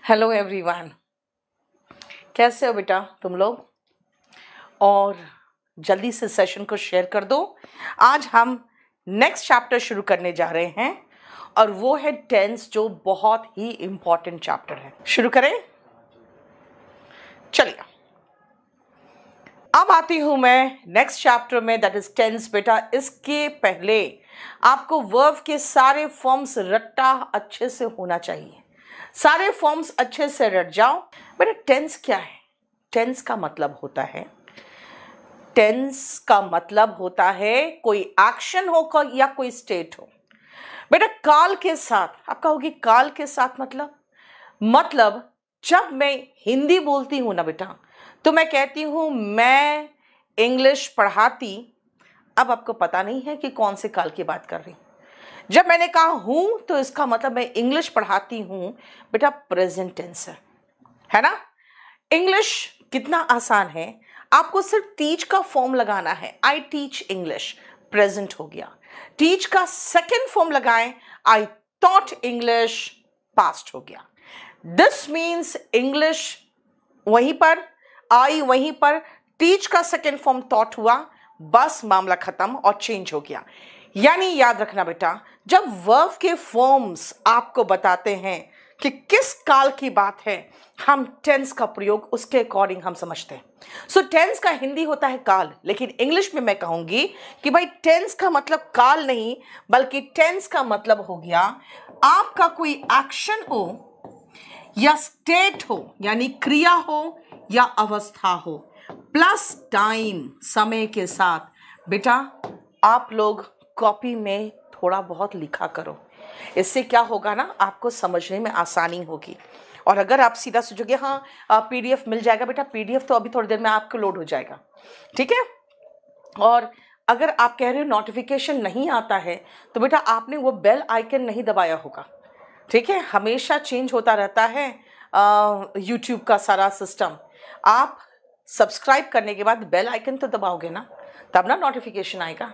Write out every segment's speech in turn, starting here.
Hello everyone, कैसे हो बेटा तुम लोग। और जल्दी से सेशन को शेयर कर दो। आज हम नेक्स्ट चैप्टर शुरू करने जा रहे हैं और वो है टेंस, जो बहुत ही इंपॉर्टेंट चैप्टर है। शुरू करें, चलिए। अब आती हूं मैं नेक्स्ट चैप्टर में, दैट इज टेंस। बेटा इसके पहले आपको वर्ब के सारे फॉर्म्स रट्टा अच्छे से होना चाहिए। सारे फॉर्म्स अच्छे से रट जाओ। बेटा टेंस क्या है? टेंस का मतलब होता है, टेंस का मतलब होता है कोई एक्शन हो या कोई स्टेट हो। बेटा काल के साथ, आप कहोगे काल के साथ मतलब जब मैं हिंदी बोलती हूं ना बेटा, तो मैं कहती हूं मैं इंग्लिश पढ़ाती। अब आपको पता नहीं है कि कौन से काल की बात कर रही। जब मैंने कहा हूं तो इसका मतलब मैं इंग्लिश पढ़ाती हूं। बेटा प्रेजेंट टेंस है ना। इंग्लिश कितना आसान है, आपको सिर्फ टीच का फॉर्म लगाना है। आई टीच इंग्लिश, प्रेजेंट हो गया। टीच का सेकेंड फॉर्म लगाएं, आई टॉट इंग्लिश, पास्ट हो गया। दिस मीन्स इंग्लिश वहीं पर, आई वहीं पर, टीच का सेकेंड फॉर्म टॉट हुआ, बस मामला खत्म और चेंज हो गया। यानी याद रखना बेटा, जब वर्ब के फॉर्म्स आपको बताते हैं कि किस काल की बात है, हम टेंस का प्रयोग उसके अकॉर्डिंग हम समझते हैं। सो टेंस का हिंदी होता है काल, लेकिन इंग्लिश में मैं कहूंगी कि भाई टेंस का मतलब काल नहीं, बल्कि टेंस का मतलब हो गया आपका कोई एक्शन हो या स्टेट हो, यानी क्रिया हो या अवस्था हो, प्लस टाइम, समय के साथ। बेटा आप लोग कॉपी में थोड़ा बहुत लिखा करो, इससे क्या होगा ना, आपको समझने में आसानी होगी। और अगर आप सीधा सोचोगे हाँ पीडीएफ मिल जाएगा, बेटा पीडीएफ तो अभी थोड़ी देर में आपको लोड हो जाएगा, ठीक है। और अगर आप कह रहे हो नोटिफिकेशन नहीं आता है, तो बेटा आपने वो बेल आइकन नहीं दबाया होगा, ठीक है। हमेशा चेंज होता रहता है यूट्यूब का सारा सिस्टम। आप सब्सक्राइब करने के बाद बेल आइकन तो दबाओगे ना, तब ना नोटिफिकेशन आएगा।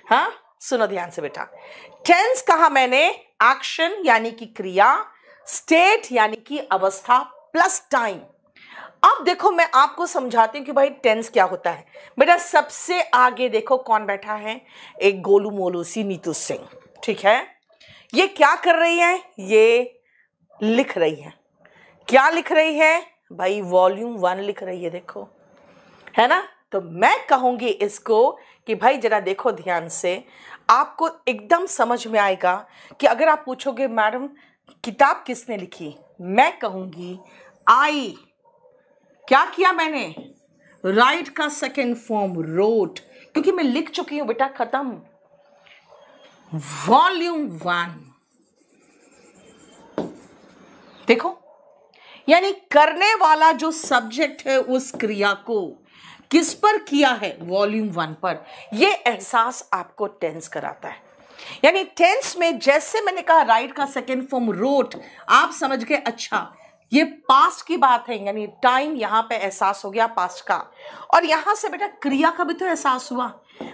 हाँ सुनो ध्यान से बेटा, टेंस कहा मैंने एक्शन यानी कि क्रिया, स्टेट यानी कि अवस्था, प्लस टाइम। अब देखो मैं आपको समझाती हूं कि भाई टेंस क्या होता है। बेटा सबसे आगे देखो कौन बैठा है, एक गोलू मोलू सी नीतू सिंह, ठीक है। ये क्या कर रही है? ये लिख रही है। क्या लिख रही है भाई? वॉल्यूम 1 लिख रही है, देखो, है ना। तो मैं कहूंगी इसको कि भाई जरा देखो ध्यान से, आपको एकदम समझ में आएगा कि अगर आप पूछोगे मैडम किताब किसने लिखी, मैं कहूंगी आई। क्या किया मैंने? राइट का सेकेंड फॉर्म रोट, क्योंकि मैं लिख चुकी हूं बेटा, खत्म। वॉल्यूम 1 देखो, यानी करने वाला जो सब्जेक्ट है उस क्रिया को किस पर किया है? वॉल्यूम 1 पर। यह एहसास आपको टेंस कराता है। यानी टेंस में जैसे मैंने कहा राइट का सेकेंड फॉर्म रोट, आप समझ गए अच्छा ये पास्ट की बात है, यानी टाइम यहां पे एहसास हो गया पास्ट का। और यहां से बेटा क्रिया का भी तो एहसास हुआ,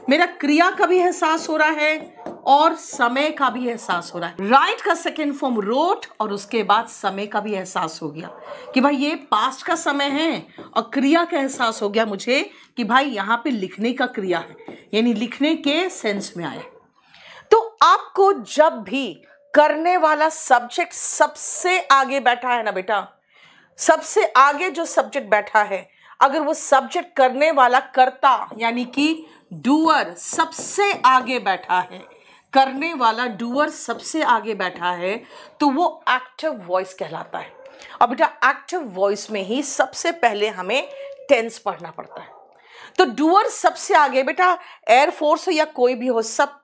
मेरा क्रिया का भी एहसास हो रहा है और समय का भी एहसास हो रहा है। राइट का सेकेंड फॉर्म रोट और उसके बाद समय का भी एहसास हो गया कि भाई ये पास्ट का समय है, और क्रिया का एहसास हो गया मुझे कि भाई यहाँ पे लिखने का क्रिया है, यानी लिखने के सेंस में आया। तो आपको जब भी करने वाला सब्जेक्ट सबसे आगे बैठा है ना बेटा, सबसे आगे जो सब्जेक्ट बैठा है, अगर वो सब्जेक्ट करने वाला कर्ता यानी कि डूअर सबसे आगे बैठा है, करने वाला डूअर सबसे आगे बैठा है, तो वो एक्टिव वॉइस कहलाता है। और बेटा एक्टिव वॉइस में ही सबसे पहले हमें टेंस पढ़ना पड़ता है। तो डूअर सबसे आगे, बेटा एयरफोर्स हो या कोई भी हो, सब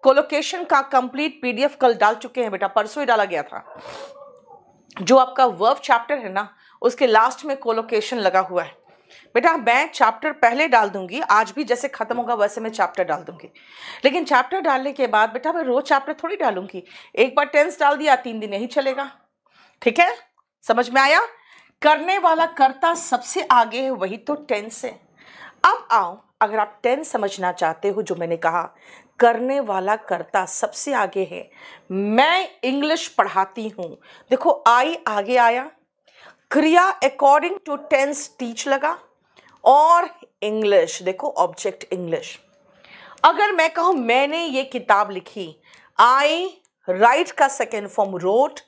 कोलोकेशन का कंप्लीट पीडीएफ कल डाल चुके हैं बेटा, परसों ही डाला गया था। जो आपका वर्ब चैप्टर है ना, उसके लास्ट में कोलोकेशन लगा हुआ है बेटा। मैं चैप्टर पहले डाल दूंगी, आज भी जैसे खत्म होगा वैसे मैं चैप्टर डाल दूंगी, लेकिन चैप्टर डालने के बाद बेटा मैं रोज चैप्टर थोड़ी डालूंगी। एक बार टेंस डाल दिया 3 दिन नहीं चलेगा, ठीक है। समझ में आया? करने वाला कर्ता सबसे आगे है, वही तो टेंस है। अब आओ, अगर आप टेंस समझना चाहते हो, जो मैंने कहा करने वाला कर्ता सबसे आगे है, मैं इंग्लिश पढ़ाती हूं। देखो आई आगे आया, क्रिया अकॉर्डिंग टू टेंस टीच लगा, और इंग्लिश देखो ऑब्जेक्ट इंग्लिश। अगर मैं कहूं मैंने ये किताब लिखी, आई राइट का सेकेंड फॉर्म रोट,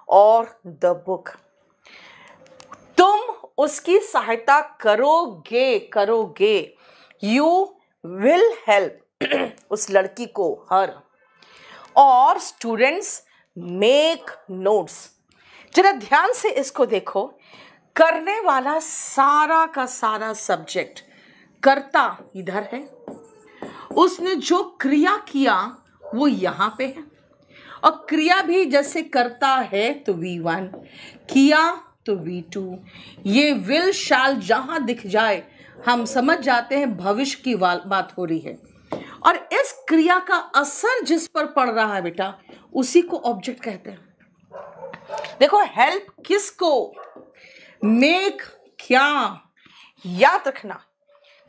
और द बुक, तुम उसकी सहायता करोगे, यू विल हेल्प उस लड़की को, हर। और स्टूडेंट्स मेक नोट्स। जरा ध्यान से इसको देखो, करने वाला सारा का सारा सब्जेक्ट, कर्ता इधर है, उसने जो क्रिया किया वो यहां पे है, और क्रिया भी जैसे करता है तो V1, किया तो V2। ये विल शैल जहां दिख जाए हम समझ जाते हैं भविष्य की बात हो रही है, और इस क्रिया का असर जिस पर पड़ रहा है बेटा उसी को ऑब्जेक्ट कहते हैं। देखो हेल्प किसको, मेक क्या, याद रखना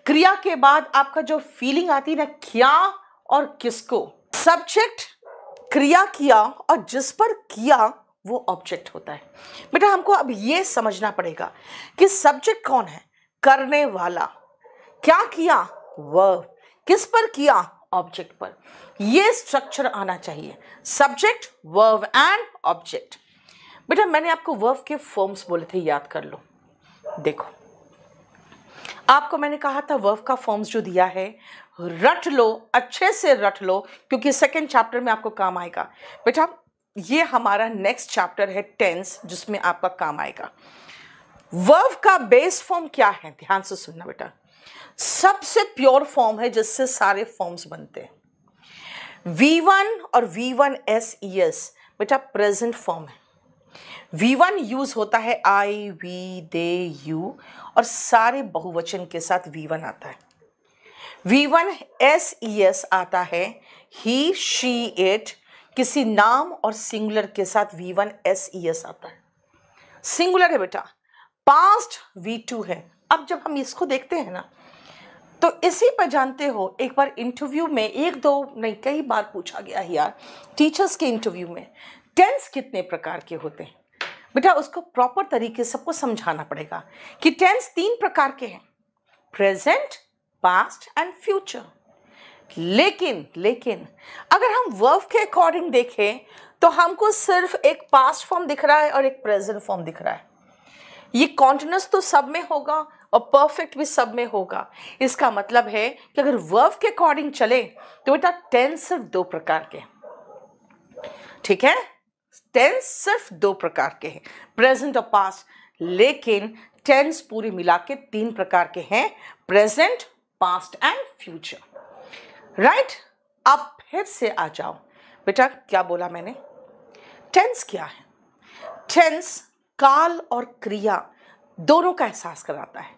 क्रिया के बाद आपका जो फीलिंग आती है ना, क्या और किसको, सब्जेक्ट क्रिया किया और जिस पर किया वो ऑब्जेक्ट होता है। बेटा हमको अब ये समझना पड़ेगा कि सब्जेक्ट कौन है, करने वाला, क्या किया वर्ब, किस पर किया ऑब्जेक्ट पर। ये स्ट्रक्चर आना चाहिए, सब्जेक्ट वर्ब एंड ऑब्जेक्ट। बेटा मैंने आपको वर्ब के फॉर्म्स बोले थे, याद कर लो। देखो आपको मैंने कहा था वर्ब का फॉर्म्स जो दिया है रट लो, अच्छे से रट लो, क्योंकि सेकंड चैप्टर में आपको काम आएगा। बेटा ये हमारा नेक्स्ट चैप्टर है टेंस, जिसमें आपका काम आएगा। वर्ब का बेस फॉर्म क्या है, ध्यान से सुनना बेटा। सबसे प्योर फॉर्म है जिससे सारे फॉर्म्स बनते हैं। V1 और V1SES बेटा प्रेजेंट फॉर्म है। V1 यूज होता है आई, वी, दे, यू, और सारे बहुवचन के साथ V1 आता है। V1SES आता है ही, शी, इट, किसी नाम और सिंगुलर के साथ V1SES आता है। सिंगुलर है बेटा, पास्ट V2 है। अब जब हम इसको देखते हैं ना तो इसी पर जानते हो, एक बार इंटरव्यू में, एक दो नहीं कई बार पूछा गया है यार टीचर्स के इंटरव्यू में, टेंस कितने प्रकार के होते हैं। बेटा उसको प्रॉपर तरीके से सबको समझाना पड़ेगा कि टेंस 3 प्रकार के हैं, प्रेजेंट, पास्ट एंड फ्यूचर। लेकिन अगर हम वर्ब के अकॉर्डिंग देखें तो हमको सिर्फ एक पास्ट फॉर्म दिख रहा है और एक प्रेजेंट फॉर्म दिख रहा है। ये कॉन्टिन्यूअस तो सब में होगा और परफेक्ट भी सब में होगा। इसका मतलब है कि अगर वर्ब के अकॉर्डिंग चले तो बेटा टेंस सिर्फ 2 प्रकार के, ठीक है, टेंस सिर्फ 2 प्रकार के हैं, प्रेजेंट और पास्ट। लेकिन टेंस पूरी मिला के 3 प्रकार के हैं, present, past and future. Right, अब फिर से आ जाओ बेटा, क्या बोला मैंने, टेंस क्या है। टेंस काल और क्रिया दोनों का एहसास कराता है,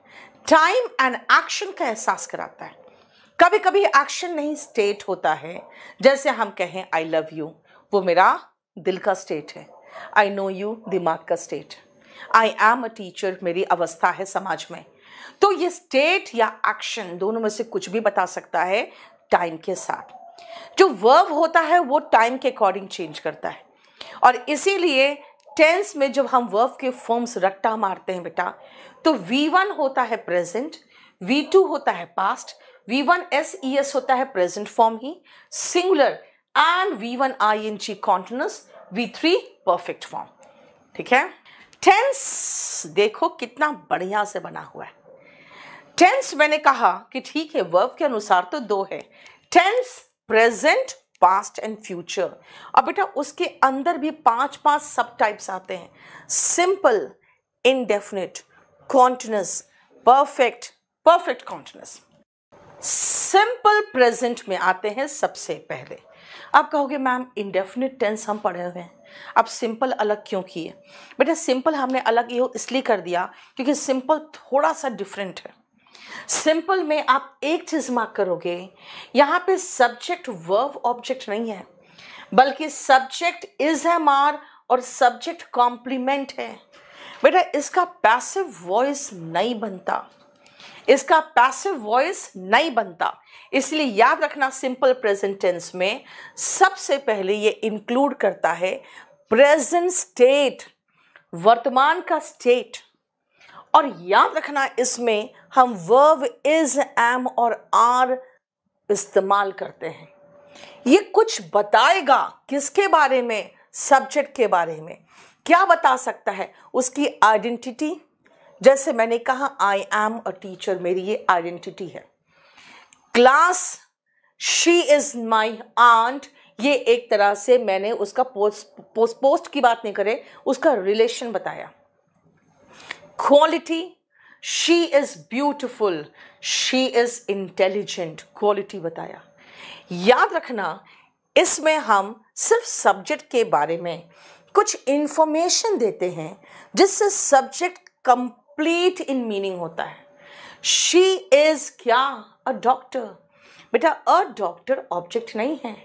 टाइम एंड एक्शन का एहसास कराता है। कभी कभी एक्शन नहीं स्टेट होता है, जैसे हम कहें आई लव यू, वो मेरा दिल का स्टेट है। आई नो यू दिमाग का state. I am a teacher मेरी अवस्था है समाज में। तो ये स्टेट या एक्शन दोनों में से कुछ भी बता सकता है टाइम के साथ। जो वर्ब होता है वो टाइम के अकॉर्डिंग चेंज करता है, और इसीलिए टेंस में जब हम वर्ब के फॉर्म्स रट्टा मारते हैं बेटा, तो V1 होता है प्रेजेंट, V2 होता है पास्ट, V1SES होता है present form he singular, and V1ING continuous, V3 perfect form. ठीक है, टेंस देखो कितना बढ़िया से बना हुआ है। टेंस मैंने कहा कि ठीक है वर्ब के अनुसार तो 2 है, tense, present, past and future. और बेटा उसके अंदर भी 5 सब टाइप्स आते हैं, simple, indefinite, continuous, perfect, perfect continuous. Simple present में आते हैं सबसे पहले। आप कहोगे मैम इंडेफिनिट टेंस हम पढ़े हुए हैं, अब सिंपल अलग क्यों किए? बेटा सिंपल हमने अलग ये इसलिए कर दिया क्योंकि सिंपल थोड़ा सा डिफरेंट है। सिंपल में आप एक चीज मार्क करोगे, यहाँ पे सब्जेक्ट वर्ब ऑब्जेक्ट नहीं है, बल्कि सब्जेक्ट इज है मार और सब्जेक्ट कॉम्प्लीमेंट है। बेटा इसका पैसिव वॉइस नहीं बनता, इसका पैसिव वॉइस नहीं बनता। इसलिए याद रखना सिंपल प्रेजेंट टेंस में सबसे पहले ये इंक्लूड करता है प्रेजेंट स्टेट, वर्तमान का स्टेट। और याद रखना इसमें हम वर्ब इज, एम और आर इस्तेमाल करते हैं। ये कुछ बताएगा किसके बारे में? सब्जेक्ट के बारे में। क्या बता सकता है? उसकी आइडेंटिटी। जैसे मैंने कहा आई एम अ टीचर, मेरी ये आइडेंटिटी है। Class, she is my aunt, ये एक तरह से मैंने उसका पोस्ट की बात नहीं करे, उसका रिलेशन बताया। Quality, she is beautiful, she is intelligent, quality बताया। याद रखना इसमें हम सिर्फ सब्जेक्ट के बारे में कुछ इंफॉर्मेशन देते हैं जिससे सब्जेक्ट कंप्लीट इन मीनिंग होता है। शी इज क्या? A doctor. बेटा अ डॉक्टर ऑब्जेक्ट नहीं है।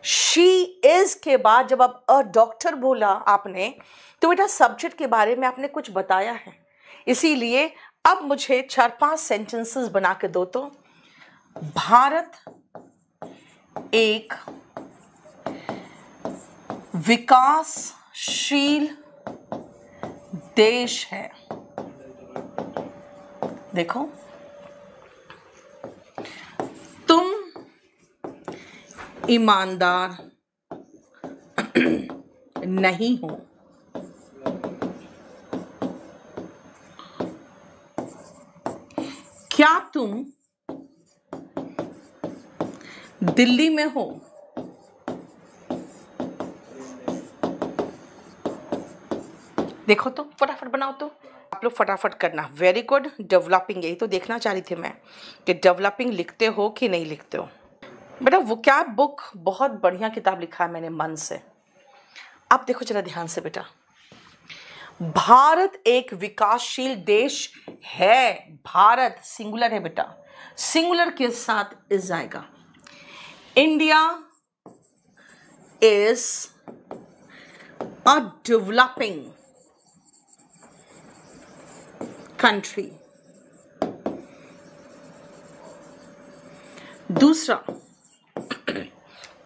शी इज के बाद जब आप अ डॉक्टर बोला आपने, तो बेटा सब्जेक्ट के बारे में आपने कुछ बताया है। इसीलिए अब मुझे 4-5 सेंटेंसेस बना के दो। तो भारत एक विकासशील देश है। देखो, तुम ईमानदार नहीं हो। क्या तुम दिल्ली में हो? देखो तो फटाफट बनाओ। तो आप लोग फटाफट करना। Very good. डेवलपिंग, यही तो देखना चाह रही थी मैं कि डेवलपिंग लिखते हो कि नहीं लिखते हो। बेटा वो क्या बुक, बहुत बढ़िया किताब लिखा है मैंने मन से। आप देखो जरा ध्यान से बेटा, भारत एक विकासशील देश है। भारत सिंगुलर है बेटा, सिंगुलर के साथ इज आएगा। India is a developing country. दूसरा,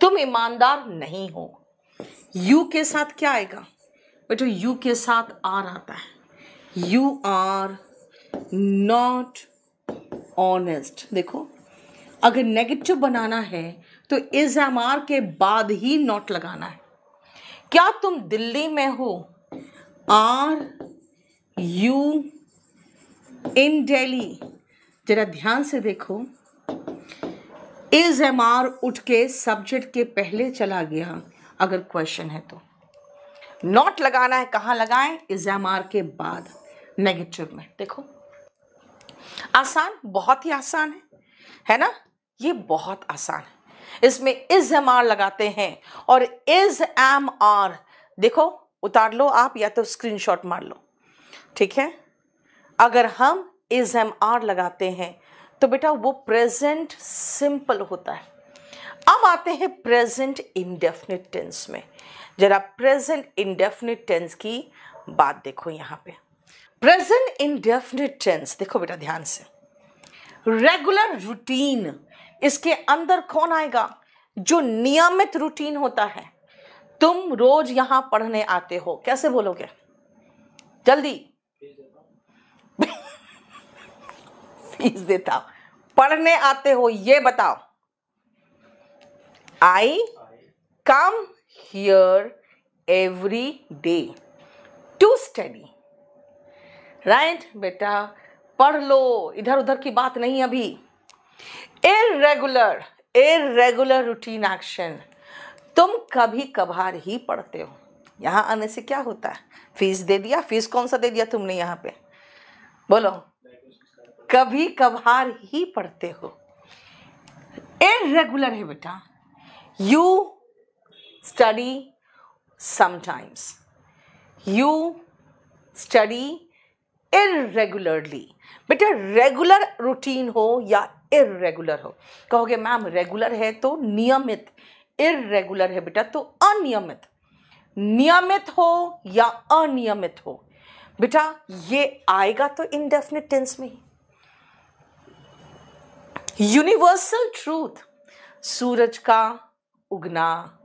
तुम ईमानदार नहीं हो। यू के साथ क्या आएगा बेटा? यू के साथ आर आता है। You are not honest. देखो, अगर नेगेटिव बनाना है तो इज एम आर के बाद ही नॉट लगाना है। क्या तुम दिल्ली में हो? Are you in Delhi? जरा ध्यान से देखो, इज एम आर उठ के सब्जेक्ट के पहले चला गया अगर क्वेश्चन है तो। नॉट लगाना है, कहाँ लगाएं? इज एम आर के बाद, नेगेटिव में। देखो आसान, बहुत ही आसान है ना? ये बहुत आसान है। इसमें इज एम आर लगाते हैं और इज एम आर, देखो उतार लो आप या तो स्क्रीनशॉट मार लो, ठीक है? अगर हम इज एम आर लगाते हैं तो बेटा वो प्रेजेंट सिंपल होता है। अब आते हैं प्रेजेंट इंडेफिनिट टेंस में। जरा प्रेजेंट इंडेफिनिट टेंस की बात देखो यहाँ पे। प्रेजेंट इंडेफिनिट टेंस देखो बेटा ध्यान से, रेगुलर रूटीन, इसके अंदर कौन आएगा? जो नियमित रूटीन होता है। तुम रोज यहां पढ़ने आते हो, कैसे बोलोगे? जल्दी फीस देता हूं, पढ़ने आते हो ये बताओ। I come here every day to study. Right बेटा, पढ़ लो, इधर उधर की बात नहीं अभी। इर्रेगुलर, इर्रेगुलर रूटीन एक्शन, तुम कभी कभार ही पढ़ते हो। यहां आने से क्या होता है? फीस दे दिया। फीस कौन सा दे दिया तुमने? यहां पे बोलो, कभी कभार ही पढ़ते हो। इर्रेगुलर है बेटा, you study sometimes, you study irregularly. बेटा रेगुलर रूटीन हो या इरेगुलर हो, कहोगे मैम रेगुलर है तो नियमित, इरेगुलर है बेटा तो अनियमित। नियमित हो या अनियमित हो बेटा ये आएगा तो इंडेफिनिट टेंस में ही। यूनिवर्सल ट्रूथ, सूरज का उगना,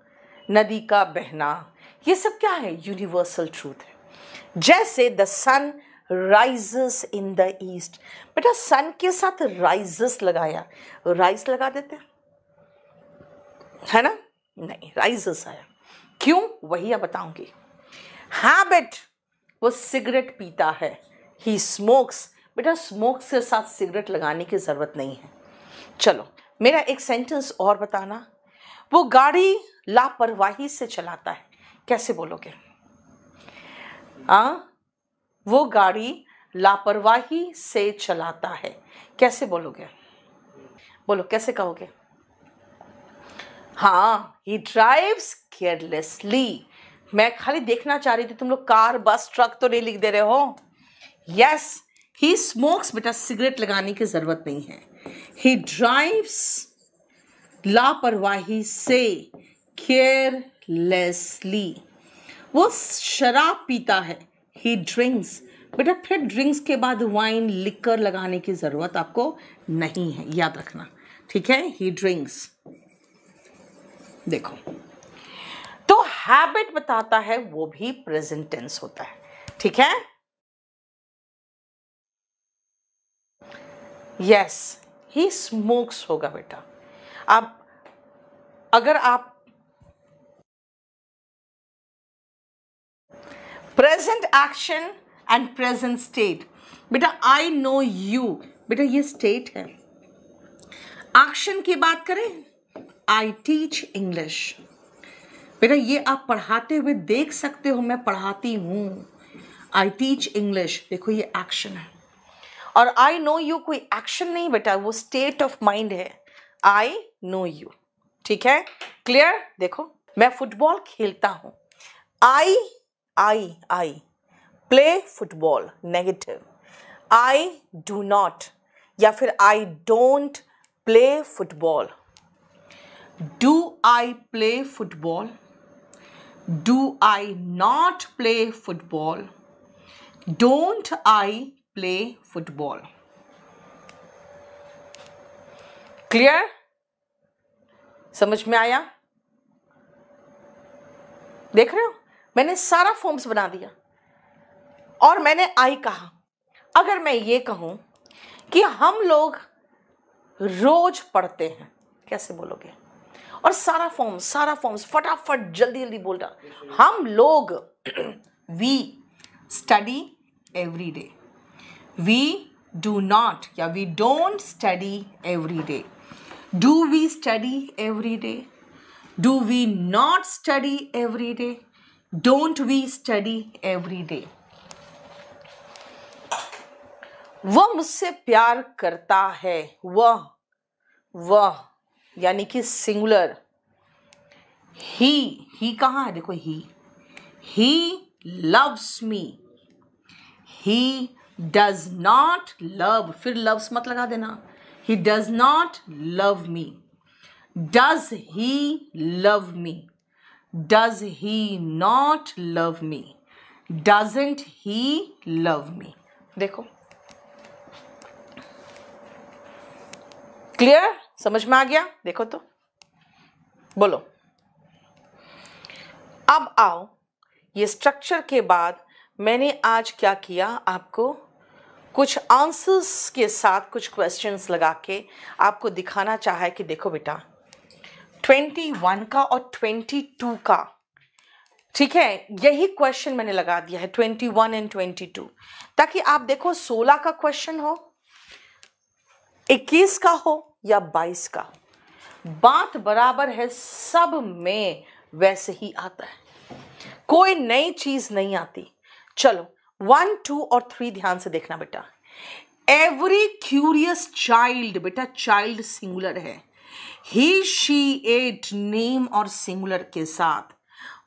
नदी का बहना, ये सब क्या है? यूनिवर्सल ट्रूथ है। जैसे the sun rises in the east. बेटा सन के साथ राइजेस लगाया, राइज लगा देते है ना, नहीं राइजेस आया। क्यों, वही अब बताऊंगी। हैबिट, वो सिगरेट पीता है। ही स्मोक्स, बेटा स्मोक्स के साथ सिगरेट लगाने की जरूरत नहीं है। चलो मेरा एक सेंटेंस और बताना। वो गाड़ी लापरवाही से चलाता है, कैसे बोलोगे? वो गाड़ी लापरवाही से चलाता है, कैसे बोलोगे? बोलो कैसे कहोगे? हाँ, ही ड्राइव्स केयरलेसली। मैं खाली देखना चाह रही थी तुम लोग कार बस ट्रक तो नहीं लिख दे रहे हो। यस, ही स्मोक्स, बेटा सिगरेट लगाने की जरूरत नहीं है। ही ड्राइव्स लापरवाही से, केयरलेसली। वो शराब पीता है। ही ड्रिंक्स, बेटा फिर ड्रिंक्स के बाद वाइन लिकर लगाने की जरूरत आपको नहीं है, याद रखना, ठीक है। ही ड्रिंक्स। देखो तो हैबिट बताता है, वो भी प्रेजेंट टेंस होता है, ठीक है। यस, ही स्मोक्स होगा बेटा। अब अगर आप present action and present state, बेटा आई नो यू, बेटा ये स्टेट है। एक्शन की बात करें, आई टीच इंग्लिश, बेटा ये आप पढ़ाते हुए देख सकते हो, मैं पढ़ाती हूं। आई टीच इंग्लिश, देखो ये एक्शन है। और आई नो यू कोई एक्शन नहीं बेटा, वो स्टेट ऑफ माइंड है। आई नो यू, ठीक है, क्लियर। देखो मैं फुटबॉल खेलता हूं। I play football, negative. I do not या फिर I don't play football. Do I play football? Do I not play football? Don't I play football? Clear, समझ में आया? देख रहे हो, मैंने सारा फॉर्म्स बना दिया और मैंने आई कहा। अगर मैं ये कहूं कि हम लोग रोज पढ़ते हैं, कैसे बोलोगे? और सारा फॉर्म्स फटाफट जल्दी जल्दी बोल रहा। हम लोग we study every day. We do not या we don't study every day. Do we study every day? Do we not study every day? Don't we study every day? वह मुझसे प्यार करता है। वह यानी कि सिंगुलर। ही कहाँ है? देखो he loves me. He does not love, फिर लव्स मत लगा देना। ही does not love me. Does he love me? Does he not love me? Doesn't he love me? देखो क्लियर, समझ में आ गया? देखो तो बोलो। अब आओ, ये स्ट्रक्चर के बाद मैंने आज क्या किया, आपको कुछ आंसर्स के साथ कुछ क्वेश्चंस लगा के आपको दिखाना चाहा कि देखो बेटा 21 का और 22 का, ठीक है, यही क्वेश्चन मैंने लगा दिया है 21 एंड 22, ताकि आप देखो 16 का क्वेश्चन हो, 21 का हो या 22 का, बात बराबर है, सब में वैसे ही आता है, कोई नई चीज नहीं आती। चलो 1, 2 और 3 ध्यान से देखना बेटा। एवरी क्यूरियस चाइल्ड, बेटा चाइल्ड सिंगुलर है। ही शी इट नेम और सिंगुलर के साथ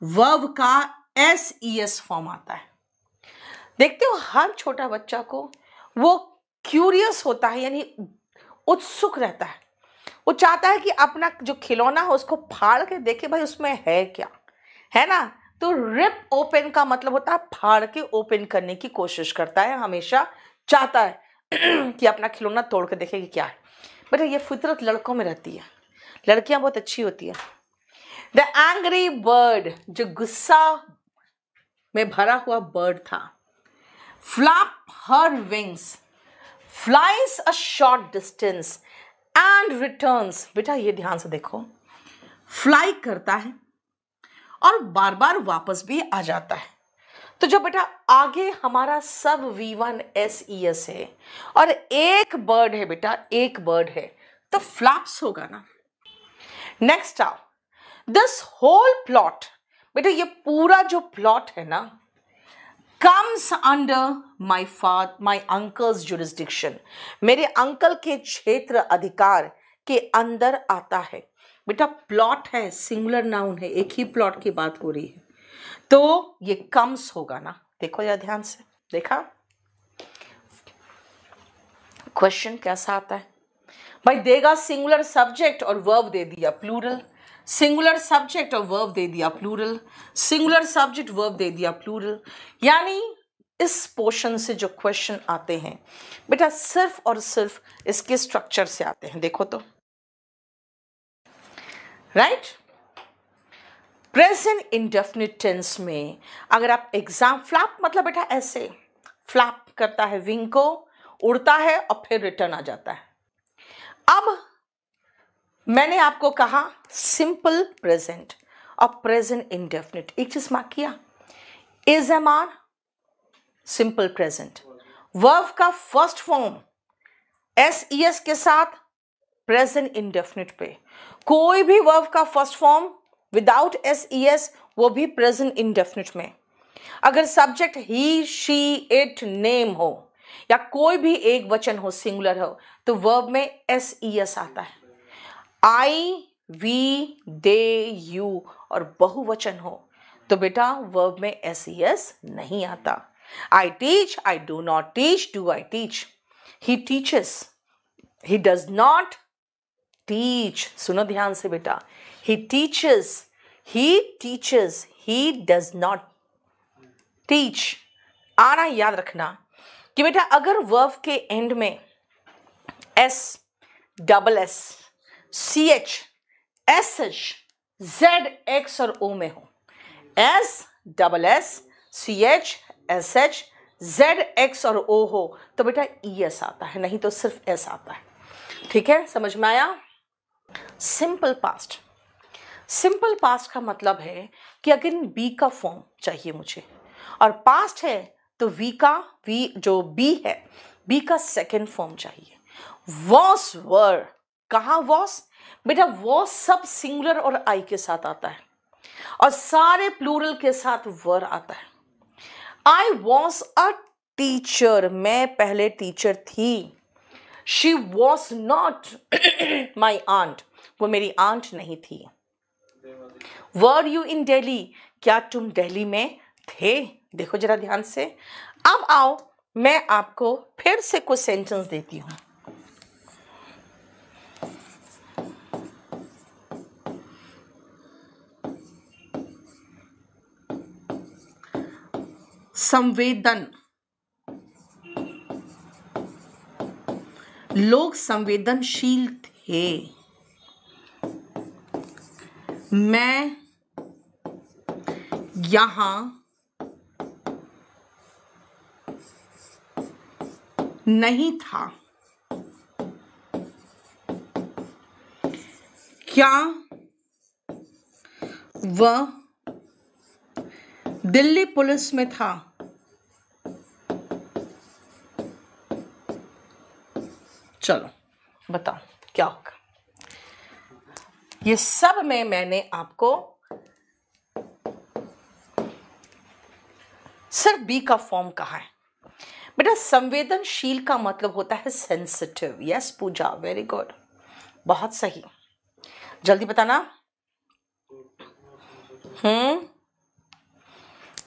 वर्ब का SES फॉर्म आता है। देखते हो हर छोटा बच्चा को वो क्यूरियस होता है, यानी उत्सुक रहता है, वो चाहता है कि अपना जो खिलौना है उसको फाड़ के देखे भाई उसमें है क्या, है ना। तो रिप ओपन का मतलब होता है फाड़ के ओपन करने की कोशिश करता है, हमेशा चाहता है कि अपना खिलौना तोड़ के देखे कि क्या है। बेटा ये फितरत लड़कों में रहती है, लड़कियां बहुत अच्छी होती है। द एंग्री बर्ड, जो गुस्सा में भरा हुआ बर्ड था, flap her wings, flies a short distance and returns. बेटा ये ध्यान से देखो, फ्लाई करता है और बार बार वापस भी आ जाता है। तो जो बेटा आगे हमारा सब V1SES है और एक बर्ड है बेटा, एक बर्ड है, तो फ्लैप्स होगा ना। नेक्स्ट आओ, दिस होल प्लॉट, बेटा ये पूरा जो प्लॉट है ना, comes under my uncle's jurisdiction, मेरे अंकल के क्षेत्र अधिकार के अंदर आता है। बेटा प्लॉट है, सिंगुलर नाउन है, एक ही प्लॉट की बात हो रही है, तो ये कम्स होगा ना। देखो यार ध्यान से, देखा क्वेश्चन कैसा आता है भाई, देगा सिंगुलर सब्जेक्ट और वर्ब दे दिया प्लूरल, सिंगुलर सब्जेक्ट और वर्ब दे दिया प्लूरल, सिंगुलर सब्जेक्ट वर्ब दे दिया प्लूरल। यानी इस पोर्शन से जो क्वेश्चन आते हैं बेटा सिर्फ और सिर्फ इसके स्ट्रक्चर से आते हैं। देखो तो, राइट। प्रेजेंट इंडेफिनिट टेंस में अगर आप एग्जाम, फ्लैप मतलब बेटा ऐसे फ्लैप करता है, विंग को उड़ता है और फिर रिटर्न आ जाता है। अब मैंने आपको कहा सिंपल प्रेजेंट और प्रेजेंट इंडेफिनिट, एक चीज मार्क किया, is am are simple present, verb का फर्स्ट फॉर्म SES के साथ प्रेजेंट इंडेफिनिट पे, कोई भी वर्ब का फर्स्ट फॉर्म विदाउट SES वो भी प्रेजेंट इंडेफिनिट में। अगर subject he, she, it, name हो या कोई भी एक वचन हो, सिंगुलर हो, तो वर्ब में SES आता है। I, we, they, you और बहुवचन हो तो बेटा वर्ब में SES नहीं आता। I teach, I do not teach, do I teach? He teaches, he does not teach. सुनो ध्यान से बेटा, he teaches, he does not teach। आना याद रखना कि बेटा अगर वर्ब के एंड में S, double S, CH, SH, ZX और O में हो, S, double S, CH, SH, ZX और O हो तो बेटा ES आता है, नहीं तो सिर्फ S आता है। ठीक है, समझ में आया? सिंपल पास्ट, सिंपल पास्ट का मतलब है कि अगर बी का फॉर्म चाहिए मुझे और पास्ट है तो वी जो बी है, बी का सेकेंड फॉर्म चाहिए। वॉस, वर, कहाँ वॉस बेटा, वॉस सब सिंगुलर और आई के साथ आता है और सारे प्लूरल के साथ वर आता है। आई वॉज अ टीचर, मैं पहले टीचर थी। She was not my aunt, वो मेरी आंट नहीं थी। वर यू इन दिल्ली, क्या तुम दिल्ली में थे? देखो जरा ध्यान से। अब आओ मैं आपको फिर से कुछ सेंटेंस देती हूं। संवेदन, लोग संवेदनशील थे। मैं यहां नहीं था। क्या वह दिल्ली पुलिस में था? चलो बताओ क्या होगा। ये सब में मैंने आपको सिर्फ बी का फॉर्म कहा है। बेटा संवेदनशील का मतलब होता है सेंसिटिव। यस पूजा, वेरी गुड, बहुत सही, जल्दी बताना।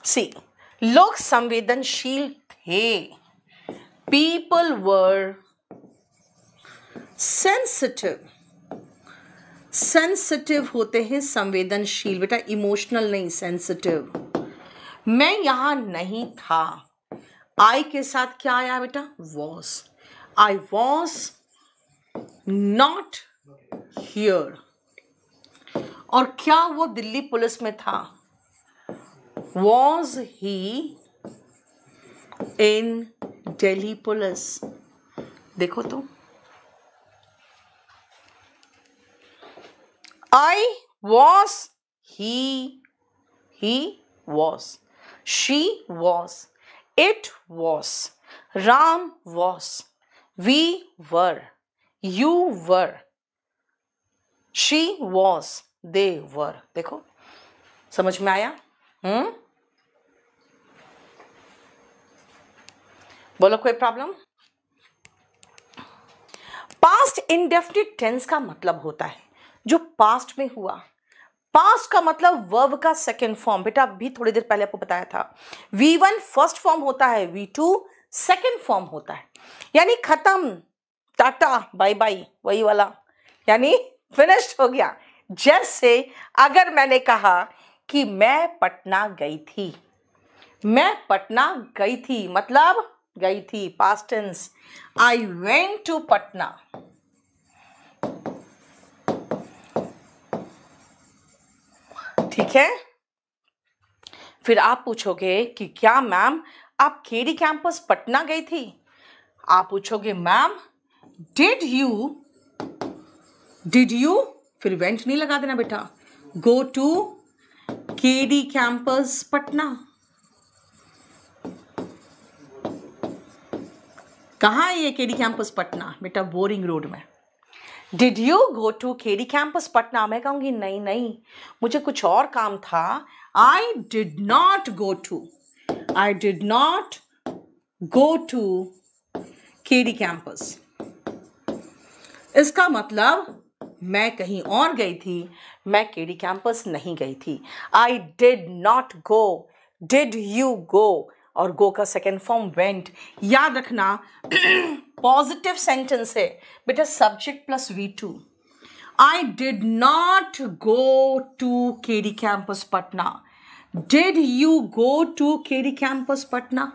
सी, लोग संवेदनशील थे। People were sensitive. सेंसिटिव होते हैं संवेदनशील, बेटा इमोशनल नहीं, सेंसिटिव। मैं यहां नहीं था, आई के साथ क्या आया बेटा? Was. I was not here. और क्या वो दिल्ली पुलिस में था? Was he in Delhi police. देखो तो, I was, he was, she was, it was, Ram was, we were, you were, she was, they were। देखो समझ में आया? बोलो कोई प्रॉब्लम? पास्ट इंडेफिनिट टेंस का मतलब होता है जो पास्ट में हुआ। पास्ट का मतलब वर्ब का सेकेंड फॉर्म। बेटा अभी थोड़ी देर पहले आपको बताया था, V1 फर्स्ट फॉर्म होता है, V2 सेकेंड फॉर्म होता है। यानी खत्म, टाटा बाय बाय, वही वाला, यानी फिनिश्ड हो गया। जैसे अगर मैंने कहा कि मैं पटना गई थी, मैं पटना गई थी मतलब गई थी, past tense, I went to Patna. ठीक है। फिर आप पूछोगे कि क्या मैम आप केडी कैंपस पटना गई थी? आप पूछोगे मैम डिड यू, फिर वेंट नहीं लगा देना बेटा, go to KD campus Patna. कहाँ है ये केडी कैंपस पटना? बेटा बोरिंग रोड में। Did you go to KD campus Patna? मैं कहूँगी नहीं नहीं, मुझे कुछ और काम था। I did not go to KD campus. इसका मतलब मैं कहीं और गई थी, मैं केडी कैंपस नहीं गई थी। आई did not go, did you गो, और गो का सेकेंड फॉर्म वेंट। याद रखना पॉजिटिव सेंटेंस है बेटा, subject plus V2। I did not go to KD campus Patna. Did you go to KD campus Patna?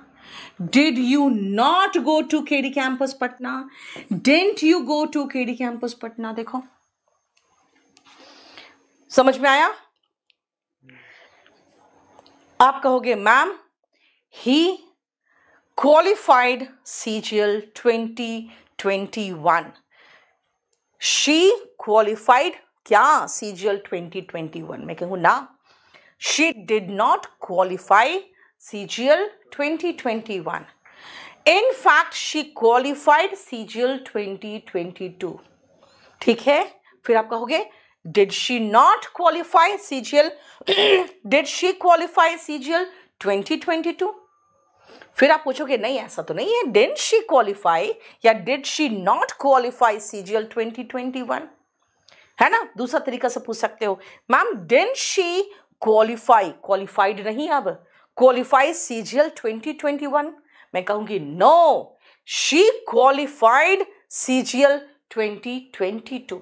Did you not go to KD campus Patna? Didn't you go to KD campus Patna? देखो समझ में आया? आप कहोगे ma'am he qualified CGL 2021, she qualified क्या CGL 2021? मैं कहूँ ना, she did not qualify CGL 2021. In fact she qualified CGL 2022। ठीक है। फिर आप कहोगे did she not qualify CGL did she qualify CGL 2022? फिर आप पूछोगे नहीं ऐसा तो नहीं है, डिडंट शी क्वालिफाई या did she not qualify CGL 2021, है ना? दूसरा तरीका से पूछ सकते हो ma'am didn't she qualify, qualified नहीं, अब क्वालिफाई CGL 2021? मैं कहूंगी no, she qualified CGL 2022।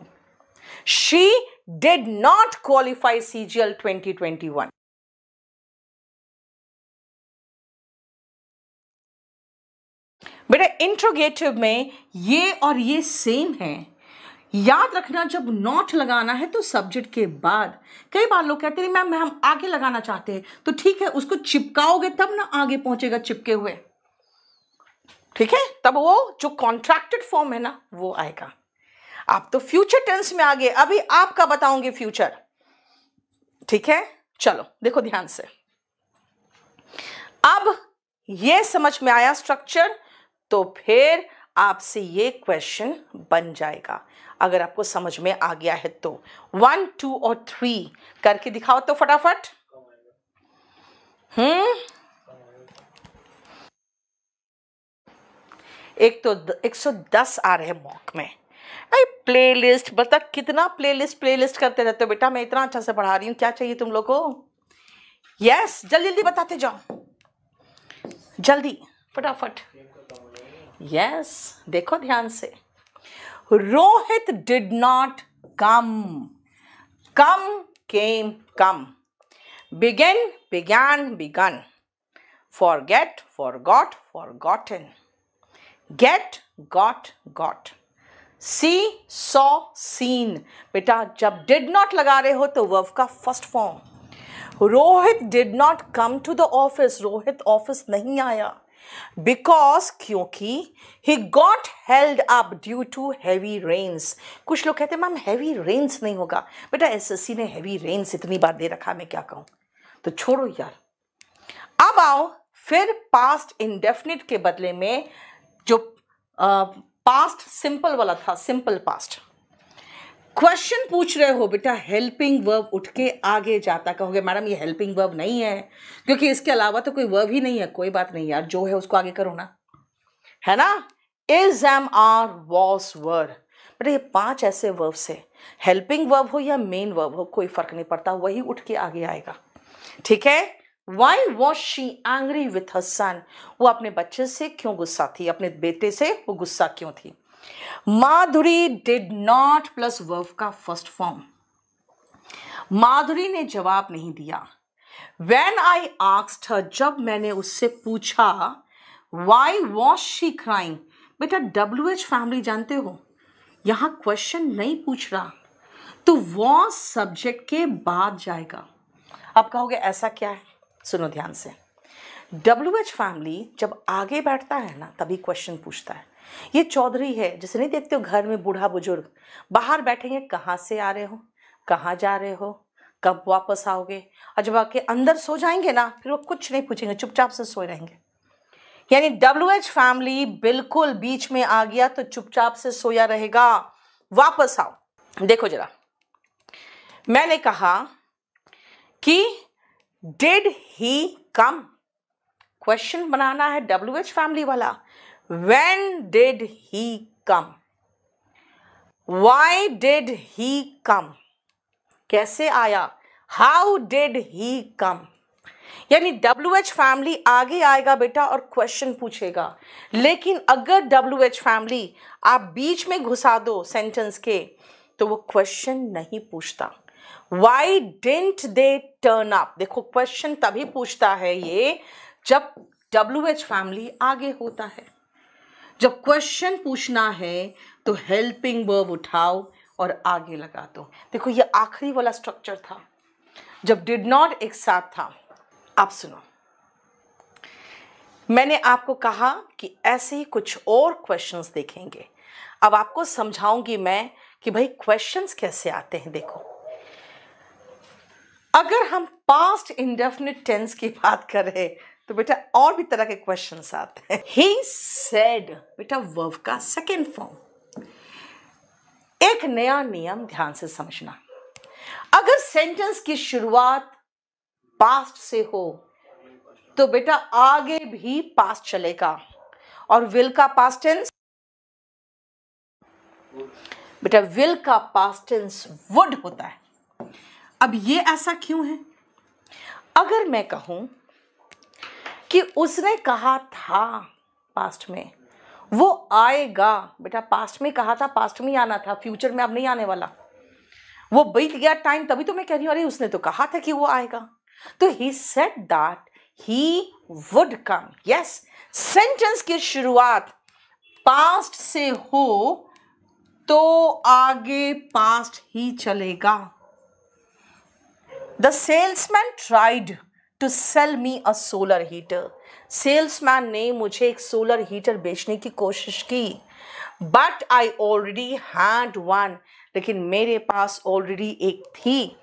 She did not qualify CGL 2021। बेटा इंट्रोगेटिव में ये और ये सेम है। याद रखना जब नॉट लगाना है तो सब्जेक्ट के बाद। कई बार लोग कहते हैं मैम हम आगे लगाना चाहते हैं, तो ठीक है उसको चिपकाओगे तब ना आगे पहुंचेगा चिपके हुए। ठीक है, तब वो जो कॉन्ट्रैक्टेड फॉर्म है ना वो आएगा। आप तो फ्यूचर टेंस में आ गए, अभी आपका बताऊंगे फ्यूचर। ठीक है, चलो देखो ध्यान से। अब ये समझ में आया स्ट्रक्चर, तो फिर आपसे ये क्वेश्चन बन जाएगा अगर आपको समझ में आ गया है तो। 1, 2 और 3 करके दिखाओ तो फटाफट। एक तो 110 आ रहे हैं मॉक में। अरे प्लेलिस्ट, बता कितना प्लेलिस्ट करते रहते हो बेटा। मैं इतना अच्छा से पढ़ा रही हूँ, क्या चाहिए तुम लोग को? यस, जल्दी जल्दी बताते जाओ, जल्दी फटाफट। यस, देखो ध्यान से। Rohit did not come, come came come, begin began begun, forget forgot forgotten, get got got, see saw seen। बेटा जब डिड नॉट लगा रहे हो तो वर्ब का first form. Rohit did not come to the office, Rohit office नहीं आया। बिकॉज क्योंकि he got held up due to heavy rains. कुछ लोग कहते हैं मैम हैवी रेन्स नहीं होगा। बेटा एसएससी ने हैवी रेन्स इतनी बार दे रखा, मैं क्या कहूँ, तो छोड़ो यार। अब आओ फिर पास्ट इंडेफिनिट के बदले में जो पास्ट सिंपल वाला था, सिंपल पास्ट। क्वेश्चन पूछ रहे हो बेटा, हेल्पिंग वर्ब उठ के आगे जाता। कहोगे मैडम ये हेल्पिंग वर्ब नहीं है क्योंकि इसके अलावा तो कोई वर्ब ही नहीं है। कोई बात नहीं यार, जो है उसको आगे करो ना, है ना। इज, एम, आर, वॉज, वर। बेटा ये 5 ऐसे वर्ब से हेल्पिंग वर्ब हो या मेन वर्ब हो कोई फर्क नहीं पड़ता, वही उठ के आगे आएगा। ठीक है। Why was she angry with her son? वो अपने बच्चे से क्यों गुस्सा थी, अपने बेटे से वो गुस्सा क्यों थी। माधुरी डिड नॉट प्लस वर्ब का फर्स्ट फॉर्म। माधुरी ने जवाब नहीं दिया। When I asked her, जब मैंने उससे पूछा, Why was she crying? बेटा WH फैमिली जानते हो, यहां क्वेश्चन नहीं पूछ रहा तो was सब्जेक्ट के बाद जाएगा। आप कहोगे ऐसा क्या है, सुनो ध्यान से। WH फैमिली जब आगे बैठता है ना तभी क्वेश्चन पूछता है। ये चौधरी है, जैसे नहीं देखते हो घर में बूढ़ा बुजुर्ग बाहर बैठेंगे, कहाँ से आ रहे हो, कहाँ जा रहे हो, कब वापस आओगे, और जब आके अंदर सो जाएंगे ना फिर वो कुछ नहीं पूछेंगे, चुपचाप से सोए रहेंगे। यानी WH फैमिली बिल्कुल बीच में आ गया तो चुपचाप से सोया रहेगा, वापस आओ। देखो जरा, मैंने कहा कि डिड ही कम, क्वेश्चन बनाना है WH फैमिली वाला। When did he come? Why did he come? कैसे आया? How did he come? यानी WH फैमिली आगे आएगा बेटा और क्वेश्चन पूछेगा। लेकिन अगर WH फैमिली आप बीच में घुसा दो सेंटेंस के तो वो क्वेश्चन नहीं पूछता। Why didn't they turn up? देखो क्वेश्चन तभी पूछता है ये जब WH फैमिली आगे होता है। जब क्वेश्चन पूछना है तो हेल्पिंग वर्ब उठाओ और आगे लगा दो। देखो ये आखिरी वाला स्ट्रक्चर था जब डिड नॉट एक साथ था। आप सुनो, मैंने आपको कहा कि ऐसे ही कुछ और क्वेश्चंस देखेंगे। अब आपको समझाऊंगी मैं कि भाई क्वेश्चंस कैसे आते हैं। देखो अगर हम पास्ट इंडेफिनिट टेंस की बात करें तो बेटा और भी तरह के क्वेश्चंस आते हैं। ही सेड, बेटा वर्ब का सेकेंड फॉर्म। एक नया नियम ध्यान से समझना, अगर सेंटेंस की शुरुआत पास्ट से हो तो बेटा आगे भी पास्ट चलेगा। और विल का पास्ट टेंस, बेटा विल का पास्ट टेंस वुड होता है। अब ये ऐसा क्यों है? अगर मैं कहूं कि उसने कहा था पास्ट में, वो आएगा, बेटा पास्ट में कहा था, पास्ट में आना था, फ्यूचर में अब नहीं आने वाला। वो बीत गया टाइम, तभी तो मैं कह रही हूं अरे उसने तो कहा था कि वो आएगा। तो he said that he would come. Yes, sentence की शुरुआत पास्ट से हो तो आगे पास्ट ही चलेगा। The salesman tried to sell me a solar heater. Salesman ने मुझे एक सोलर हीटर बेचने की कोशिश की। But I already had one, लेकिन मेरे पास ऑलरेडी एक थी।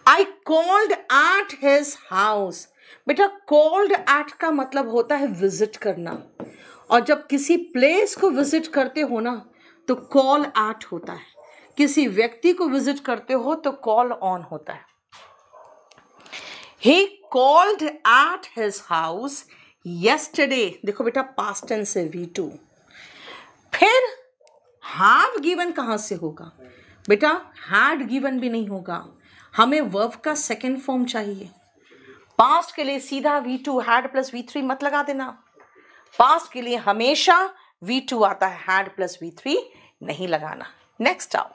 I called at his house. बेटा कॉल्ड एट का मतलब होता है विजिट करना, और जब किसी प्लेस को विजिट करते हो ना तो कॉल एट होता है। किसी व्यक्ति को विजिट करते हो तो कॉल ऑन होता है। He called at his house yesterday। देखो बेटा पास्ट टेंस से V2। फिर have given कहां से होगा? बेटा had given भी नहीं होगा, हमें वर्ब का सेकेंड फॉर्म चाहिए। पास्ट के लिए सीधा V2 had प्लस V3 मत लगा देना। पास्ट के लिए हमेशा V2 आता है, had प्लस V3 नहीं लगाना। नेक्स्ट आओ,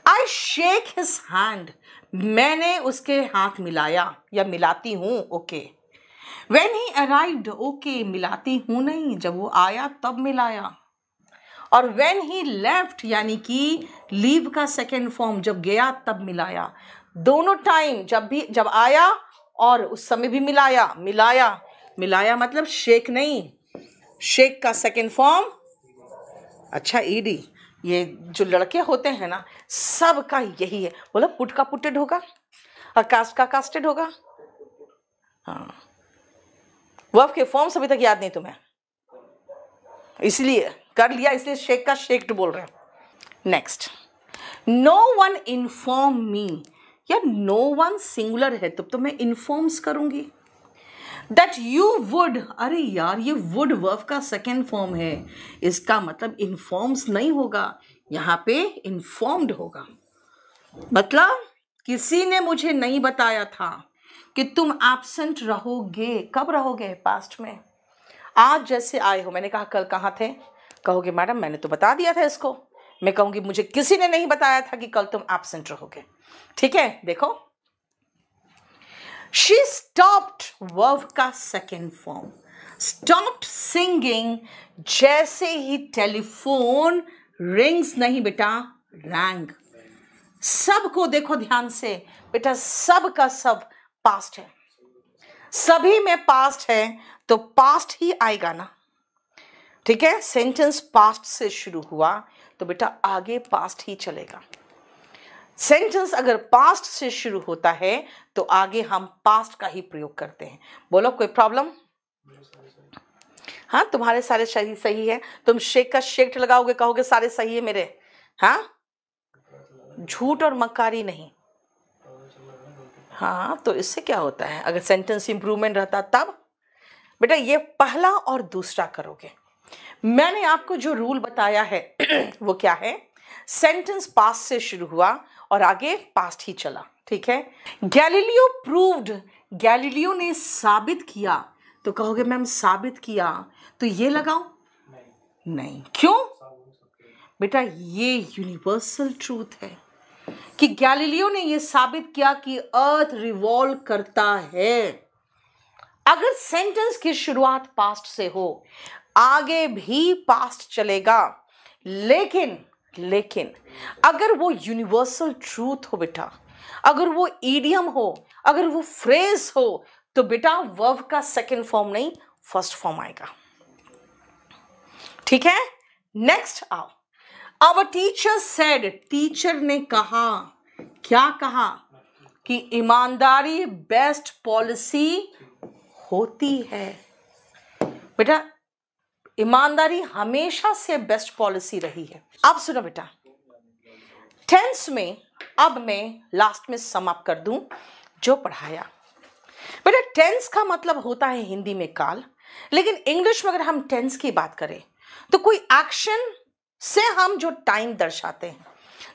I shake his hand। मैंने उसके हाथ मिलाया या मिलाती हूं। Okay. When he arrived, okay मिलाती हूं नहीं, जब वो आया तब मिलाया। और when he left यानी कि लीव का सेकेंड फॉर्म, जब गया तब मिलाया। दोनों टाइम जब आया और उस समय भी मिलाया। मिलाया मतलब शेक नहीं, शेक का सेकेंड फॉर्म अच्छा ईडी। ये जो लड़के होते हैं ना, सबका यही है। बोलो पुट का पुटेड होगा और कास्ट का कास्टेड होगा। हाँ, वर्ब के फॉर्म्स अभी तक याद नहीं तुम्हें, इसलिए कर लिया, इसलिए शेक का शेक्ड बोल रहे हैं। Next, no one inform me, या नो वन सिंगुलर है तो मैं इन्फॉर्म्स करूंगी। दैट यू वुड, अरे यार ये वुड वर्ब का सेकेंड फॉर्म है, इसका मतलब इन्फॉर्म्स नहीं होगा, यहाँ पे इन्फॉर्म्ड होगा। मतलब किसी ने मुझे नहीं बताया था कि तुम एब्सेंट रहोगे। कब रहोगे? पास्ट में। आज जैसे आए हो, मैंने कहा कल कहाँ थे, कहोगे मैडम मैंने तो बता दिया था इसको। मैं कहूंगी मुझे किसी ने नहीं बताया था कि कल तुम एब्सेंट रहोगे। ठीक है, देखो शी स्टॉप्ड वर्ब का सेकेंड फॉर्म, स्टॉप्ड सिंगिंग जैसे ही टेलीफोन रिंग्स, नहीं बेटा रैंग। सबको देखो ध्यान से बेटा, सब का सब पास्ट है, सभी में पास्ट है तो पास्ट ही आएगा ना। ठीक है, सेंटेंस पास्ट से शुरू हुआ तो बेटा आगे पास्ट ही चलेगा। सेंटेंस अगर पास्ट से शुरू होता है तो आगे हम पास्ट का ही प्रयोग करते हैं। बोलो कोई प्रॉब्लम? हाँ, तुम्हारे सारे सही सही है। तुम शेक का शेक्ड लगाओगे, कहोगे सारे सही है मेरे। हाँ, झूठ और मक्कारी नहीं। हाँ, तो इससे क्या होता है, अगर सेंटेंस इंप्रूवमेंट रहता तब। बेटा ये पहला और दूसरा करोगे। मैंने आपको जो रूल बताया है वो क्या है, सेंटेंस पास्ट से शुरू हुआ और आगे पास्ट ही चला। ठीक है, गैलीलियो प्रूव्ड, गैलीलियो ने साबित किया, तो कहोगे मैम साबित किया तो ये लगाओ, नहीं। क्यों? बेटा ये यूनिवर्सल ट्रूथ है कि गैलीलियो ने ये साबित किया कि अर्थ रिवॉल्व करता है। अगर सेंटेंस की शुरुआत पास्ट से हो, आगे भी पास्ट चलेगा, लेकिन अगर वो यूनिवर्सल ट्रूथ हो बेटा, अगर वो ईडियम हो, अगर वो फ्रेज हो, तो बेटा वर्ब का सेकेंड फॉर्म नहीं फर्स्ट फॉर्म आएगा। ठीक है, नेक्स्ट आओ। आवर टीचर सेड, टीचर ने कहा, क्या कहा? कि ईमानदारी बेस्ट पॉलिसी होती है। बेटा ईमानदारी हमेशा से बेस्ट पॉलिसी रही है। अब सुनो बेटा, टेंस में अब मैं लास्ट में समाप्त कर दूं जो पढ़ाया। बेटा टेंस का मतलब होता है हिंदी में काल, लेकिन इंग्लिश में अगर हम टेंस की बात करें तो कोई एक्शन से हम जो टाइम दर्शाते हैं।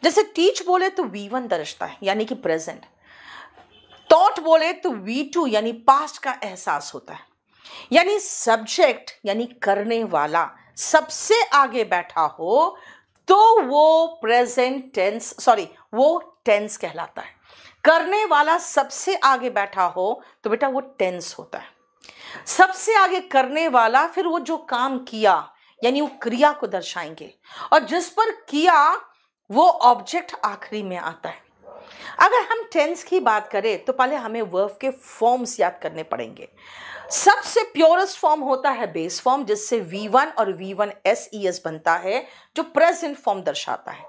जैसे टीच बोले तो V1 दर्शाता है यानी कि प्रेजेंट, थॉट बोले तो V2 यानी पास्ट का एहसास होता है, यानी सब्जेक्ट यानी करने वाला सबसे आगे बैठा हो तो वो प्रेजेंट टेंस, वो टेंस कहलाता है। करने वाला सबसे आगे बैठा हो तो बेटा वो टेंस होता है। सबसे आगे करने वाला, फिर वो जो काम किया यानी वो क्रिया को दर्शाएंगे, और जिस पर किया वो ऑब्जेक्ट आखिरी में आता है। अगर हम टेंस की बात करें तो पहले हमें वर्ब के फॉर्म्स याद करने पड़ेंगे। सबसे प्योरेस्ट फॉर्म होता है बेस फॉर्म, जिससे V1 और V1 SES बनता है जो प्रेजेंट फॉर्म दर्शाता है,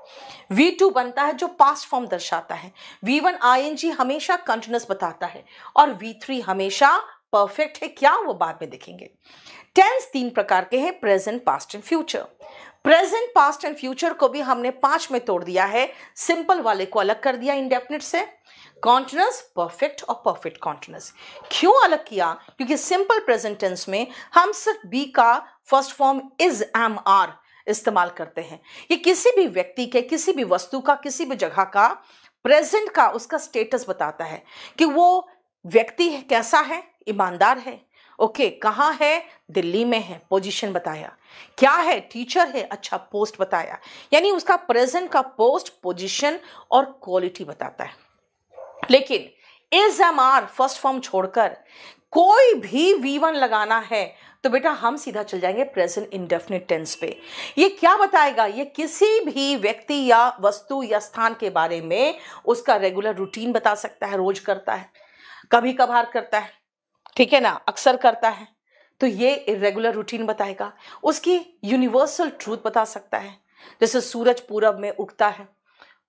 V2 बनता है जो पास्ट फॉर्म दर्शाता है, V1 ING हमेशा कंटिन्यूअस बताता है, और V3 हमेशा परफेक्ट है। क्या, वो बाद में देखेंगे। टेंस 3 प्रकार के हैं, present, past and future. Present, past and future को भी हमने 5 में तोड़ दिया है। सिंपल वाले को अलग कर दिया इंडेफिनिट से, कॉन्टिन्यूअस, परफेक्ट और परफेक्ट कॉन्टिन्यूअस। क्यों अलग किया? क्योंकि सिंपल प्रेजेंट टेंस में हम सिर्फ बी का first form is, am, are इस्तेमाल करते हैं। ये किसी भी व्यक्ति के, किसी भी वस्तु का, किसी भी जगह का प्रेजेंट का उसका स्टेटस बताता है कि वो व्यक्ति कैसा है, ईमानदार है, ओके, कहाँ है, दिल्ली में है, पोजीशन बताया, क्या है, टीचर है, अच्छा पोस्ट बताया, यानी उसका प्रेजेंट का पोस्ट, पोजीशन और क्वालिटी बताता है। लेकिन is, am, are first form छोड़कर कोई भी V1 लगाना है तो बेटा हम सीधा चल जाएंगे प्रेजेंट इंडेफिनिट टेंस पे। ये क्या बताएगा? ये किसी भी व्यक्ति या वस्तु या स्थान के बारे में उसका रेगुलर रूटीन बता सकता है, रोज करता है, कभी कभार करता है, ठीक है ना, अक्सर करता है, तो ये इरेगुलर रूटीन बताएगा, उसकी यूनिवर्सल ट्रूथ बता सकता है, जैसे सूरज पूरब में उगता है।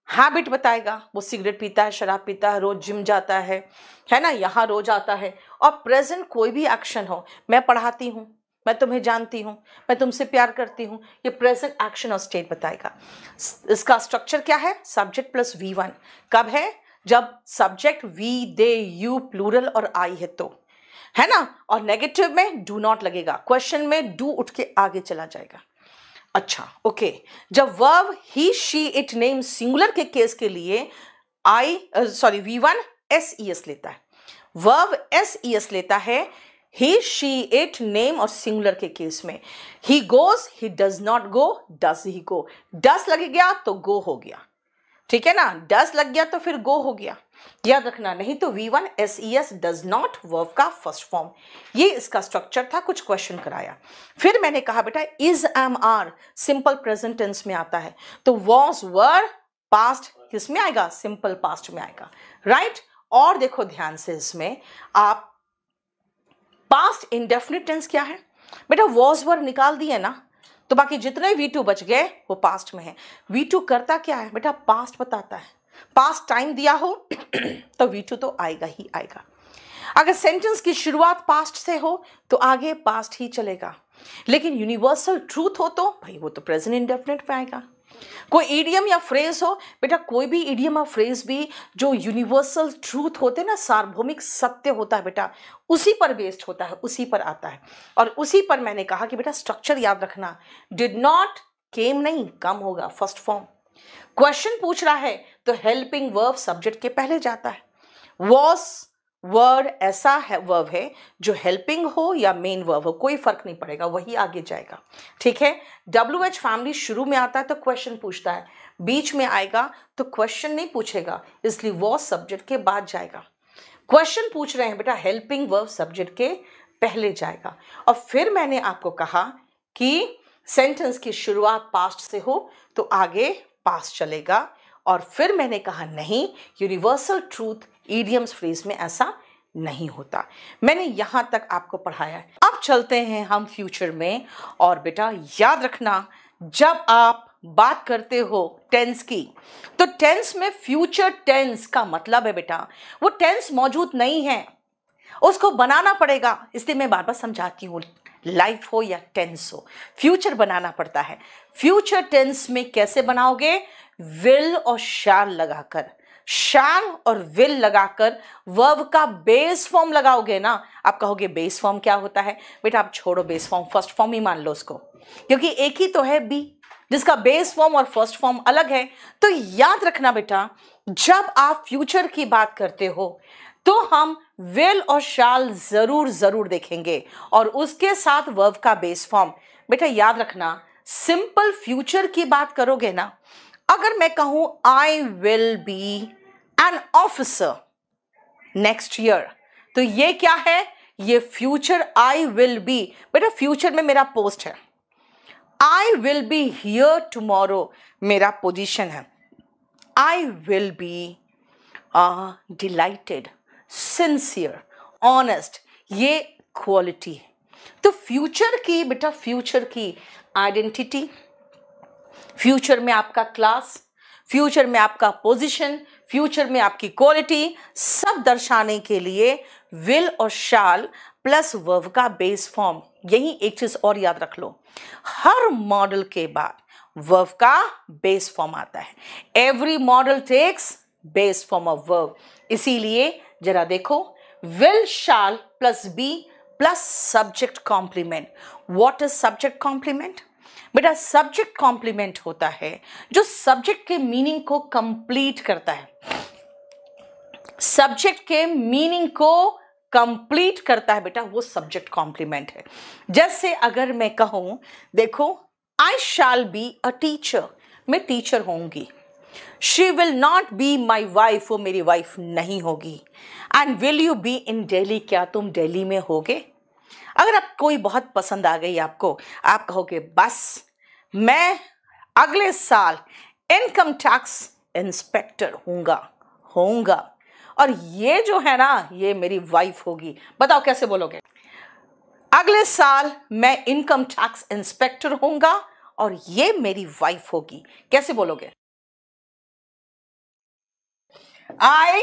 हैबिट बताएगा, वो सिगरेट पीता है, शराब पीता है, रोज जिम जाता है ना, यहाँ रोज आता है। और प्रेजेंट कोई भी एक्शन हो, मैं पढ़ाती हूँ, मैं तुम्हें जानती हूँ, मैं तुमसे प्यार करती हूँ, ये प्रेजेंट एक्शन और स्टेट बताएगा। इसका स्ट्रक्चर क्या है? Subject plus V1। कब है? जब subject we, they, you, plural और आई है तो, है ना। और नेगेटिव में डू नॉट लगेगा, क्वेश्चन में डू उठ के आगे चला जाएगा। अच्छा ओके, जब verb he, she, it, name singular के केस के लिए V1 SES लेता है, वर्ब SES लेता है ही, शी, इट, नेम और सिंगुलर के केस में। He goes, he does not go, does he go. Does लग गया तो गो हो गया, ठीक है ना, डस लग गया तो फिर गो हो गया, याद रखना। नहीं तो V1 SES does not verb का फर्स्ट फॉर्म। ये इसका स्ट्रक्चर था, कुछ क्वेश्चन कराया। फिर मैंने कहा बेटा is, am, are simple present tense में आता है, तो वॉज, वर, पास्ट किस में आएगा? सिंपल पास्ट में आएगा, राइट। और देखो ध्यान से, इसमें आप पास्ट इंडेफिनिट टेंस क्या है बेटा? वॉज, वर निकाल दिए ना, तो बाकी जितने V2 बच गए वो पास्ट में है। V2 करता क्या है बेटा? पास्ट बताता है। पास्ट टाइम दिया हो तो V2 तो आएगा ही आएगा। अगर सेंटेंस की शुरुआत पास्ट से हो तो आगे पास्ट ही चलेगा, लेकिन यूनिवर्सल ट्रूथ हो तो भाई वो तो प्रेजेंट इंडेफिनिट में आएगा। कोई इडियम या फ्रेज हो बेटा, कोई भी इडियम या फ्रेज भी जो यूनिवर्सल ट्रूथ होते ना, सार्वभौमिक सत्य होता है बेटा, उसी पर बेस्ड होता है, उसी पर आता है। और उसी पर मैंने कहा कि बेटा स्ट्रक्चर याद रखना, डिड नॉट, केम नहीं, कम होगा, फर्स्ट फॉर्म। क्वेश्चन पूछ रहा है तो हेल्पिंग वर्ब सब्जेक्ट के पहले जाता है। वॉज वर्ड ऐसा है, वर्ब है जो हेल्पिंग हो या मेन वर्ब हो, कोई फर्क नहीं पड़ेगा, वही आगे जाएगा, ठीक है। WH फैमिली शुरू में आता है तो क्वेश्चन पूछता है, बीच में आएगा तो क्वेश्चन नहीं पूछेगा, इसलिए वॉज सब्जेक्ट के बाद जाएगा। क्वेश्चन पूछ रहे हैं बेटा, हेल्पिंग वर्ब सब्जेक्ट के पहले जाएगा। और फिर मैंने आपको कहा कि सेंटेंस की शुरुआत पास्ट से हो तो आगे पास्ट चलेगा। और फिर मैंने कहा नहीं, यूनिवर्सल ट्रूथ इडियम्स फ्रेज में ऐसा नहीं होता। मैंने यहां तक आपको पढ़ाया है। अब चलते हैं हम फ्यूचर में। और बेटा याद रखना, जब आप बात करते हो टेंस की, तो टेंस में फ्यूचर टेंस का मतलब है बेटा वो टेंस मौजूद नहीं है, उसको बनाना पड़ेगा। इसलिए मैं बार बार समझाती हूँ, लाइफ हो या टेंस हो, फ्यूचर बनाना पड़ता है। फ्यूचर टेंस में कैसे बनाओगे? विल और शैल लगाकर, शैल और विल लगाकर वर्ब का बेस फॉर्म लगाओगे ना। आप कहोगे बेस फॉर्म क्या होता है? बेटा आप छोड़ो बेस फॉर्म, फर्स्ट फॉर्म ही मान लो उसको, क्योंकि एक ही तो है बी जिसका बेस फॉर्म और फर्स्ट फॉर्म अलग है। तो याद रखना बेटा, जब आप फ्यूचर की बात करते हो तो हम विल और शैल जरूर देखेंगे और उसके साथ वर्ब का बेस फॉर्म। बेटा याद रखना, सिंपल फ्यूचर की बात करोगे ना, अगर मैं कहूं आई will be an officer next year, तो ये क्या है? ये फ्यूचर आई विल बी। बेटा फ्यूचर में मेरा पोस्ट है, आई विल बी हियर टुमारो मेरा पोजीशन है। आई will B dilated, sincere, honest, ये क्वालिटी है। तो फ्यूचर की बेटा, फ्यूचर की आइडेंटिटी, फ्यूचर में आपका क्लास, फ्यूचर में आपका पोजीशन, फ्यूचर में आपकी क्वालिटी, सब दर्शाने के लिए विल और शैल प्लस वर्ब का बेस फॉर्म। यही एक चीज और याद रख लो, हर मॉडल के बाद वर्ब का बेस फॉर्म आता है। Every modal takes base form of verb. इसीलिए जरा देखो, will shall plus be plus subject complement. What is subject complement? बेटा सब्जेक्ट कॉम्प्लीमेंट होता है जो सब्जेक्ट के मीनिंग को कंप्लीट करता है, सब्जेक्ट के मीनिंग को कंप्लीट करता है बेटा, वो सब्जेक्ट कॉम्प्लीमेंट है। जैसे अगर मैं कहूं, देखो आई शैल बी अ टीचर, मैं टीचर होंगी। She will not B my wife, वो मेरी वाइफ नहीं होगी। And will you be in Delhi, क्या तुम दिल्ली में होगे? अगर आप कोई बहुत पसंद आ गई आपको, आप कहोगे बस मैं अगले साल इनकम टैक्स इंस्पेक्टर होऊंगा और ये जो है ना, ये मेरी वाइफ होगी। बताओ कैसे बोलोगे? अगले साल मैं इनकम टैक्स इंस्पेक्टर होऊंगा और ये मेरी वाइफ होगी। कैसे बोलोगे? आई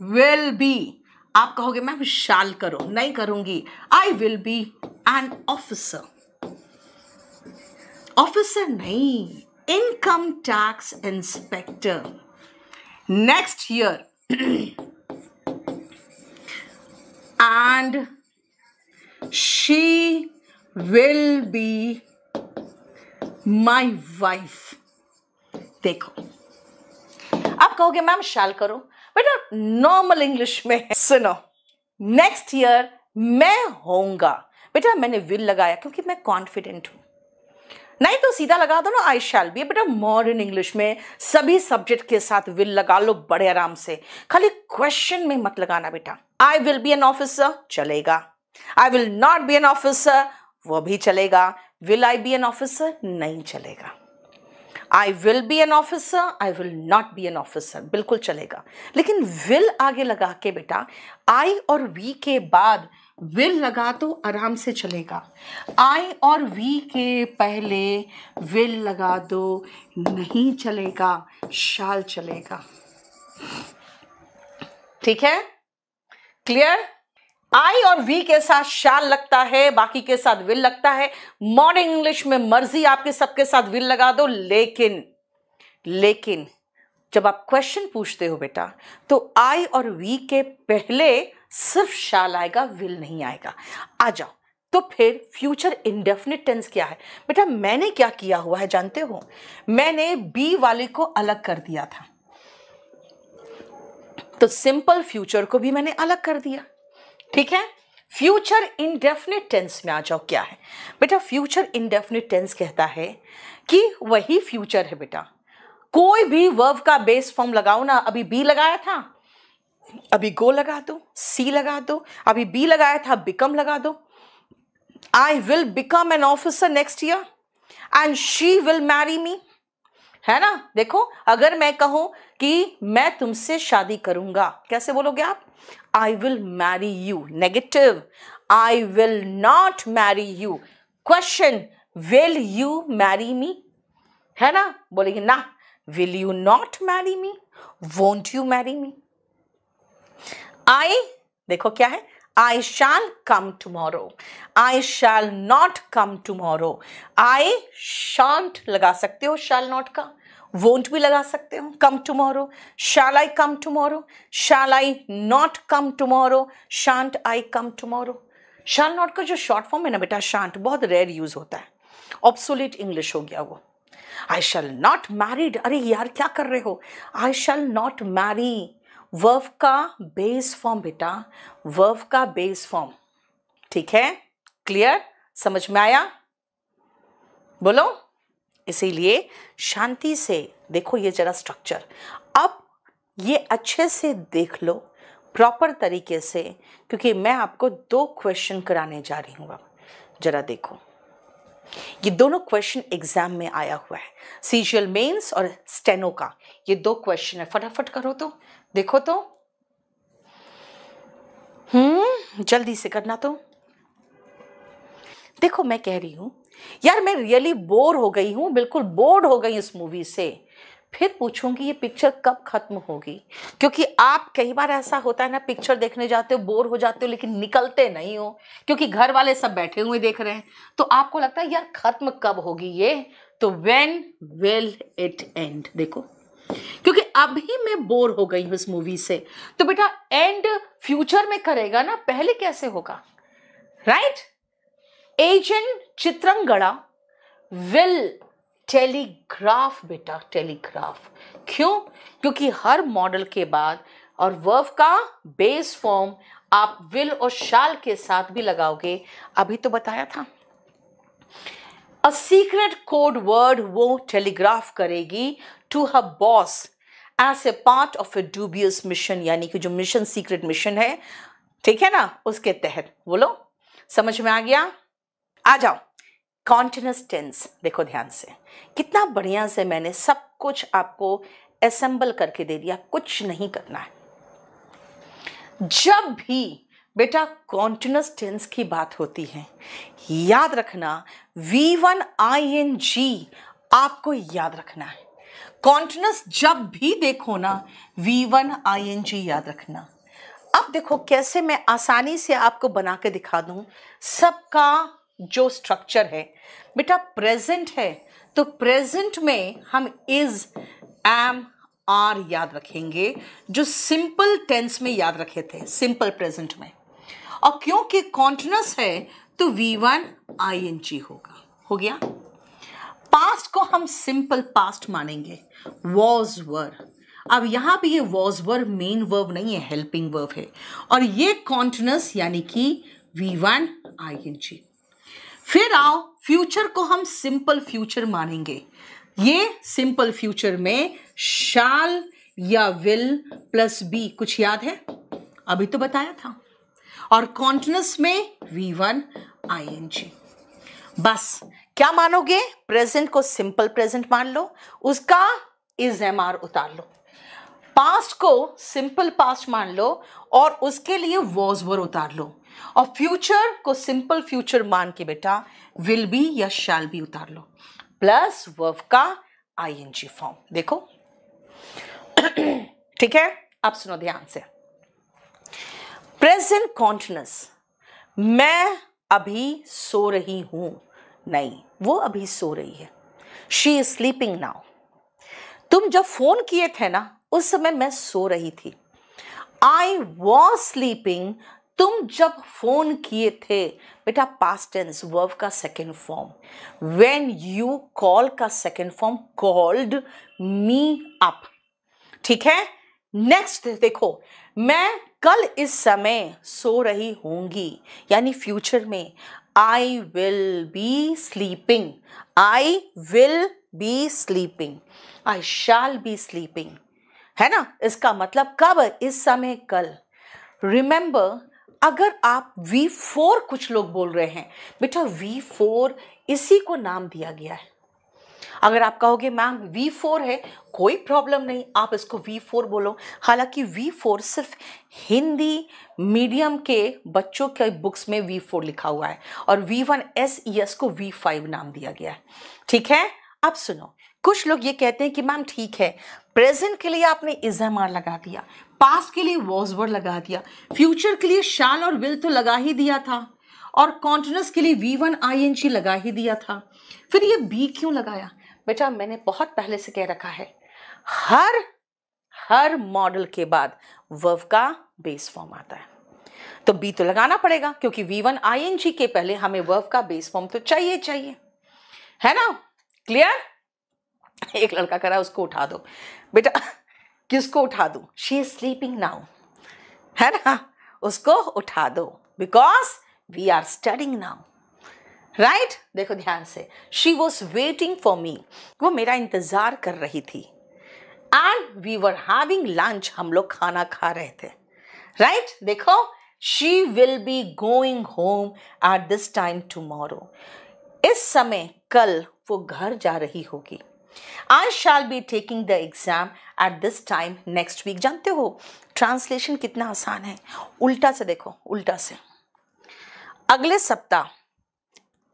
विल बी, आप कहोगे मैम शाल करो, नहीं करूंगी। I will be an officer, officer नहीं, income tax inspector next year and she will be my wife. देखो, आप कहोगे मैम शाल करो, बेटा नॉर्मल इंग्लिश में सुनो, नेक्स्ट ईयर मैं होऊंगा। बेटा मैंने विल लगाया क्योंकि मैं कॉन्फिडेंट हूं, नहीं तो सीधा लगा दो ना आई शैल बी। बेटा मॉडर्न इंग्लिश में सभी सब्जेक्ट के साथ विल लगा लो बड़े आराम से, खाली क्वेश्चन में मत लगाना बेटा। I will be an officer चलेगा, I will not be an officer वो भी चलेगा, will I be an officer नहीं चलेगा। I will be an officer, I will not be an officer बिल्कुल चलेगा, लेकिन विल आगे लगा के बेटा आई और वी के बाद विल लगा तो आराम से चलेगा। आई और वी के पहले विल लगा दो नहीं चलेगा, शाल चलेगा। ठीक है, क्लियर? आई और वी के साथ शाल लगता है, बाकी के साथ विल लगता है। मॉडर्न इंग्लिश में मर्जी आपके सबके साथ विल लगा दो, लेकिन जब आप क्वेश्चन पूछते हो बेटा तो आई और वी के पहले सिर्फ शाल आएगा, विल नहीं आएगा। आ जाओ, तो फिर फ्यूचर इंडेफिनिट टेंस क्या है? बेटा मैंने क्या किया हुआ है जानते हो? मैंने बी वाले को अलग कर दिया था, तो सिंपल फ्यूचर को भी मैंने अलग कर दिया। ठीक है, फ्यूचर इंडेफिनिट टेंस में आ जाओ। क्या है बेटा? फ्यूचर इंडेफिनिट टेंस कहता है कि वही फ्यूचर है बेटा, कोई भी वर्ब का बेस फॉर्म लगाओ ना। अभी बी लगाया था, अभी गो लगा दो, सी लगा दो, अभी बी लगाया था बिकम लगा दो। I will become an officer next year and she will marry me, है ना? देखो, अगर मैं कहूं कि मैं तुमसे शादी करूंगा, कैसे बोलोगे आप? I will marry you, negative. I will not marry you, question, will you marry me, है ना? बोलेंगे ना, will you not marry me, won't you marry me. I, देखो क्या है? I shall come tomorrow. I shall not come tomorrow. I shan't लगा सकते हो shall not का, won't भी लगा सकते हो come tomorrow. Shall I come tomorrow? Shall I not come tomorrow? Shan't I come tomorrow? Shall not का जो शॉर्ट फॉर्म है ना बेटा shan't, बहुत रेयर यूज होता है, ऑब्सोलीट इंग्लिश हो गया वो। I shall not married, अरे यार क्या कर रहे हो? I shall not marry, verb का बेस फॉर्म बेटा, वर्ब का बेस फॉर्म। ठीक है, क्लियर? समझ में आया? बोलो। इसीलिए शांति से देखो ये जरा स्ट्रक्चर, अब ये अच्छे से देख लो प्रॉपर तरीके से, क्योंकि मैं आपको 2 क्वेश्चन कराने जा रही हूँ। अब जरा देखो, ये दोनों क्वेश्चन एग्जाम में आया हुआ है, सीजीएल मेंस और स्टेनो का। ये 2 क्वेश्चन है, फटाफट करो तो, देखो तो, जल्दी से करना तो। देखो मैं कह रही हूं यार, मैं रियली बोर हो गई हूं, बिल्कुल बोर्ड हो गई इस मूवी से। फिर पूछूंगी ये पिक्चर कब खत्म होगी, क्योंकि आप कई बार ऐसा होता है ना, पिक्चर देखने जाते हो, बोर हो जाते हो, लेकिन निकलते नहीं हो, क्योंकि घर वाले सब बैठे हुए देख रहे हैं, तो आपको लगता है यार खत्म कब होगी ये, तो व्हेन विल इट एंड। देखो, क्योंकि अभी मैं बोर हो गई हूं इस मूवी से, तो बेटा एंड फ्यूचर में करेगा ना, पहले कैसे होगा? राइट? एजेंट चित्रंगड़ा विल टेलीग्राफ बेटा, टेलीग्राफ। क्यों? क्योंकि हर मॉडल के बाद और वर्ब का बेस फॉर्म आप विल और शाल के साथ भी लगाओगे, अभी तो बताया था। अ सीक्रेट कोड वर्ड वो टेलीग्राफ करेगी to her boss as a part of a dubious mission, यानी कि जो मिशन सीक्रेट मिशन है, ठीक है ना, उसके तहत। बोलो, समझ में आ गया? आ जाओ, कॉन्टिन्यूअस टेंस देखो ध्यान से, कितना बढ़िया से मैंने सब कुछ आपको असेंबल करके दे दिया, कुछ नहीं करना है। जब भी बेटा कॉन्टिन्यूअस टेंस की बात होती है, याद रखना V1 ing आपको याद रखना है। कॉन्टिन्यूअस जब भी देखो ना V1 ing याद रखना। अब देखो कैसे मैं आसानी से आपको बना के दिखा दूं। सबका जो स्ट्रक्चर है बेटा प्रेजेंट है, तो प्रेजेंट में हम इज, एम, आर याद रखेंगे जो सिंपल टेंस में याद रखे थे, सिंपल प्रेजेंट में। और क्योंकि कॉन्टिन्यूअस है तो V1 ing होगा। हो गया। पास्ट को हम सिंपल पास्ट मानेंगे, वॉज वर। अब यहां पे ये वॉज वर मेन वर्ब नहीं है, हेल्पिंग वर्ब है, और ये कॉन्टिन्यूअस यानी कि V1 ing। फिर आओ फ्यूचर को हम सिंपल फ्यूचर मानेंगे। ये सिंपल फ्यूचर में शाल या विल प्लस बी, कुछ याद है? अभी तो बताया था। और कॉन्टिन्यूअस में V1 ing। बस क्या मानोगे? प्रेजेंट को सिंपल प्रेजेंट मान लो, उसका इज एम आर उतार लो। पास्ट को सिंपल पास्ट मान लो और उसके लिए वॉज वर उतार लो। और फ्यूचर को सिंपल फ्यूचर मान के बेटा विल बी या शैल बी उतार लो, प्लस वर्ब का ing फॉर्म। देखो ठीक है, अब सुनो ध्यान से। प्रेजेंट कॉन्टिन्यूअस, मैं अभी सो रही हूं, नहीं वो अभी सो रही है। She is sleeping now. तुम जब फोन किए थे ना उस समय मैं सो रही थी। आई वॉज स्लीपिंग, तुम जब फोन किए थे। बेटा पास्ट टेंस वर्ब का second form. When you call का second form called me up. ठीक है। नेक्स्ट देखो, मैं कल इस समय सो रही होंगी, यानी फ्यूचर में आई will B sleeping. I will B sleeping, I shall be sleeping, है ना। इसका मतलब कब? इस समय, कल। रिमेंबर, अगर आप V4 कुछ लोग बोल रहे हैं, बेटा V4 इसी को नाम दिया गया है। अगर आप कहोगे मैम V4 है, कोई प्रॉब्लम नहीं, आप इसको V4 बोलो। हालांकि V4 सिर्फ हिंदी मीडियम के बच्चों के बुक्स में V4 लिखा हुआ है और V1 SES को V5 नाम दिया गया है। ठीक है। अब सुनो, कुछ लोग ये कहते हैं कि मैम ठीक है, प्रेजेंट के लिए आपने इज एम आर लगा दिया, पास्ट के लिए वॉज वर लगा दिया, फ्यूचर के लिए शाल और विल तो लगा ही दिया था, और कॉन्टिन्यूअस के लिए V1 ing लगा ही दिया था, फिर ये बी क्यों लगाया? बेटा मैंने बहुत पहले से कह रखा है, हर मॉडल के बाद वर्ब का बेस फॉर्म आता है, तो बी तो लगाना पड़ेगा, क्योंकि V1 ing के पहले हमें वर्ब का बेस फॉर्म तो चाहिए, है ना। क्लियर? एक लड़का करा, उसको उठा दो बेटा। किसको उठा दूं? शी इज स्लीपिंग नाउ, है ना, उसको उठा दो, because we are studying now, right. देखो ध्यान से, she was waiting for me, वो मेरा इंतजार कर रही थी। And we were having lunch, हम लोग खाना खा रहे थे, राइट। देखो, she will be going home at this time tomorrow, इस समय कल वो घर जा रही होगी। I shall be taking the exam at this time next week। जानते हो ट्रांसलेशन कितना आसान है? उल्टा से देखो, उल्टा से, अगले सप्ताह,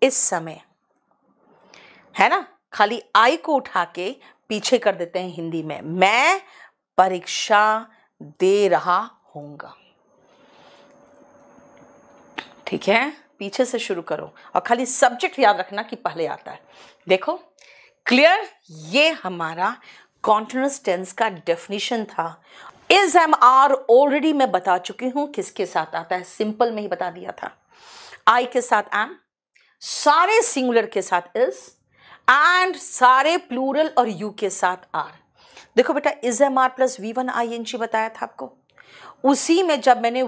इस समय, है ना। खाली आई को उठा के पीछे कर देते हैं हिंदी में, मैं परीक्षा दे रहा होऊंगा। ठीक है, पीछे से शुरू करो और खाली सब्जेक्ट याद रखना कि पहले आता है। देखो क्लियर? ये हमारा कॉन्टिन्यूअस टेंस का डेफिनेशन था। इज एम आर ऑलरेडी मैं बता चुकी हूं किसके साथ आता है, सिंपल में ही बता दिया था। आई के साथ एम, सारे सिंगुलर के साथ इज, एंड सारे प्लूरल और यू के साथ आर। देखो बेटा, is am are plus V1 ing बताया था आपको, उसी में जब मैंने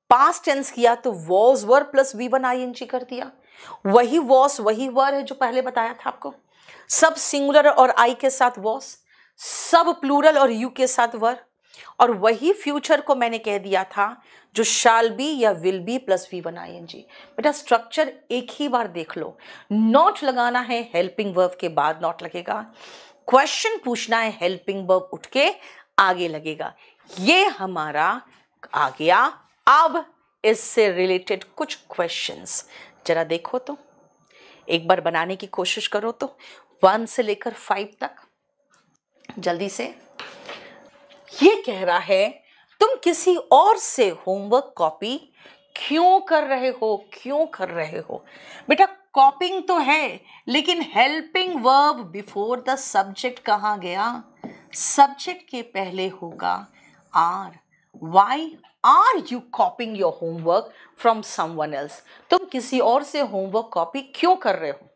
पास्ट टेंस किया तो was were plus V1 ing कर दिया। वही वॉस वही वर है जो पहले बताया था आपको। सब सिंगुलर और आई के साथ वॉस, सब प्लूरल और यू के साथ वर, और वही फ्यूचर को मैंने कह दिया था जो शाल बी या will be plus V1 ing। बेटा स्ट्रक्चर एक ही बार देख लो, नॉट लगाना है, हेल्पिंग वर्ब के बाद नॉट लगेगा, क्वेश्चन पूछना है, हेल्पिंग वर्ब उठ के आगे लगेगा। ये हमारा आ गया। अब इससे रिलेटेड कुछ क्वेश्चंस जरा देखो तो, एक बार बनाने की कोशिश करो तो, 1 से लेकर 5 तक जल्दी से। ये कह रहा है तुम किसी और से होमवर्क कॉपी क्यों कर रहे हो, क्यों कर रहे हो। बेटा कॉपिंग तो है, लेकिन helping verb before the subject कहाँ गया, सब्जेक्ट के पहले होगा are. Why are you copying your homework from someone else, तुम किसी और से होमवर्क कॉपी क्यों कर रहे हो।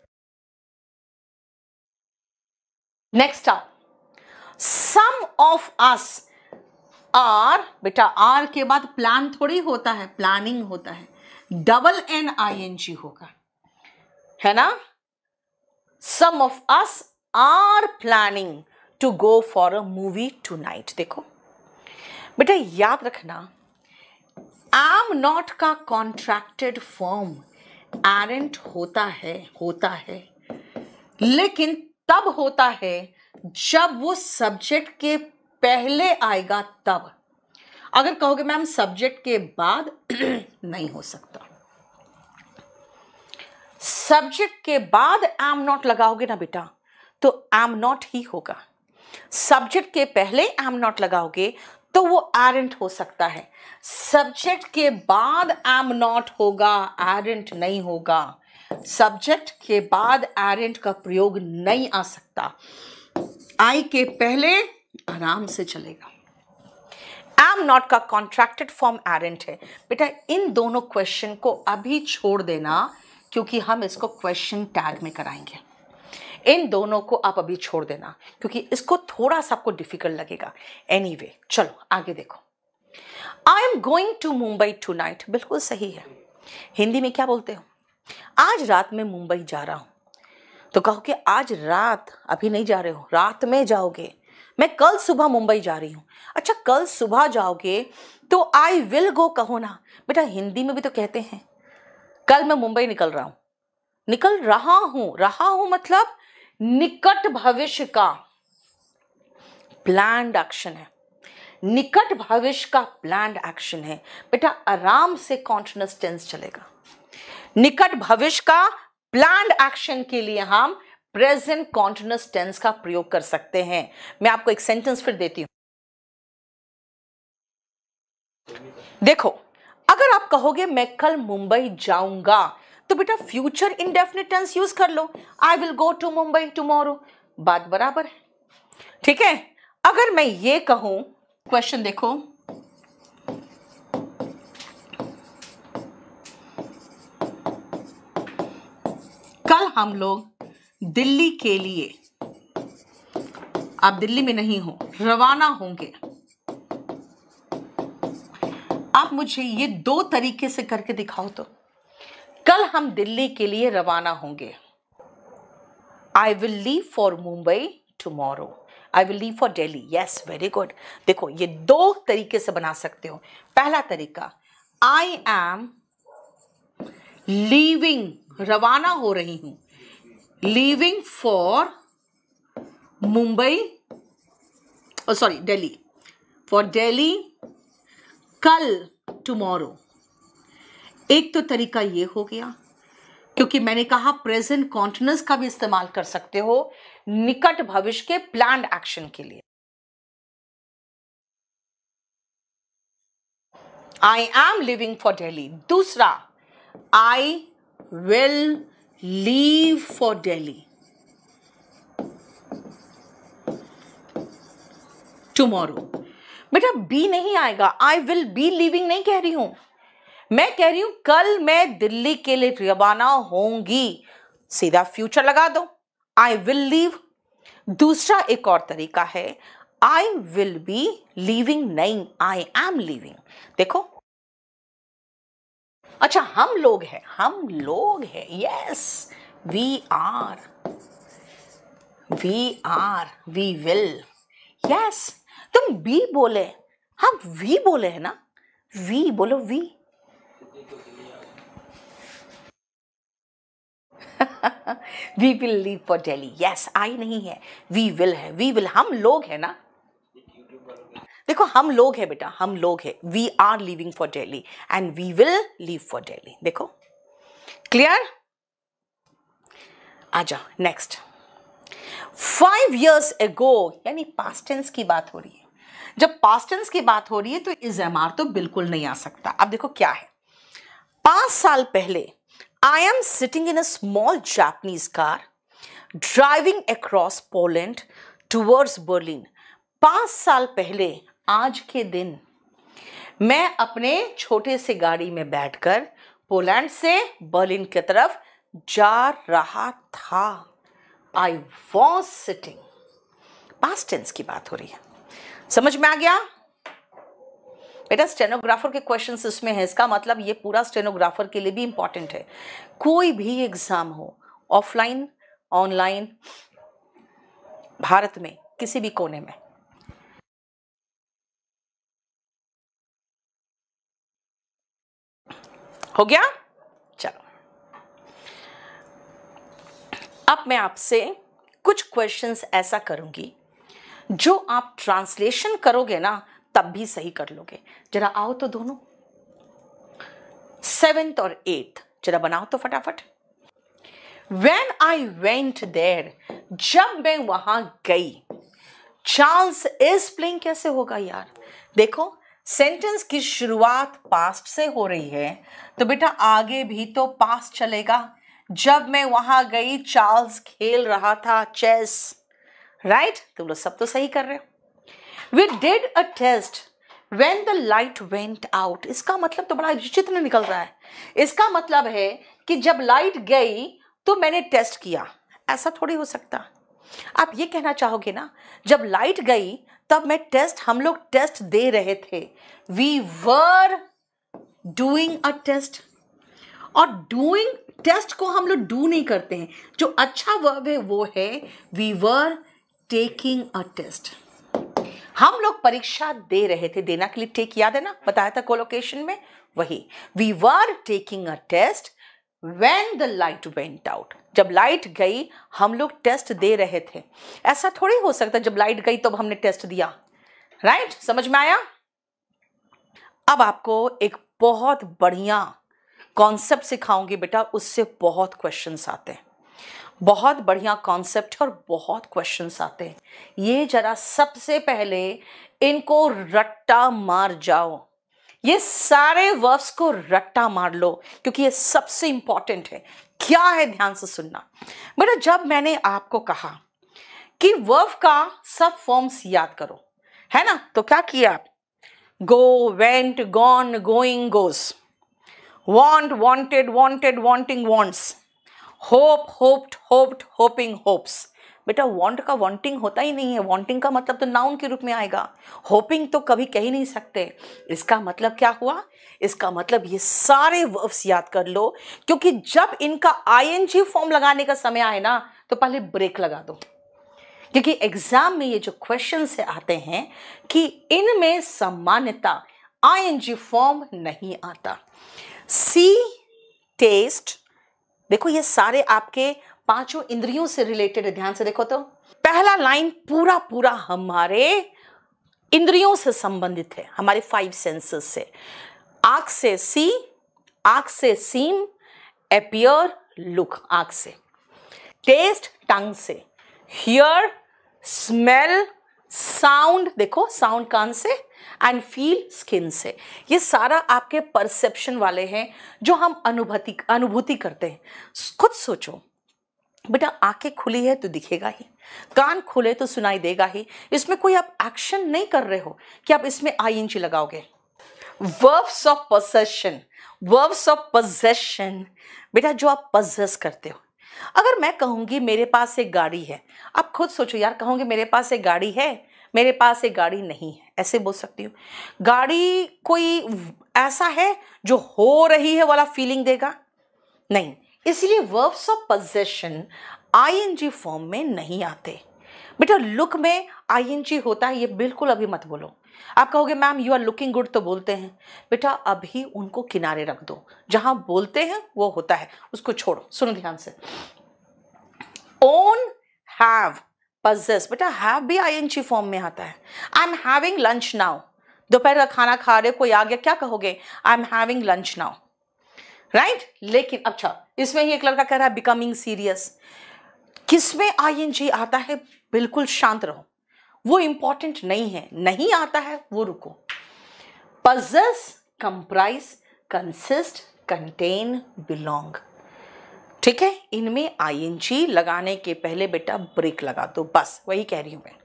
नेक्स्ट आप, सम ऑफ अस आर, बेटा आर के बाद प्लान थोड़ी होता है, प्लानिंग होता है, double N I N G होगा, है ना। Some of us are planning to go for a movie tonight. देखो बेटा याद रखना, एम नॉट का कॉन्ट्रैक्टेड फॉर्म एरेंट होता है, लेकिन तब होता है जब वो सब्जेक्ट के पहले आएगा तब। अगर कहोगे मैम सब्जेक्ट के बाद नहीं हो सकता, सब्जेक्ट के बाद एम नॉट लगाओगे ना बेटा तो एम नॉट ही होगा। सब्जेक्ट के पहले एम नॉट लगाओगे तो वो एरेंट हो सकता है, सब्जेक्ट के बाद एम नॉट होगा, एरेंट नहीं होगा। सब्जेक्ट के बाद एरेंट का प्रयोग नहीं आ सकता, आई के पहले आराम से चलेगा। एम नॉट का कॉन्ट्रैक्टेड फॉर्म एरेंट है। बेटा इन दोनों क्वेश्चन को अभी छोड़ देना, क्योंकि हम इसको क्वेश्चन टैग में कराएंगे। इन दोनों को आप अभी छोड़ देना, क्योंकि इसको थोड़ा सा आपको डिफिकल्ट लगेगा। एनीवे चलो आगे देखो, I am going to Mumbai tonight, बिल्कुल सही है। हिंदी में क्या बोलते हो, आज रात में मुंबई जा रहा हूं, तो कहो कि आज रात, अभी नहीं जा रहे हो, रात में जाओगे। मैं कल सुबह मुंबई जा रही हूं। अच्छा कल सुबह जाओगे तो आई विल गो कहो ना। बेटा हिंदी में भी तो कहते हैं कल मैं मुंबई निकल रहा हूं, निकल रहा हूं मतलब निकट भविष्य का प्लान्ड एक्शन है, निकट भविष्य का प्लान्ड एक्शन है। बेटा आराम से कॉन्टिन्यूअस टेंस चलेगा। निकट भविष्य का प्लान्ड एक्शन के लिए हम प्रेजेंट कॉन्टिन्यूअस टेंस का प्रयोग कर सकते हैं। मैं आपको एक सेंटेंस फिर देती हूं, देखो अगर आप कहोगे मैं कल मुंबई जाऊंगा, तो बेटा फ्यूचर इंडेफिनिट टेंस यूज कर लो, I will go to Mumbai tomorrow, बात बराबर है, ठीक है। अगर मैं ये कहूं, क्वेश्चन देखो, कल हम लोग दिल्ली के लिए, आप दिल्ली में नहीं हो, रवाना होंगे। आप मुझे ये 2 तरीके से करके दिखाओ तो, कल हम दिल्ली के लिए रवाना होंगे, आई will leave for Mumbai tomorrow, I will leave for Delhi, yes very good. देखो ये 2 तरीके से बना सकते हो। पहला तरीका, आई एम लीविंग, रवाना हो रही हूं, leaving for Mumbai, sorry Delhi, for Delhi कल टुमारो। एक तो तरीका ये हो गया, क्योंकि मैंने कहा प्रेजेंट कॉन्टिन्यूअस का भी इस्तेमाल कर सकते हो निकट भविष्य के प्लान्ड एक्शन के लिए। I am living for Delhi. दूसरा, I will leave for Delhi tomorrow. बेटा बी नहीं आएगा, आई विल बी लिविंग नहीं कह रही हूं, मैं कह रही हूं कल मैं दिल्ली के लिए रवाना होंगी, सीधा फ्यूचर लगा दो, आई विल लीव। दूसरा एक और तरीका है, आई विल बी लीविंग नहीं, आई एम लीविंग। देखो अच्छा हम लोग हैं, yes we are, we will, yes. तुम बी बोले, हम वी बोले है ना, वी बोलो, we. We will leave for Delhi, yes I नहीं है, वी विल है, वी विल, हम लोग है ना। देखो हम लोग हैं बेटा, हम लोग हैं, we are living for Delhi and we will live for Delhi. देखो क्लियर? आजा नेक्स्ट। 5 years ago, यानी पास्ट टेंस की बात हो रही है। जब पास्ट टेंस की बात हो रही है तो इज एम आर तो बिल्कुल नहीं आ सकता। अब देखो क्या है, 5 साल पहले I am sitting in a small Japanese car driving across Poland towards Berlin. 5 साल पहले आज के दिन मैं अपने छोटे से गाड़ी में बैठकर पोलैंड से बर्लिन की तरफ जा रहा था। I was sitting, past tense की बात हो रही है। समझ में आ गया बेटा? स्टेनोग्राफर के क्वेश्चंस इसमें है, इसका मतलब ये पूरा स्टेनोग्राफर के लिए भी इंपॉर्टेंट है। कोई भी एग्जाम हो, ऑफलाइन ऑनलाइन, भारत में किसी भी कोने में, हो गया? चलो अब मैं आपसे कुछ क्वेश्चंस ऐसा करूंगी जो आप ट्रांसलेशन करोगे ना तब भी सही कर लोगे। जरा आओ तो दोनों, 7th और 8th जरा बनाओ तो फटाफट। When I went there, जब मैं वहां गई, चार्ल्स इज प्लेइंग कैसे होगा यार? देखो सेंटेंस की शुरुआत पास्ट से हो रही है तो बेटा आगे भी तो पास्ट चलेगा। जब मैं वहां गई चार्ल्स खेल रहा था चेस, राइट? तुम लोग सब तो सही कर रहे हो। We did a test when the light went out. इसका मतलब तो बड़ा विचित्र निकल रहा है। इसका मतलब है कि जब लाइट गई तो मैंने टेस्ट किया, ऐसा थोड़ी हो सकता। आप ये कहना चाहोगे ना जब लाइट गई तब मैं टेस्ट, हम लोग टेस्ट दे रहे थे, we were doing a test. और डूइंग टेस्ट को हम लोग डू नहीं करते हैं, जो अच्छा वर्ब है वो है we were taking a test. हम लोग परीक्षा दे रहे थे, देना के लिए टेक याद है ना, बताया था कोलोकेशन में, वही we were taking a test when the light went out. जब लाइट गई हम लोग टेस्ट दे रहे थे। ऐसा थोड़ी हो सकता जब लाइट गई तो हमने टेस्ट दिया, राइट? समझ में आया? अब आपको एक बहुत बढ़िया कॉन्सेप्ट सिखाऊंगी बेटा, उससे बहुत क्वेश्चंस आते हैं। बहुत बढ़िया कॉन्सेप्ट और बहुत क्वेश्चंस आते हैं। ये जरा सबसे पहले इनको रट्टा मार जाओ, ये सारे वर्ब्स को रट्टा मार लो क्योंकि ये सबसे इंपॉर्टेंट है। क्या है ध्यान से सुनना बेटा। जब मैंने आपको कहा कि वर्ब का सब फॉर्म्स याद करो, है ना, तो क्या किया आप? गो, वेंट, गॉन, गोइंग, गोस, want, wanted, wanted, wanting, wants, hope, hoped, hoped, hoping, hopes। बेटा want का wanting होता ही नहीं है, wanting का मतलब तो noun के रूप में आएगा, hoping तो कभी कह ही नहीं सकते। इसका मतलब क्या हुआ? इसका मतलब ये सारे verbs याद कर लो, क्योंकि जब इनका ing फॉर्म लगाने का समय आए ना तो पहले ब्रेक लगा दो, क्योंकि एग्जाम में ये जो क्वेश्चन से आते हैं कि इनमें सामान्यता ing फॉर्म नहीं आता। सी, टेस्ट, देखो ये सारे आपके 5 इंद्रियों से रिलेटेड है। ध्यान से देखो तो पहला लाइन पूरा पूरा हमारे इंद्रियों से संबंधित है, हमारे 5 सेंसेस से। आंख से सी, आंख से सीन, अपीयर लुक आंख से, टेस्ट टंग से, हियर स्मेल, साउंड देखो साउंड कान से, एंड फील स्किन से। ये सारा आपके परसेप्शन वाले हैं जो हम अनुभूति करते हैं। खुद सोचो बेटा, आंखें खुली है तो दिखेगा ही, कान खुले तो सुनाई देगा ही। इसमें कोई आप एक्शन नहीं कर रहे हो कि आप इसमें ing लगाओगे। Verbs of possession, verbs of possession बेटा जो आप पजेस करते हो। अगर मैं कहूंगी मेरे पास एक गाड़ी है, आप खुद सोचो यार, कहूंगी मेरे पास एक गाड़ी है, मेरे पास एक गाड़ी नहीं है, ऐसे बोल सकती हूँ। गाड़ी कोई ऐसा है जो हो रही है वाला फीलिंग देगा? नहीं। इसलिए verbs of possession ing form में नहीं आते। बेटा लुक में ing होता है, ये बिल्कुल अभी मत बोलो। आप कहोगे ma'am you are looking good तो बोलते हैं, बेटा अभी उनको किनारे रख दो, जहां बोलते हैं वो होता है उसको छोड़ो। सुनो ध्यान से, ओन, हैव, पजेस बेटा हैव भी आईएनजी फॉर्म में आता है। I am having lunch now, दोपहर का खाना खा रहे, कोई आ गया, क्या कहोगे? I am having lunch now, right. लेकिन अच्छा, इसमें ही एक लड़का कह रहा है बिकमिंग सीरियस, किसमें आईएनजी आता है? बिल्कुल शांत रहो, वो इंपॉर्टेंट नहीं है, नहीं आता है वो रुको। Possess, comprise, consist, contain, belong, ठीक है। इनमें आईएनजी लगाने के पहले बेटा ब्रेक लगा दो, बस वही कह रही हूं मैं।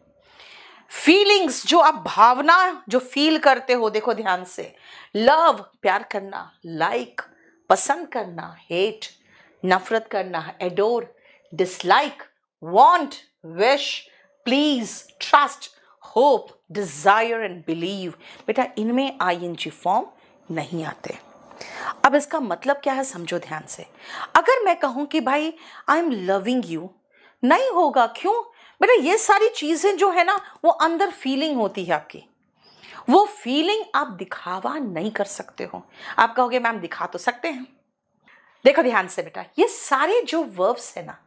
फीलिंग्स, जो आप भावना जो फील करते हो, देखो ध्यान से, लव प्यार करना, लाइक पसंद करना, हेट नफरत करना, adore dislike, want wish, please, trust, hope, desire and believe, बेटा इनमें आईएनजी फॉर्म नहीं आते। अब इसका मतलब क्या है, समझो ध्यान से। अगर मैं कहूं कि भाई आई एम लविंग यू, नहीं होगा, क्यों बेटा? ये सारी चीजें जो है ना, वो अंदर फीलिंग होती है आपकी, वो फीलिंग आप दिखावा नहीं कर सकते हो। आप कहोगे मैम दिखा तो सकते हैं। देखो ध्यान से बेटा, ये सारे जो वर्ब्स है ना,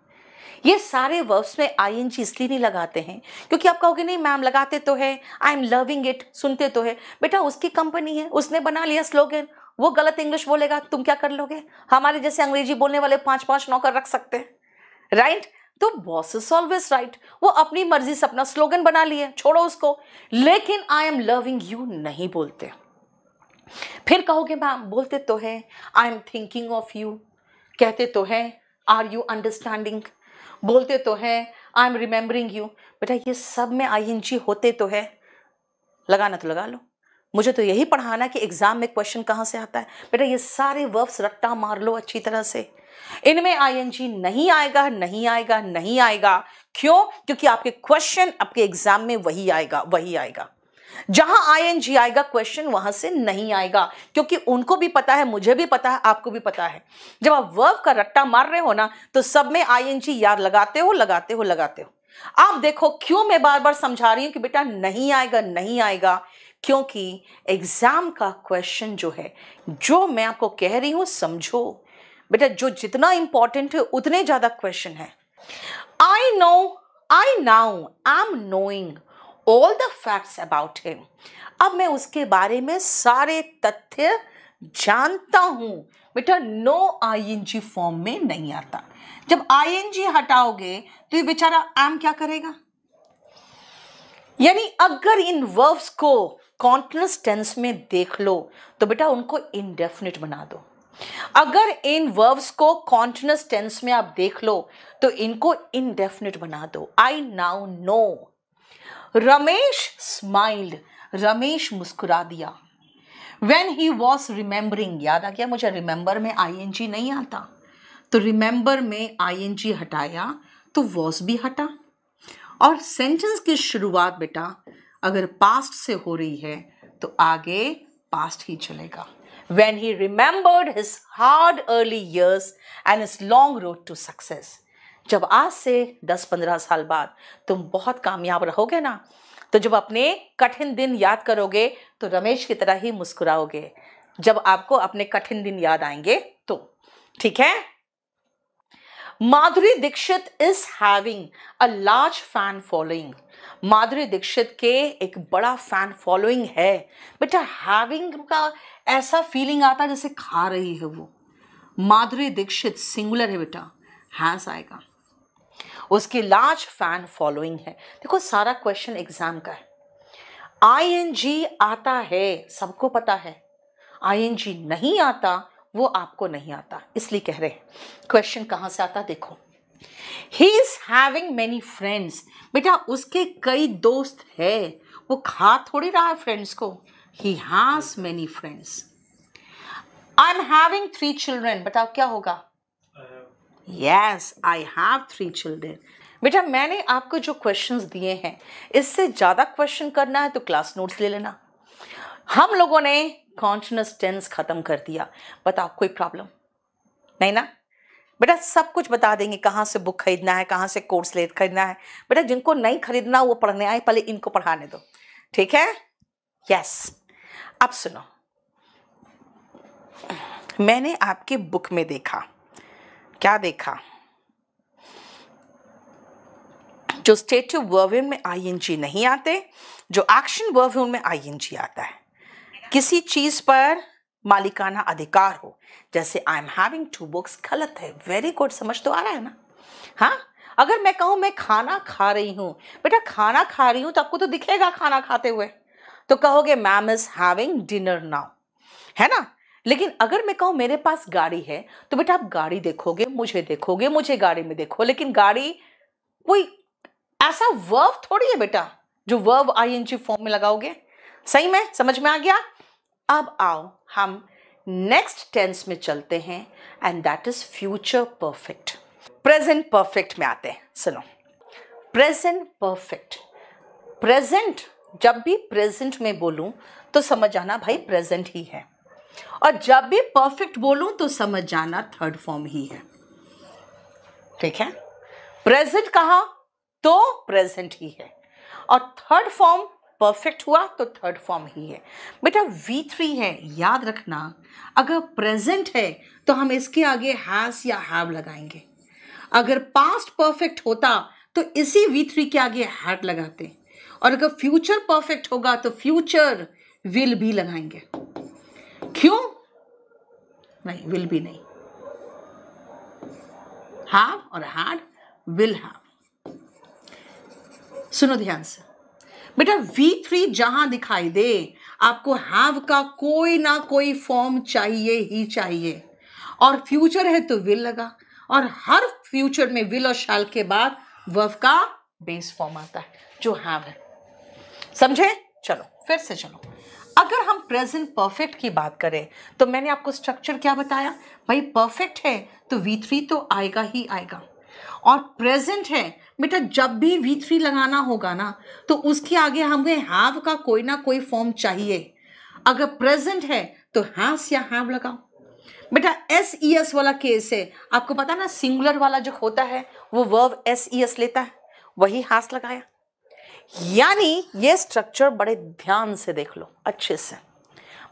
ये सारे वर्ब्स में आईएनजी इसलिए नहीं लगाते हैं क्योंकि आप कहोगे नहीं मैम लगाते तो है, आई एम लविंग इट सुनते तो है। बेटा उसकी कंपनी है, उसने बना लिया स्लोगन, वो गलत इंग्लिश बोलेगा, तुम क्या कर लोगे? हमारे जैसे अंग्रेजी बोलने वाले 5-5 नौकर रख सकते हैं, राइट। तो बॉस इज ऑलवेज राइट, वो अपनी मर्जी से अपना स्लोगन बना लिया, छोड़ो उसको। लेकिन आई एम लविंग यू नहीं बोलते। फिर कहोगे मैम बोलते तो है, I am thinking of you, कहते तो है, आर यू अंडरस्टैंडिंग, बोलते तो है, आई एम रिमेंबरिंग यू। बेटा ये सब में आईएनजी होते तो है, लगाना तो लगा लो। मुझे तो यही पढ़ाना कि एग्जाम में क्वेश्चन कहाँ से आता है। बेटा ये सारे वर्ब्स रट्टा मार लो अच्छी तरह से, इनमें आईएनजी नहीं आएगा, नहीं आएगा, नहीं आएगा। क्यों? क्योंकि आपके क्वेश्चन आपके एग्जाम में वही आएगा, वही आएगा। जहां आईएनजी आएगा क्वेश्चन वहां से नहीं आएगा, क्योंकि उनको भी पता है, मुझे भी पता है, आपको भी पता है। जब आप वर्ब का रट्टा मार रहे हो ना, तो सब में आईएनजी याद लगाते हो, लगाते हो, लगाते हो। आप देखो क्यों मैं बार बार समझा रही हूं कि बेटा नहीं आएगा, नहीं आएगा, क्योंकि एग्जाम का क्वेश्चन जो है, जो मैं आपको कह रही हूं समझो बेटा, जो जितना इंपॉर्टेंट है उतने ज्यादा क्वेश्चन है। I know, I now I am knowing all the facts about him, अब मैं उसके बारे में सारे तथ्य जानता हूं। बेटा नो आईएनजी फॉर्म में नहीं आता। जब आईएनजी हटाओगे तो ये बेचारा एम क्या करेगा? यानी अगर इन वर्ब्स को कॉन्टिन्यूअस टेंस में देख लो तो बेटा उनको इंडेफिनिट बना दो। अगर इन वर्ब्स को कॉन्टिन्यूअस टेंस में आप देख लो तो इनको इंडेफिनिट बना दो। I now know. Ramesh smiled, Ramesh मुस्कुरा दिया। When he was remembering, याद आ गया मुझे, रिमेंबर में आईएनजी नहीं आता, तो रिमेंबर में आईएनजी हटाया तो was भी हटा। और सेंटेंस की शुरुआत बेटा अगर पास्ट से हो रही है तो आगे पास्ट ही चलेगा। When he remembered his hard early years and his long road to success, जब आज से 10-15 साल बाद तुम बहुत कामयाब रहोगे ना, तो जब अपने कठिन दिन याद करोगे तो रमेश की तरह ही मुस्कुराओगे जब आपको अपने कठिन दिन याद आएंगे तो, ठीक है। Madhuri Dixit is having a large fan following, Madhuri Dixit के एक बड़ा फैन फॉलोइंग है। बेटा हैविंग का ऐसा फीलिंग आता है जैसे खा रही है वो। माधुरी दीक्षित सिंगुलर है बेटा, हैज आएगा, उसकी लार्ज फैन फॉलोइंग है। देखो सारा क्वेश्चन एग्जाम का है। आईएनजी आता है, सबको पता है, आईएनजी नहीं आता, वो आपको नहीं आता, इसलिए कह रहे हैं। क्वेश्चन कहां से आता देखो, he is having many friends, बेटा उसके कई दोस्त है, वो खा थोड़ी रहा है फ्रेंड्स को, he has many friends. I am having 3 children, बताओ क्या होगा? Yes, I have 3 children. बेटा मैंने आपको जो क्वेश्चंस दिए हैं इससे ज़्यादा क्वेश्चन करना है तो क्लास नोट्स ले लेना। हम लोगों ने कॉन्टिन्यूअस टेंस खत्म कर दिया, बताओ कोई प्रॉब्लम नहीं ना? बेटा सब कुछ बता देंगे, कहाँ से बुक खरीदना है, कहाँ से कोर्स ले खरीदना है। बेटा जिनको नहीं खरीदना वो पढ़ने आए, पहले इनको पढ़ाने दो, ठीक है। यस, अब सुनो, मैंने आपके बुक में देखा, क्या देखा जो स्टेटिव वर्ब है उनमें आईएनजी नहीं आते, जो एक्शन वर्ब है उनमें आईएनजी आता है। किसी चीज पर मालिकाना अधिकार हो, जैसे आई एम हैविंग 2 बुक्स, गलत है। वेरी गुड, समझ तो आ रहा है ना? हाँ, अगर मैं कहूं मैं खाना खा रही हूं, बेटा खाना खा रही हूं तो आपको तो दिखेगा खाना खाते हुए, तो कहोगे ma'am is having dinner now, है ना? लेकिन अगर मैं कहूं मेरे पास गाड़ी है, तो बेटा आप गाड़ी देखोगे, मुझे गाड़ी में देखो, लेकिन गाड़ी कोई ऐसा वर्ब थोड़ी है बेटा जो वर्ब आईएनजी फॉर्म में लगाओगे। सही में समझ में आ गया? अब आओ हम नेक्स्ट टेंस में चलते हैं, and that is future perfect. Present perfect में आते हैं। सुनो, प्रेजेंट परफेक्ट, प्रेजेंट जब भी प्रेजेंट में बोलूं तो समझ जाना भाई प्रेजेंट ही है, और जब भी परफेक्ट बोलूं तो समझ जाना थर्ड फॉर्म ही है। ठीक है? प्रेजेंट कहा तो प्रेजेंट ही है, और थर्ड फॉर्म परफेक्ट हुआ तो थर्ड फॉर्म ही है। बेटा V3 है, याद रखना, अगर प्रेजेंट है तो हम इसके आगे हैज या हैव लगाएंगे। अगर पास्ट परफेक्ट होता तो इसी V3 के आगे हैड लगाते, और अगर फ्यूचर परफेक्ट होगा तो फ्यूचर विल भी लगाएंगे। क्यों? नहीं, विल भी नहीं, हैव और हैड, विल हैव। सुनो ध्यान से बेटा, V3 जहां दिखाई दे आपको हैव का कोई ना कोई फॉर्म चाहिए ही चाहिए, और फ्यूचर है तो विल लगा, और हर फ्यूचर में विल और शैल के बाद वर्ब का बेस फॉर्म आता है जो हैव है। समझे? चलो फिर से चलो, अगर हम प्रेजेंट परफेक्ट की बात करें तो मैंने आपको स्ट्रक्चर क्या बताया भाई? परफेक्ट है तो V3 तो आएगा ही आएगा, और प्रेजेंट है बेटा जब भी V3 लगाना होगा ना तो उसके आगे हमें हैव का कोई ना कोई फॉर्म चाहिए। अगर प्रेजेंट है तो हैज या हैव लगाओ। बेटा SES वाला केस है, आपको पता ना सिंगुलर वाला जो होता है वो वर्ब SES लेता है, वही हैज लगाया। यानी ये स्ट्रक्चर बड़े ध्यान से देख लो, अच्छे से,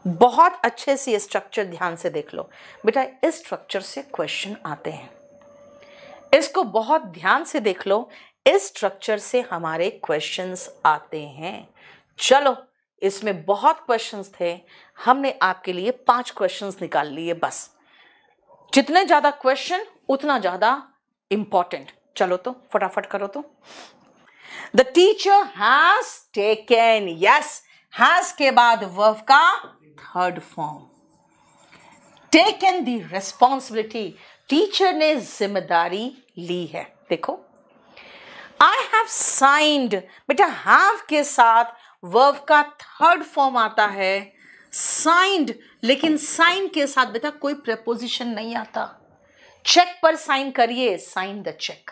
बहुत अच्छे से ये स्ट्रक्चर ध्यान से देख लो बेटा। इस स्ट्रक्चर से क्वेश्चन आते हैं, इसको बहुत ध्यान से देख लो, इस स्ट्रक्चर से हमारे क्वेश्चंस आते हैं। चलो, इसमें बहुत क्वेश्चंस थे, हमने आपके लिए 5 क्वेश्चंस निकाल लिए बस। जितने ज्यादा क्वेश्चन उतना ज्यादा इंपॉर्टेंट। चलो तो फटाफट करो तो। The teacher has taken, yes, has के बाद वर्ब का third form, taken the responsibility, teacher ने जिम्मेदारी ली है। देखो, आई हैव साइंड, बेटा हैव के साथ वर्ब का थर्ड फॉर्म आता है साइंड, लेकिन साइन के साथ बेटा कोई प्रेपोजिशन नहीं आता। चेक पर साइन करिए, साइन द चेक,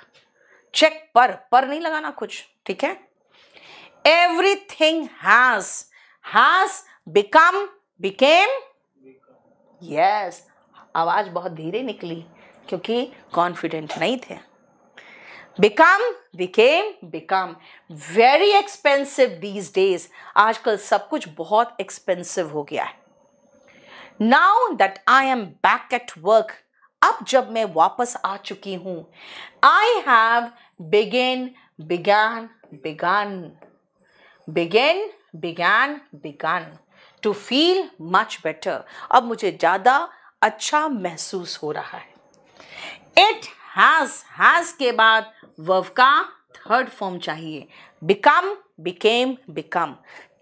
चेक पर नहीं लगाना कुछ, ठीक है? Everything has become, became, yes, आवाज बहुत धीरे निकली क्योंकि कॉन्फिडेंट नहीं थे। Become, became, become, very expensive these days, आजकल सब कुछ बहुत एक्सपेंसिव हो गया है। Now that I am back at work, अब जब मैं वापस आ चुकी हूं, I have begun, began, begun, begun, began, begun, to feel much better, अब मुझे ज्यादा अच्छा महसूस हो रहा है। इट हैज के बाद वर्ब का थर्ड फॉर्म चाहिए, become, became, become.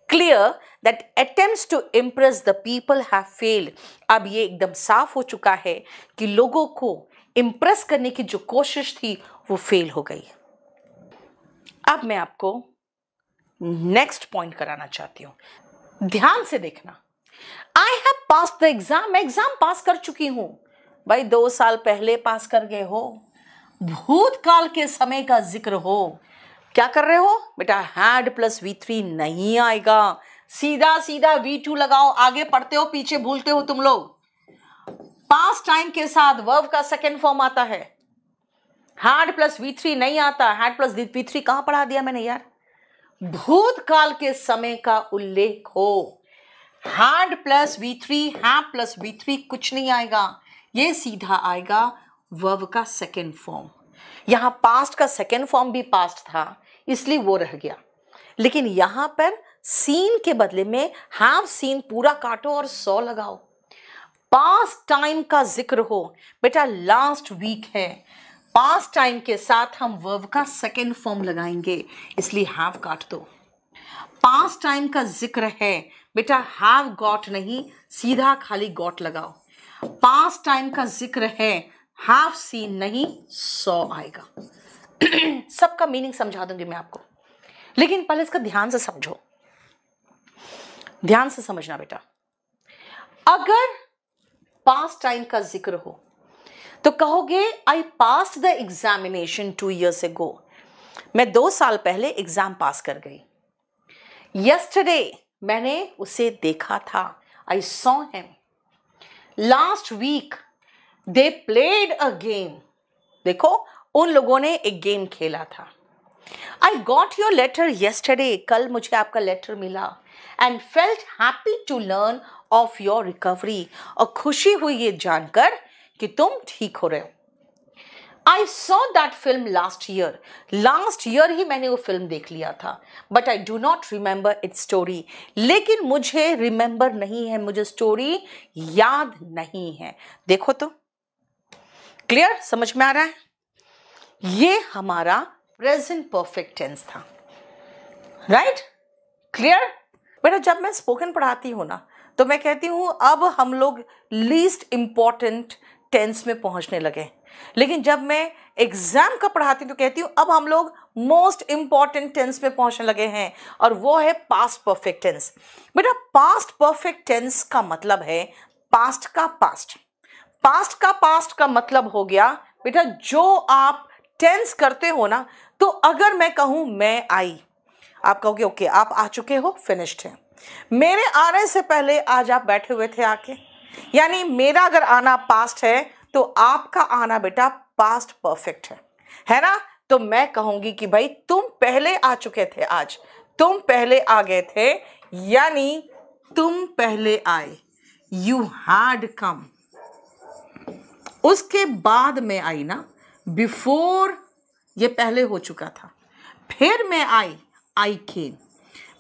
Clear that attempts to impress the people have failed, अब ये एकदम साफ हो चुका है कि लोगों को इम्प्रेस करने की जो कोशिश थी वो फेल हो गई। अब मैं आपको नेक्स्ट पॉइंट कराना चाहती हूं, ध्यान से देखना। I have pass the exam, मैं एग्जाम पास कर चुकी हूं। भाई 2 साल पहले पास कर गए हो, भूतकाल के समय का जिक्र हो, क्या कर रहे हो बेटा? हैड प्लस V3 नहीं आएगा, सीधा सीधा V2 लगाओ। आगे पढ़ते हो पीछे भूलते हो तुम लोग। पास्ट टाइम के साथ वर्ब का सेकेंड फॉर्म आता है, हैड प्लस V3 नहीं आता। हैड प्लस V3 कहां पढ़ा दिया मैंने यार? भूतकाल के समय का उल्लेख हो, had plus V3, have plus V3 कुछ नहीं आएगा, ये सीधा आएगा वर्ब का सेकेंड फॉर्म। यहां पास्ट का सेकेंड फॉर्म भी पास्ट था, इसलिए वो रह गया। लेकिन यहां पर सीन के बदले में हैव सीन पूरा काटो और सॉ लगाओ। पास्ट टाइम का जिक्र हो, बेटा लास्ट वीक है, पास्ट टाइम के साथ हम वर्ब का सेकेंड फॉर्म लगाएंगे, इसलिए हैव काट दो। पास्ट टाइम का जिक्र है, बेटा हैव गॉट नहीं, सीधा खाली गॉट लगाओ। पास्ट टाइम का जिक्र है, हैव सीन नहीं, सॉ आएगा। सबका मीनिंग समझा दूंगी मैं आपको, लेकिन पहले इसका ध्यान से समझो, ध्यान से समझना बेटा। अगर पास्ट टाइम का जिक्र हो तो कहोगे I passed the examination 2 years ago, मैं 2 साल पहले एग्जाम पास कर गई। यस्टरडे, मैंने उसे देखा था, I saw him. Last week they played a game, देखो उन लोगों ने एक गेम खेला था। I got your letter yesterday, कल मुझे आपका लेटर मिला। And felt happy to learn of your recovery, और खुशी हुई ये जानकर कि तुम ठीक हो रहे हो। I saw that film last year ही मैंने वो फिल्म देख लिया था। But I do not remember its story, लेकिन मुझे रिमेंबर नहीं है, मुझे स्टोरी याद नहीं है। देखो तो क्लियर, समझ में आ रहा है? ये हमारा प्रेजेंट परफेक्ट टेंस था, राइट? क्लियर बेटा? जब मैं स्पोकन पढ़ाती हूँ ना तो मैं कहती हूँ अब हम लोग लीस्ट इंपॉर्टेंट टेंस में पहुंचने लगे, लेकिन जब मैं एग्जाम का पढ़ाती हूँ तो कहती हूँ अब हम लोग मोस्ट इंपॉर्टेंट टेंस में पहुंचने लगे हैं, और वो है पास्ट परफेक्ट टेंस। बेटा पास्ट परफेक्ट टेंस का मतलब है पास्ट का पास्ट। पास्ट का पास्ट का मतलब हो गया बेटा जो आप टेंस करते हो ना, तो अगर मैं कहूं मैं आई, आप कहोगे ओके आप आ चुके हो, फिनिश्ड है। मेरे आने से पहले आज आप बैठे हुए थे आके, यानी मेरा अगर आना पास्ट है तो आपका आना बेटा पास्ट परफेक्ट है ना? तो मैं कहूंगी कि भाई तुम पहले आ चुके थे, आज तुम पहले आ गए थे, यानी तुम पहले आए, यू हैड कम। उसके बाद में आई ना, बिफोर ये पहले हो चुका था, फिर मैं आई केम।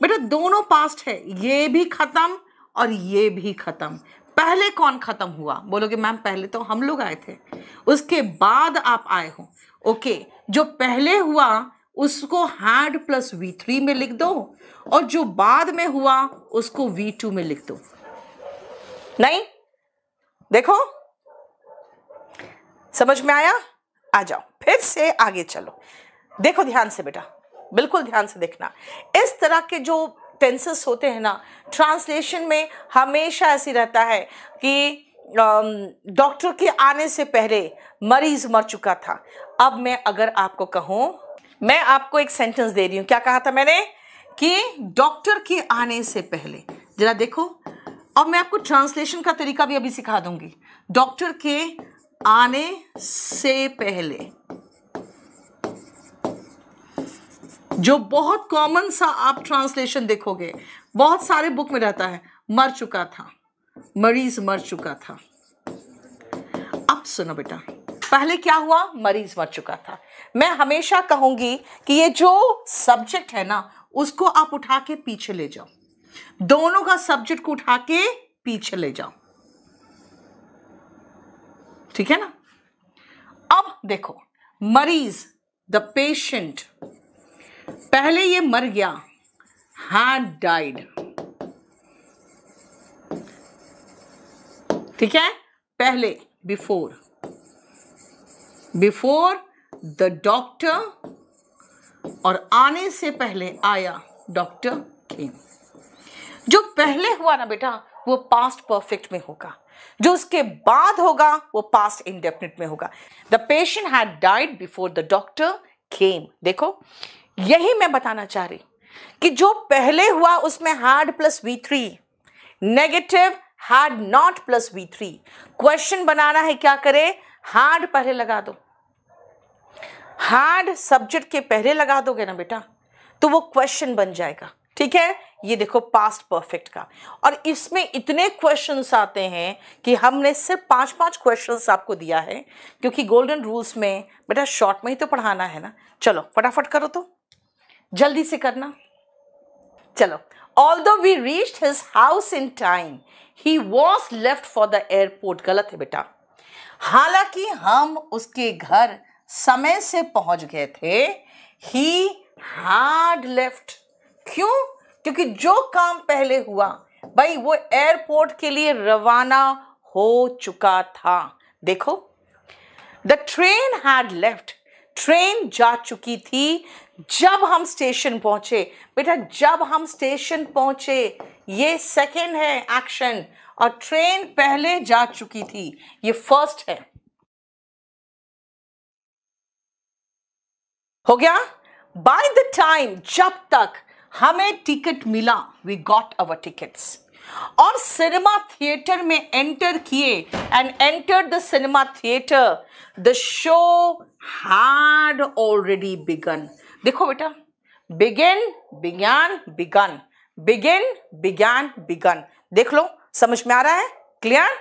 बेटा दोनों पास्ट है, ये भी खत्म और ये भी खत्म। पहले कौन खत्म हुआ? बोलोगे मैम पहले तो हम लोग आए थे, उसके बाद आप आए हो। ओके, जो पहले हुआ उसको हैड प्लस V3 में लिख दो, और जो बाद में हुआ उसको V2 में लिख दो। नहीं? देखो समझ में आया? आ जाओ फिर से आगे चलो। देखो ध्यान से बेटा, बिल्कुल ध्यान से देखना। इस तरह के जो टेंसेस होते हैं ना, ट्रांसलेशन में हमेशा ऐसी रहता है कि डॉक्टर के आने से पहले मरीज मर चुका था। अब मैं अगर आपको कहूं, मैं आपको एक सेंटेंस दे रही हूं, क्या कहा था मैंने? कि डॉक्टर के आने से पहले, जरा देखो। अब मैं आपको ट्रांसलेशन का तरीका भी अभी सिखा दूंगी। डॉक्टर के आने से पहले, जो बहुत कॉमन सा आप ट्रांसलेशन देखोगे, बहुत सारे बुक में रहता है, मर चुका था, मरीज मर चुका था। अब सुनो बेटा, पहले क्या हुआ? मरीज मर चुका था। मैं हमेशा कहूंगी कि ये जो सब्जेक्ट है ना, उसको आप उठा के पीछे ले जाओ, दोनों का सब्जेक्ट को उठा के पीछे ले जाओ, ठीक है ना? अब देखो, मरीज द पेशेंट, पहले ये मर गया, had died, ठीक है? पहले बिफोर द डॉक्टर, और आने से पहले आया, डॉक्टर केम। जो पहले हुआ ना बेटा वो पास्ट परफेक्ट में होगा, जो उसके बाद होगा वो पास्ट इंडेफिनिट में होगा। The patient had died before the doctor केम। देखो यही मैं बताना चाह रही कि जो पहले हुआ उसमें had plus V3, negative had not plus V3। Question बनाना है, क्या करे? हैड पहले लगा दो, हैड सब्जेक्ट के पहले लगा दोगे ना बेटा तो वो क्वेश्चन बन जाएगा, ठीक है? ये देखो पास्ट परफेक्ट का, और इसमें इतने क्वेश्चंस आते हैं कि हमने सिर्फ 5-5 क्वेश्चंस आपको दिया है, क्योंकि गोल्डन रूल्स में बेटा शॉर्ट में ही तो पढ़ाना है ना। चलो फटाफट करो तो। जल्दी से करना। चलो, although we reached his house in time he was left for the airport. गलत है बेटा। हालांकि हम उसके घर समय से पहुंच गए थे, ही हैड लेफ्ट। क्यों? क्योंकि जो काम पहले हुआ भाई वो एयरपोर्ट के लिए रवाना हो चुका था। देखो, the train had left, train जा चुकी थी जब हम स्टेशन पहुंचे। बेटा जब हम स्टेशन पहुंचे ये सेकंड है एक्शन, और ट्रेन पहले जा चुकी थी ये फर्स्ट है। हो गया? बाय द टाइम, जब तक हमें टिकट मिला, वी गॉट अवर टिकट्स, और सिनेमा थिएटर में एंटर किए and enter the cinema theatre, the show had already begun. देखो बेटा, begin, began, begun, begin, began, begun. देख लो, समझ में आ रहा है? क्लियर?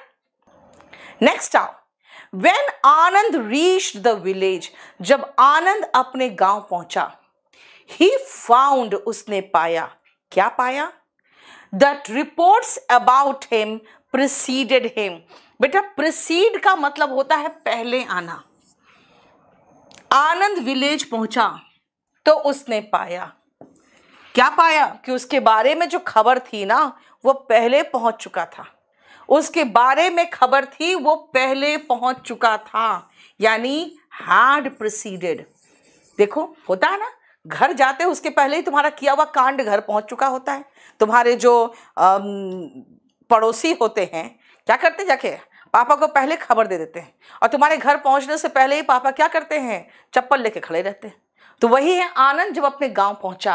नेक्स्ट आओ। When Anand reached the village, जब आनंद अपने गांव पहुंचा, he found, उसने पाया। क्या पाया? That reports about him preceded him। बेटा precede का मतलब होता है पहले आना। आनंद विलेज पहुंचा तो उसने पाया, क्या पाया? कि उसके बारे में जो खबर थी ना वो पहले पहुंच चुका था। उसके बारे में खबर थी वो पहले पहुंच चुका था, यानी हैड प्रीसीडेड। देखो होता है ना, घर जाते उसके पहले ही तुम्हारा किया हुआ कांड घर पहुंच चुका होता है। तुम्हारे जो पड़ोसी होते हैं क्या करते, जाके पापा को पहले खबर दे देते हैं, और तुम्हारे घर पहुंचने से पहले ही पापा क्या करते हैं, चप्पल लेके खड़े रहते हैं। तो वही है आनंद जब अपने गांव पहुंचा,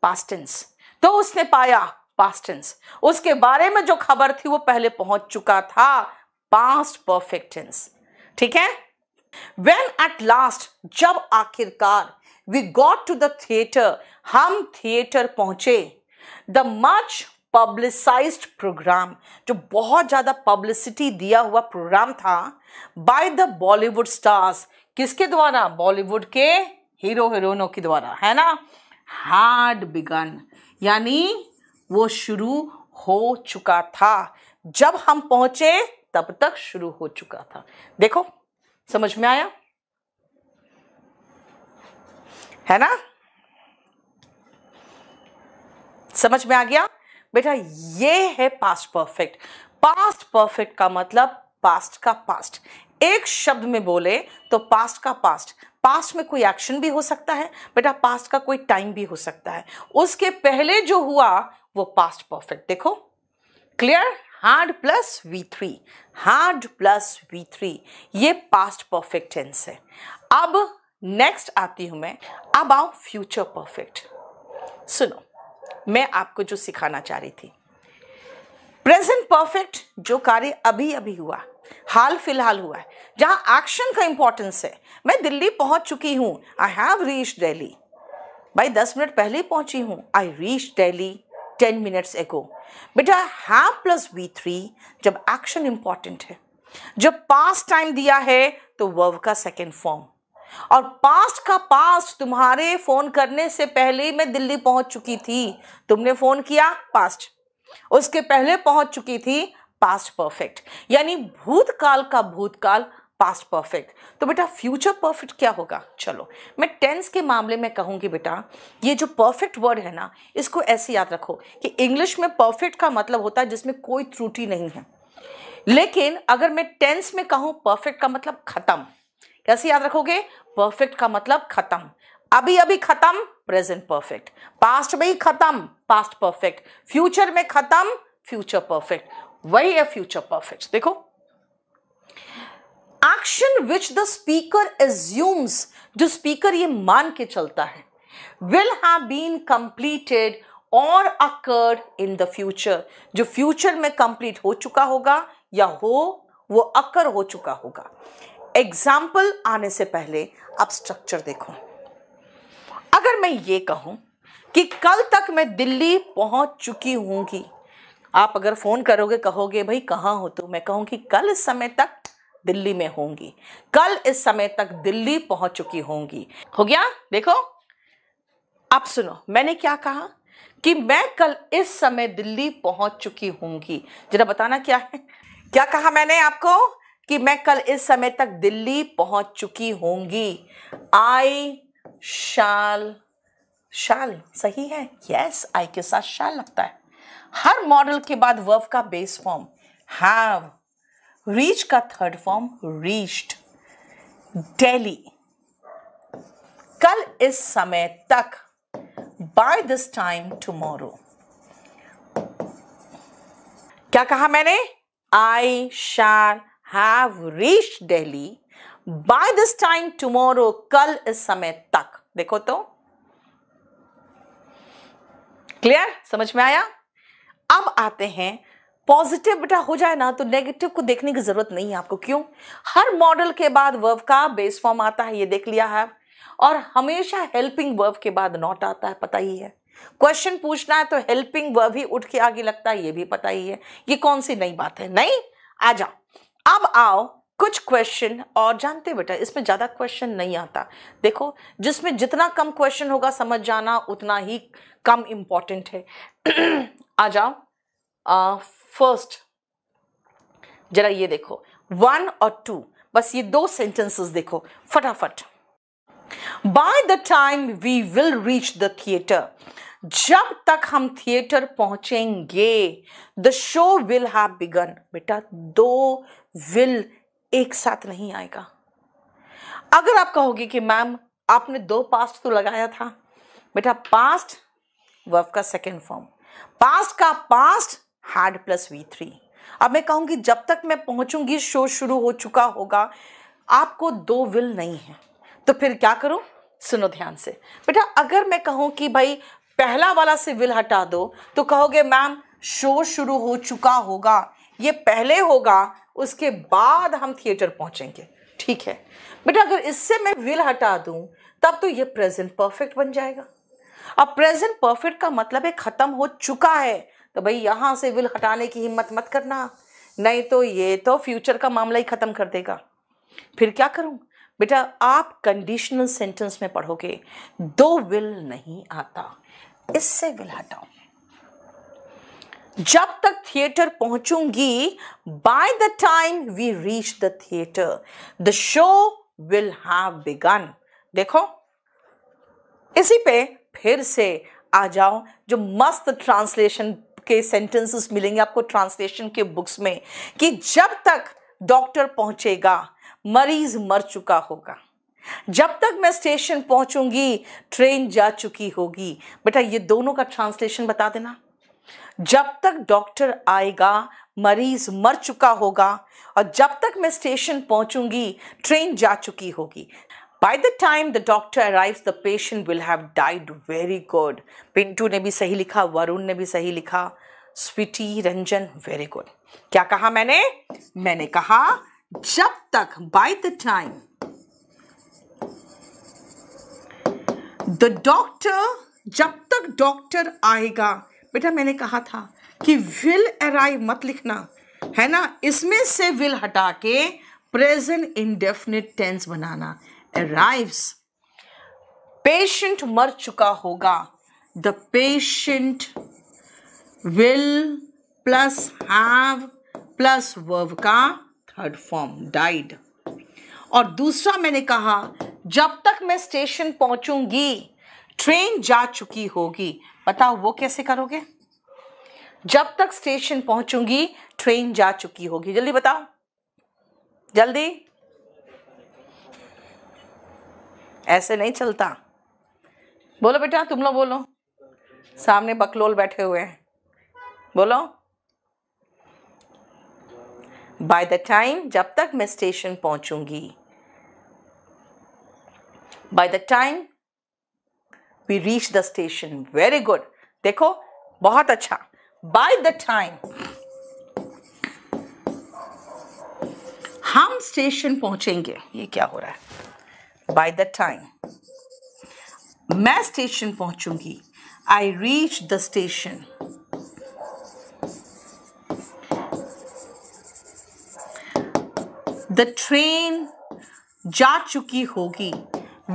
पास्ट टेंस, तो उसने पाया, पास्ट टेंस। उसके बारे में जो खबर थी वो पहले पहुंच चुका था, पास्ट परफेक्ट टेंस। ठीक है? When at last, जब आखिरकार, we got to the theater, हम थिएटर पहुंचे, the much publicized program, जो बहुत ज्यादा पब्लिसिटी दिया हुआ प्रोग्राम था, by the Bollywood stars, किसके द्वारा? बॉलीवुड के हीरो हीरोइनों के द्वारा, है ना? had begun, यानी वो शुरू हो चुका था। जब हम पहुंचे तब तक शुरू हो चुका था। देखो, समझ में आया? है ना? समझ में आ गया? बेटा ये है पास्ट परफेक्ट। पास्ट परफेक्ट का मतलब पास्ट का पास्ट। एक शब्द में बोले तो पास्ट का पास्ट। पास्ट में कोई एक्शन भी हो सकता है बेटा, पास्ट का कोई टाइम भी हो सकता है, उसके पहले जो हुआ वो पास्ट परफेक्ट। देखो, clear? Had plus V3, had plus V3, ये पास्ट परफेक्ट टेंस है। अब नेक्स्ट आती हूं मैं, अब आओ फ्यूचर परफेक्ट। सुनो, मैं आपको जो सिखाना चाह रही थी, प्रेजेंट परफेक्ट जो कार्य अभी अभी हुआ, हाल फिलहाल हुआ है, जहां एक्शन का इंपॉर्टेंस है। मैं दिल्ली पहुंच चुकी हूं, आई हैव रीच्ड दिल्ली, भाई 10 मिनट पहले पहुंची हूं, आई रीच्ड दिल्ली 10 मिनट्स एगो। बेटा हैव प्लस V3 जब एक्शन इंपॉर्टेंट है, जब पास्ट टाइम दिया है तो वर्ब का सेकेंड फॉर्म, और पास्ट का पास्ट, तुम्हारे फोन करने से पहले ही मैं दिल्ली पहुंच चुकी थी। तुमने फोन किया, पास्ट, उसके पहले पहुंच चुकी थी, पास्ट परफेक्ट, यानी भूतकाल का भूतकाल, पास्ट परफेक्ट। तो बेटा फ्यूचर परफेक्ट क्या होगा? चलो मैं टेंस के मामले में कहूंगी बेटा, ये जो परफेक्ट वर्ड है ना, इसको ऐसे याद रखो कि इंग्लिश में परफेक्ट का मतलब होता है जिसमें कोई त्रुटि नहीं है, लेकिन अगर मैं टेंस में कहूं परफेक्ट का मतलब खत्म। कैसे याद रखोगे? परफेक्ट का मतलब खत्म, अभी अभी खत्म, प्रेजेंट परफेक्ट, पास्ट में ही खत्म, पास्ट परफेक्ट, फ्यूचर में खत्म, फ्यूचर परफेक्ट, वही है फ्यूचर परफेक्ट। देखो, action which the speaker assumes, जो स्पीकर ये मान के चलता है, विल हैव बीन कंप्लीटेड और अकर्ड इन द फ्यूचर, जो फ्यूचर में कंप्लीट हो चुका होगा या वो अकर हो चुका होगा। एग्जाम्पल आने से पहले आप स्ट्रक्चर देखो। अगर मैं ये कहूं कि कल तक मैं दिल्ली पहुंच चुकी हूंगी, आप अगर फोन करोगे कहोगे भाई कहाँ हो, तो मैं कहूंगी कल इस समय तक दिल्ली में होंगी, कल इस समय तक दिल्ली पहुंच चुकी होंगी। हो गया? देखो, अब सुनो, मैंने क्या कहा कि मैं कल इस समय दिल्ली पहुंच चुकी होंगी। जरा बताना क्या है, क्या कहा मैंने आपको कि मैं कल इस समय तक दिल्ली पहुंच चुकी होंगी। आई शैल, शैल सही है, यस, आई के साथ शैल लगता है। हर मॉडल के बाद वर्ब का बेस फॉर्म हैव, रीच का थर्ड फॉर्म रीच्ड, दिल्ली, कल इस समय तक, बाय दिस टाइम टुमारो। क्या कहा मैंने, I shall have reached Delhi by this time tomorrow, कल इस समय तक। देखो तो क्लियर, समझ में आया। अब आते हैं पॉजिटिव। बेटा हो जाए ना तो नेगेटिव को देखने की जरूरत नहीं है आपको। क्यों, हर मॉडल के बाद वर्ब का बेस फॉर्म आता है, ये देख लिया है, और हमेशा हेल्पिंग वर्ब के बाद नॉट आता है, पता ही है। क्वेश्चन पूछना है तो हेल्पिंग वर्ब ही उठ के आगे लगता है, ये भी पता ही है। ये कौन सी नई बात है, नहीं। आ जाओ, अब आओ कुछ क्वेश्चन और जानते बेटा, इसमें ज्यादा क्वेश्चन नहीं आता। देखो, जिसमें जितना कम क्वेश्चन होगा समझ जाना उतना ही कम इंपॉर्टेंट है। आ जाओ, फर्स्ट जरा ये देखो, 1 और 2, बस ये 2 सेंटेंसेस देखो फटाफट। By the time we will reach the theatre, जब तक हम थिएटर पहुंचेंगे, the show will have begun. बेटा 2 विल एक साथ नहीं आएगा। अगर आप कहोगे कि मैम आपने 2 पास्ट तो लगाया था, बेटा पास्ट वर्ब का सेकेंड फॉर्म, पास्ट का पास्ट हैड प्लस V3। अब मैं कहूंगी जब तक मैं पहुंचूंगी शो शुरू हो चुका होगा, आपको 2 विल नहीं है, तो फिर क्या करूं, सुनो ध्यान से बेटा। अगर मैं कहूं कि भाई पहला वाला से विल हटा दो, तो कहोगे मैम शो शुरू हो चुका होगा, ये पहले होगा, उसके बाद हम थिएटर पहुंचेंगे। ठीक है बेटा, अगर इससे मैं विल हटा दूं तब तो ये प्रेजेंट परफेक्ट बन जाएगा। अब प्रेजेंट परफेक्ट का मतलब है खत्म हो चुका है, तो भाई यहां से विल हटाने की हिम्मत मत करना, नहीं तो ये तो फ्यूचर का मामला ही खत्म कर देगा। फिर क्या करूं बेटा, आप कंडीशनल सेंटेंस में पढ़ोगे 2 विल नहीं आता, इससे विल हटाओ। जब तक थिएटर पहुंचूंगी, by the time we reach the theatre, the show will have begun. देखो, इसी पे फिर से आ जाओ, जो मस्त ट्रांसलेशन के सेंटेंसेस मिलेंगे आपको ट्रांसलेशन के बुक्स में, कि जब तक डॉक्टर पहुंचेगा मरीज मर चुका होगा, जब तक मैं स्टेशन पहुंचूंगी ट्रेन जा चुकी होगी। बेटा ये दोनों का ट्रांसलेशन बता देना। जब तक डॉक्टर आएगा मरीज मर चुका होगा, और जब तक मैं स्टेशन पहुंचूंगी ट्रेन जा चुकी होगी। By the time the doctor arrives, the patient will have died. Very good. Pintu ने भी सही लिखा, वरुण ने भी सही लिखा, स्वीटी, रंजन, वेरी गुड। क्या कहा मैंने, मैंने कहा जब तक, by the time the doctor, जब तक डॉक्टर आएगा। बेटा मैंने कहा था कि will arrive मत लिखना, है ना, इसमें से will हटा के प्रेजेंट इंडेफिनिट टेंस बनाना। arrives, पेशेंट मर चुका होगा, the patient will plus have plus verb का थर्ड फॉर्म डाइड। और दूसरा मैंने कहा जब तक मैं स्टेशन पहुंचूंगी ट्रेन जा चुकी होगी। बताओ वो कैसे करोगे, जब तक स्टेशन पहुंचूंगी ट्रेन जा चुकी होगी, जल्दी बताओ, जल्दी, ऐसे नहीं चलता। बोलो बेटा, तुम लोग बोलो, सामने बकलोल बैठे हुए हैं, बोलो। बाय द टाइम, जब तक मैं स्टेशन पहुंचूंगी, by the time we reach the station. Very good, देखो बहुत अच्छा। बाय द टाइम हम स्टेशन पहुंचेंगे, ये क्या हो रहा है, बाय द टाइम मैं स्टेशन पहुंचूंगी, I reach the station, the train जा चुकी होगी,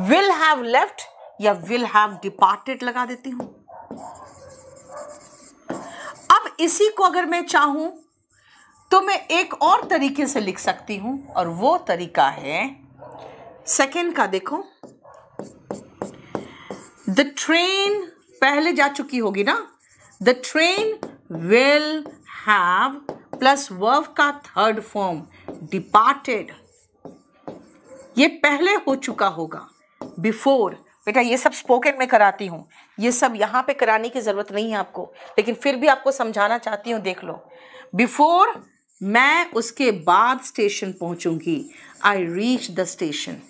विल हैव लेफ्ट, या विल हैव डिपार्टेड लगा देती हूं। अब इसी को अगर मैं चाहूं तो मैं एक और तरीके से लिख सकती हूं, और वो तरीका है सेकेंड का। देखो, द ट्रेन पहले जा चुकी होगी ना, the train will have plus verb का थर्ड फॉर्म डिपार्टेड, ये पहले हो चुका होगा। बिफोर, बेटा ये सब स्पोकन में कराती हूं, ये सब यहां पे कराने की जरूरत नहीं है आपको, लेकिन फिर भी आपको समझाना चाहती हूं। देख लो, बिफोर मैं उसके बाद स्टेशन पहुंचूंगी, आई रीच द स्टेशन।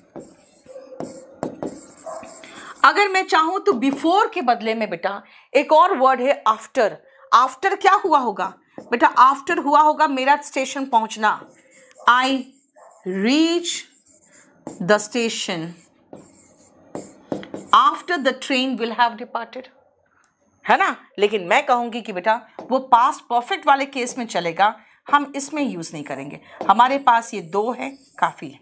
अगर मैं चाहूं तो बिफोर के बदले में बेटा एक और वर्ड है आफ्टर। आफ्टर क्या हुआ होगा बेटा? आफ्टर हुआ होगा मेरा स्टेशन पहुंचना, आई reach the station after the train will have departed, है ना। लेकिन मैं कहूंगी कि बेटा वो पास्ट परफेक्ट वाले केस में चलेगा, हम इसमें यूज नहीं करेंगे। हमारे पास ये दो है, काफी है।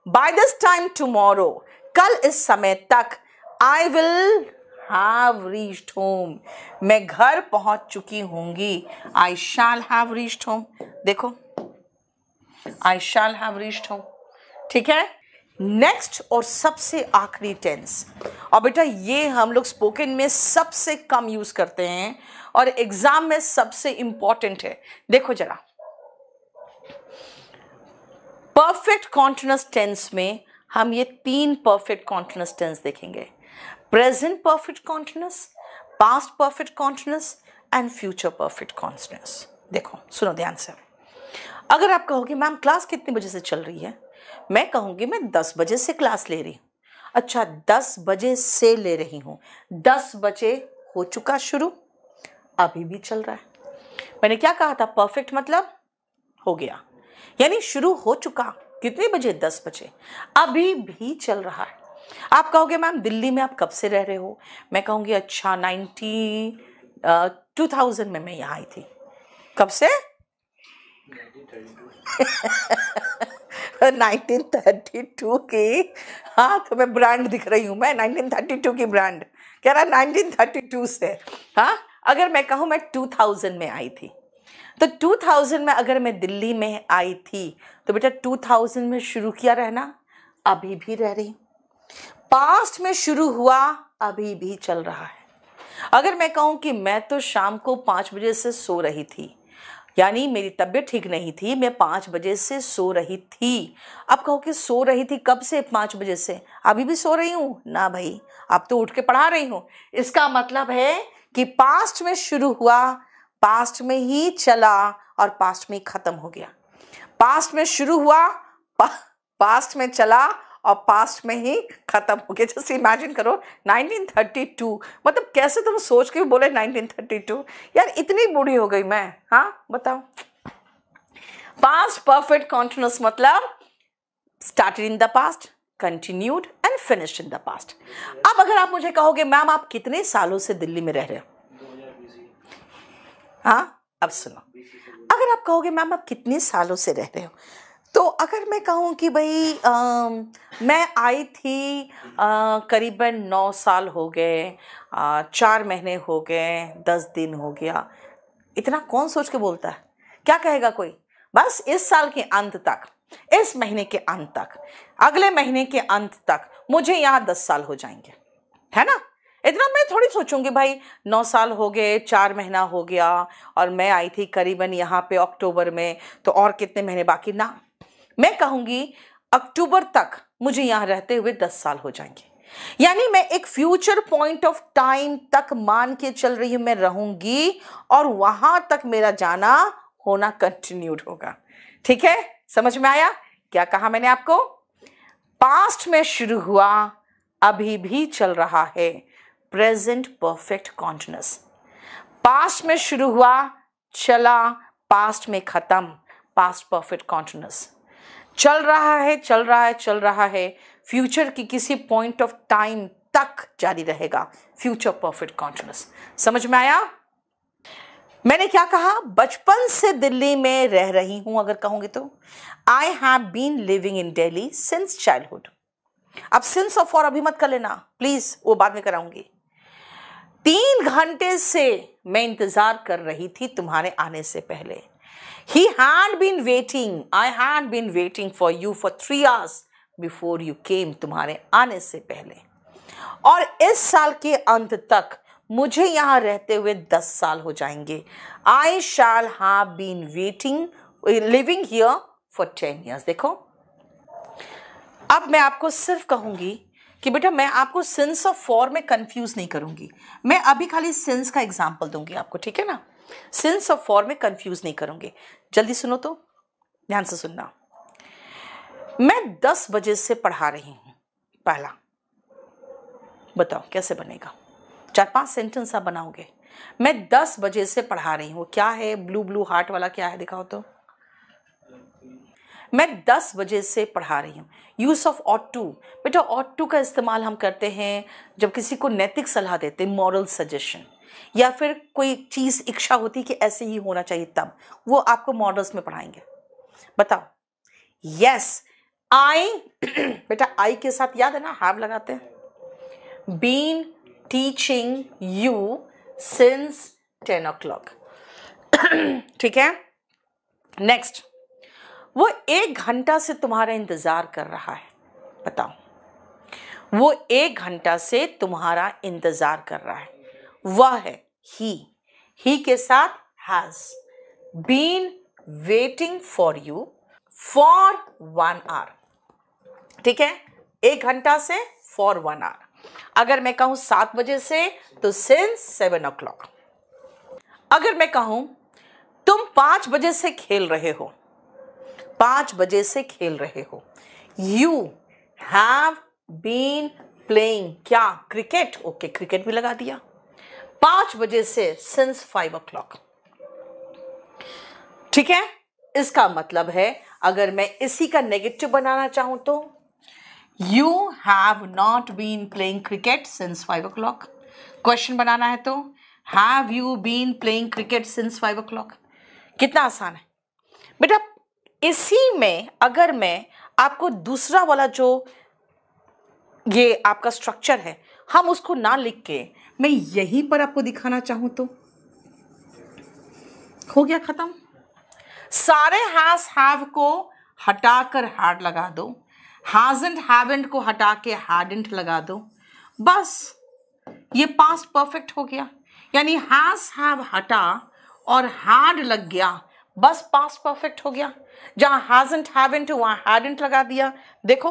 बाय दिस टाइम टुमारो, कल इस समय तक, I will have reached home, मैं घर पहुंच चुकी होंगी, आई शैल हैव रीच्ड होम। देखो, आई शैल हैव रीच्ड होम, ठीक है। नेक्स्ट और सबसे आखिरी टेंस, और बेटा ये हम लोग स्पोकन में सबसे कम यूज करते हैं और एग्जाम में सबसे इंपॉर्टेंट है। देखो जरा, परफेक्ट कॉन्टिन्यूअस टेंस में हम ये तीन परफेक्ट कॉन्टिन्यूअस टेंस देखेंगे, present perfect continuous, past perfect continuous and future perfect continuous. देखो सुनो ध्यान से, अगर आप कहोगे मैम क्लास कितने बजे से चल रही है, मैं कहूंगी मैं 10 बजे से क्लास ले रही हूं। अच्छा, 10 बजे से ले रही हूं, 10 बजे हो चुका शुरू, अभी भी चल रहा है। मैंने क्या कहा था? परफेक्ट मतलब हो गया, यानी शुरू हो चुका। कितने बजे? 10 बजे, अभी भी चल रहा है। आप कहोगे मैम दिल्ली में आप कब से रह रहे हो, मैं कहूंगी अच्छा 2000 में मैं यहाँ आई थी। कब से? 1932 की। हाँ, तो मैं ब्रांड दिख रही हूँ, मैं 1932 की ब्रांड कह रहा, 1932 से। हाँ, अगर मैं कहूँ मैं 2000 में आई थी, तो 2000 में अगर मैं दिल्ली में आई थी तो बेटा 2000 में शुरू किया रहना, अभी भी रह रही। पास्ट में शुरू हुआ, अभी भी चल रहा है। अगर मैं कहूँ कि मैं तो शाम को 5 बजे से सो रही थी, यानी मेरी तबीयत ठीक नहीं थी, मैं 5 बजे से सो रही थी। अब कहो कि सो रही थी कब से? 5 बजे से। अभी भी सो रही हूँ ना भाई, अब तो उठ के पढ़ा रही हूँ। इसका मतलब है कि पास्ट में शुरू हुआ, पास्ट में ही चला और पास्ट में ही खत्म हो गया। पास्ट में शुरू हुआ, पास्ट में चला और पास्ट में ही खत्म हो गया। जस्ट इमेजिन करो 1932, मतलब कैसे तुम सोच के बोले 1932? यार इतनी बूढ़ी हो गई मैं, हाँ बताओ। पास्ट परफेक्ट कॉन्टिन्यूअस मतलब started in the past, continued and finished in the past. अब अगर आप मुझे कहोगे मैम आप कितने सालों से दिल्ली में रह रहे हो, हाँ अब सुनो, अगर आप कहोगे मैम आप कितने सालों से रह रहे हो, तो अगर मैं कहूँ कि भाई मैं आई थी करीबन 9 साल हो गए, 4 महीने हो गए, 10 दिन हो गया, इतना कौन सोच के बोलता है? क्या कहेगा कोई? बस इस साल के अंत तक, इस महीने के अंत तक, अगले महीने के अंत तक मुझे यहाँ 10 साल हो जाएंगे, है ना। इतना मैं थोड़ी सोचूंगी भाई 9 साल हो गए, 4 महीना हो गया और मैं आई थी करीबन यहाँ पे अक्टूबर में, तो और कितने महीने बाकी ना। मैं कहूंगी अक्टूबर तक मुझे यहाँ रहते हुए 10 साल हो जाएंगे, यानी मैं एक फ्यूचर पॉइंट ऑफ टाइम तक मान के चल रही हूं, मैं रहूंगी और वहां तक मेरा जाना होना कंटिन्यूड होगा। ठीक है, समझ में आया क्या कहा मैंने आपको? पास्ट में शुरू हुआ, अभी भी चल रहा है, प्रेजेंट परफेक्ट कॉन्टिन्यूअस। पास्ट में शुरू हुआ, चला, पास्ट में खत्म, पास्ट परफेक्ट कॉन्टिन्यूअस। चल रहा है, चल रहा है, चल रहा है, फ्यूचर की किसी पॉइंट ऑफ टाइम तक जारी रहेगा, फ्यूचर परफेक्ट कॉन्टिन्यूअस। समझ में आया? मैंने क्या कहा? बचपन से दिल्ली में रह रही हूं अगर कहूंगी तो, I have been living in Delhi since childhood. अब सिंस और फॉर अभी मत कर लेना प्लीज, वो बाद में कराऊंगी। 3 घंटे से मैं इंतजार कर रही थी तुम्हारे आने से पहले। He had been waiting, I had been waiting for you for 3 hours before you came, तुम्हारे आने से पहले। और इस साल के अंत तक मुझे यहाँ रहते हुए 10 साल हो जाएंगे। I shall have been waiting, living here for 10 years। देखो, अब मैं आपको सिर्फ कहूंगी कि बेटा मैं आपको सिंस और फॉर में कंफ्यूज नहीं करूंगी। मैं अभी खाली सिंस का एग्जाम्पल दूंगी आपको, ठीक है ना। सिंस और फॉर में कंफ्यूज नहीं करूंगी। जल्दी सुनो, तो ध्यान से सुनना। मैं 10 बजे से पढ़ा रही हूं। पहला बताओ कैसे बनेगा, 4-5 सेंटेंस आप बनाओगे। मैं 10 बजे से पढ़ा रही हूं, क्या है ब्लू ब्लू हार्ट वाला, क्या है दिखाओ तो। मैं 10 बजे से पढ़ा रही हूँ। यूज ऑफ ऑट टू, बेटा ऑट टू का इस्तेमाल हम करते हैं जब किसी को नैतिक सलाह देते हैं, मॉरल सजेशन, या फिर कोई चीज इच्छा होती कि ऐसे ही होना चाहिए, तब वो आपको मॉडल्स में पढ़ाएंगे। बताओ। यस, आई बेटा आई के साथ याद है ना हैव लगाते हैं। Been teaching you since 10 o'clock। ठीक है। नेक्स्ट, वो 1 घंटा से तुम्हारा इंतजार कर रहा है। बताओ, वो 1 घंटा से तुम्हारा इंतजार कर रहा है। वह है ही के साथ has been waiting for you for 1 hour। ठीक है, 1 घंटा से फॉर 1 hour। अगर मैं कहूं 7 बजे से तो सिंस 7 o'clock। अगर मैं कहूं तुम 5 बजे से खेल रहे हो, 5 बजे से खेल रहे हो। यू हैव बीन प्लेइंग, क्या क्रिकेट, ओके क्रिकेट भी लगा दिया। 5 बजे से सिंस 5 o'clock। ठीक है, इसका मतलब है अगर मैं इसी का नेगेटिव बनाना चाहूं तो you have not been playing cricket since 5 o'clock। Question बनाना है तो have you been playing cricket since 5 o'clock। कितना आसान है बेटा। इसी में अगर मैं आपको दूसरा वाला जो ये आपका स्ट्रक्चर है, हम उसको ना लिख के मैं यहीं पर आपको दिखाना चाहूं तो हो गया खत्म। सारे हैज हैव को हटाकर हैड लगा दो, हैजंट हैवंट को हटा के हैडंट लगा दो, बस ये पास्ट परफेक्ट हो गया। यानी हैज हैव हटा और हैड लग गया, बस पास्ट परफेक्ट हो गया। जहां हैजंट हैवंट वहां हैडंट लगा दिया। देखो,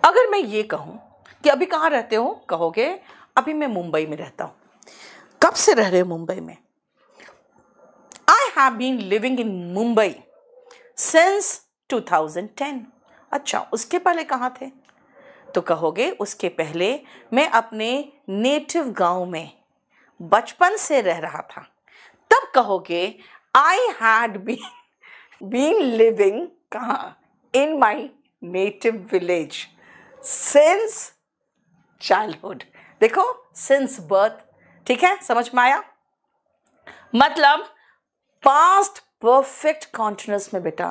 अगर मैं ये कहूं कि अभी कहां रहते हो, कहोगे अभी मैं मुंबई में रहता हूं। कब से रह रहे हो मुंबई में? I have been living in Mumbai since 2010। अच्छा, उसके पहले कहां थे? तो कहोगे उसके पहले मैं अपने नेटिव गांव में बचपन से रह रहा था। तब कहोगे आई हैड बीन लिविंग कहाँ? In my native village since childhood. देखो, सिंस बर्थ। ठीक है, समझ में आया? मतलब पास्ट परफेक्ट कॉन्टिन्यूअस में बेटा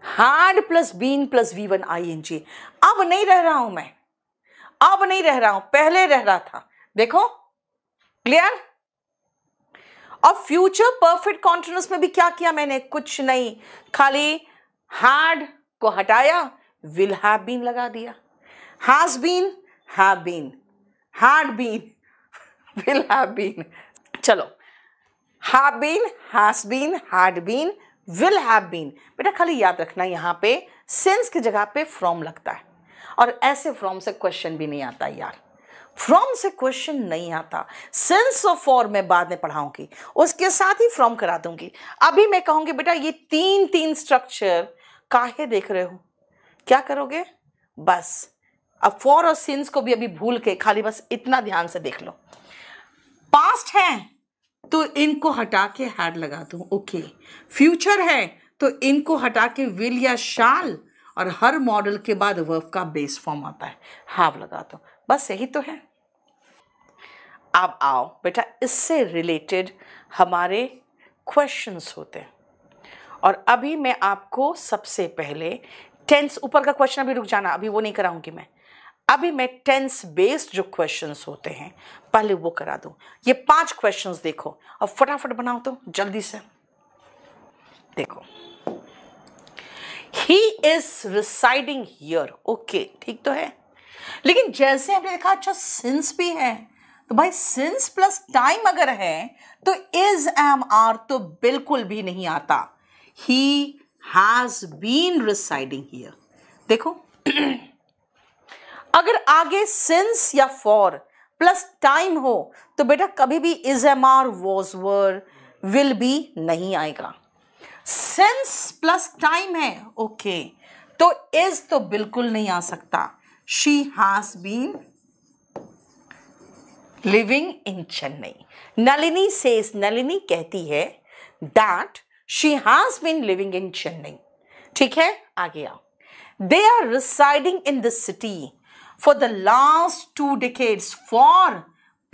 had plus been plus V1 ING। अब नहीं रह रहा हूं मैं, अब नहीं रह रहा हूं, पहले रह रहा था। देखो, क्लियर? और फ्यूचर परफेक्ट कॉन्टिन्यूअस में भी क्या किया मैंने? कुछ नहीं, खाली हैड को हटाया, विल हैव बीन लगा दिया। Has been, have been, had been, will have been. चलो, have been, has been, had been, will have been. बेटा खाली याद रखना यहां पे सिंस की जगह पे फ्रॉम लगता है, और ऐसे फ्रॉम से क्वेश्चन भी नहीं आता यार, फ्रॉम से क्वेश्चन नहीं आता। सिंस और फॉर मैं बाद में पढ़ाऊंगी, उसके साथ ही फ्रॉम करा दूंगी। अभी मैं कहूंगी बेटा ये 3 स्ट्रक्चर काहे देख रहे हो? क्या करोगे? बस अब फॉर और सिंस को भी अभी भूल के खाली बस इतना ध्यान से देख लो। पास्ट है तो इनको हटा के हैड लगा दूं, ओके। फ्यूचर है तो इनको हटा के विल या शाल, और हर मॉडल के बाद वर्ब का बेस फॉर्म आता है, हैव लगा दो, बस यही तो है। अब आओ बेटा, इससे रिलेटेड हमारे क्वेश्चंस होते हैं, और अभी मैं आपको सबसे पहले टेंस, ऊपर का क्वेश्चन अभी रुक जाना, अभी वो नहीं कराऊंगी मैं, अभी मैं टेंस बेस्ड जो क्वेश्चंस होते हैं पहले वो करा दूं। ये 5 क्वेश्चंस देखो और फटाफट बनाओ तो जल्दी से। देखो, he is residing here, okay ठीक तो है, लेकिन जैसे हमने देखा अच्छा सिंस भी है, तो भाई सिंस प्लस टाइम अगर है तो इज एम आर तो बिल्कुल भी नहीं आता। He has been residing here. देखो अगर आगे सिंस या फॉर प्लस टाइम हो तो बेटा कभी भी is am are was were will be नहीं आएगा। सिंस प्लस टाइम है, ओके, तो इज तो बिल्कुल नहीं आ सकता। She has been living in Chennai. Nalini says, Nalini कहती है that she has been living in Chennai. ठीक है, आगे आओ। They are residing in the city for the last 2 decades। For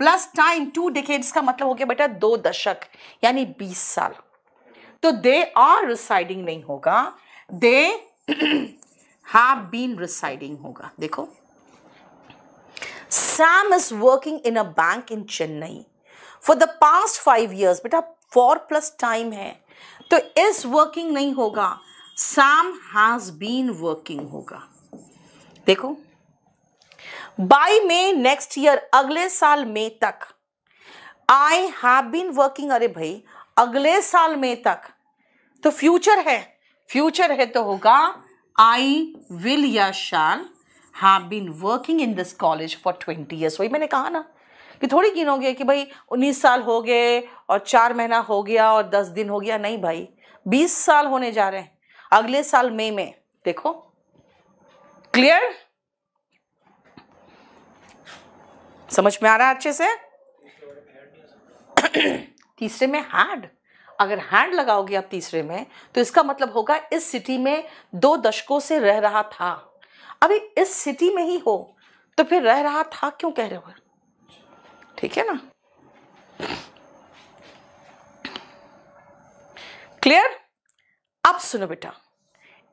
plus time 2 decades का मतलब हो गया बेटा 2 दशक यानी 20 साल। तो दे आर रिसाइडिंग नहीं होगा, दे हैव बीन रिसाइडिंग होगा। देखो, Sam is working in a bank in Chennai for the past 5 years। बेटा for plus time है तो is working नहीं होगा, Sam has been working होगा। देखो, by May next year, अगले साल मई तक, I have been working, अरे भाई अगले साल मई तक तो फ्यूचर है, फ्यूचर है तो होगा I will या shall have been working in this college for 20 years। वही मैंने कहा ना कि थोड़ी गिनोगे कि भाई 19 साल हो गए और 4 महीना हो गया और 10 दिन हो गया, नहीं भाई 20 साल होने जा रहे हैं अगले साल मई में। देखो क्लियर, समझ में आ रहा है अच्छे से। तीसरे में हैड, अगर हैड लगाओगे आप तीसरे में तो इसका मतलब होगा इस सिटी में 2 दशकों से रह रहा था। अभी इस सिटी में ही हो तो फिर रह रहा था क्यों कह रहे हो? ठीक है ना, क्लियर। अब सुनो बेटा,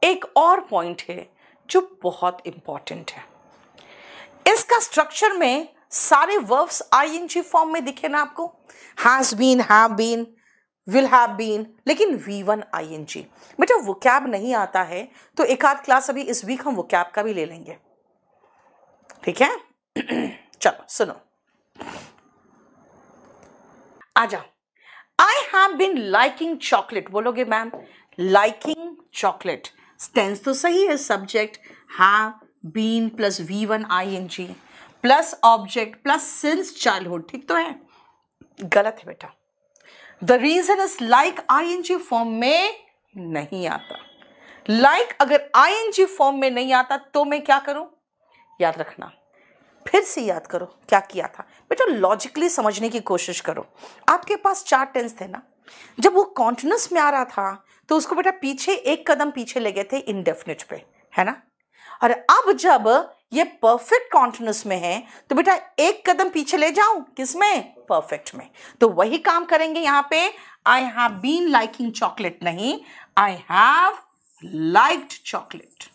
एक और पॉइंट है जो बहुत इंपॉर्टेंट है। इसका स्ट्रक्चर में सारे वर्ब्स आईएनजी फॉर्म में दिखे ना आपको, has been, have been, will have been, लेकिन V1 ING। बेटा वोकैब नहीं आता है तो एक आध क्लास अभी इस वीक हम वोकैब का भी ले लेंगे, ठीक है। चलो सुनो, आ जाओ। I have been liking chocolate, बोलोगे मैम लाइकिंग चॉकलेट, टेंस तो सही है, subject have been plus V1 ING plus object plus since childhood, ठीक तो है। गलत है बेटा, the reason is like ING form में नहीं आता। लाइक अगर ING फॉर्म में नहीं आता तो मैं क्या करूं, याद रखना, फिर से याद करो क्या किया था बेटा, लॉजिकली समझने की कोशिश करो। आपके पास 4 टेंस थे ना, जब वो कॉन्टिन्यूअस में आ रहा था तो उसको बेटा पीछे 1 कदम पीछे ले गए थे इंडेफिनिट पे, है ना। और अब जब ये परफेक्ट कॉन्टिन्यूअस में है तो बेटा 1 कदम पीछे ले जाऊं, किसमें, परफेक्ट में। तो वही काम करेंगे यहाँ पे, I have been liking chocolate नहीं, I have liked chocolate.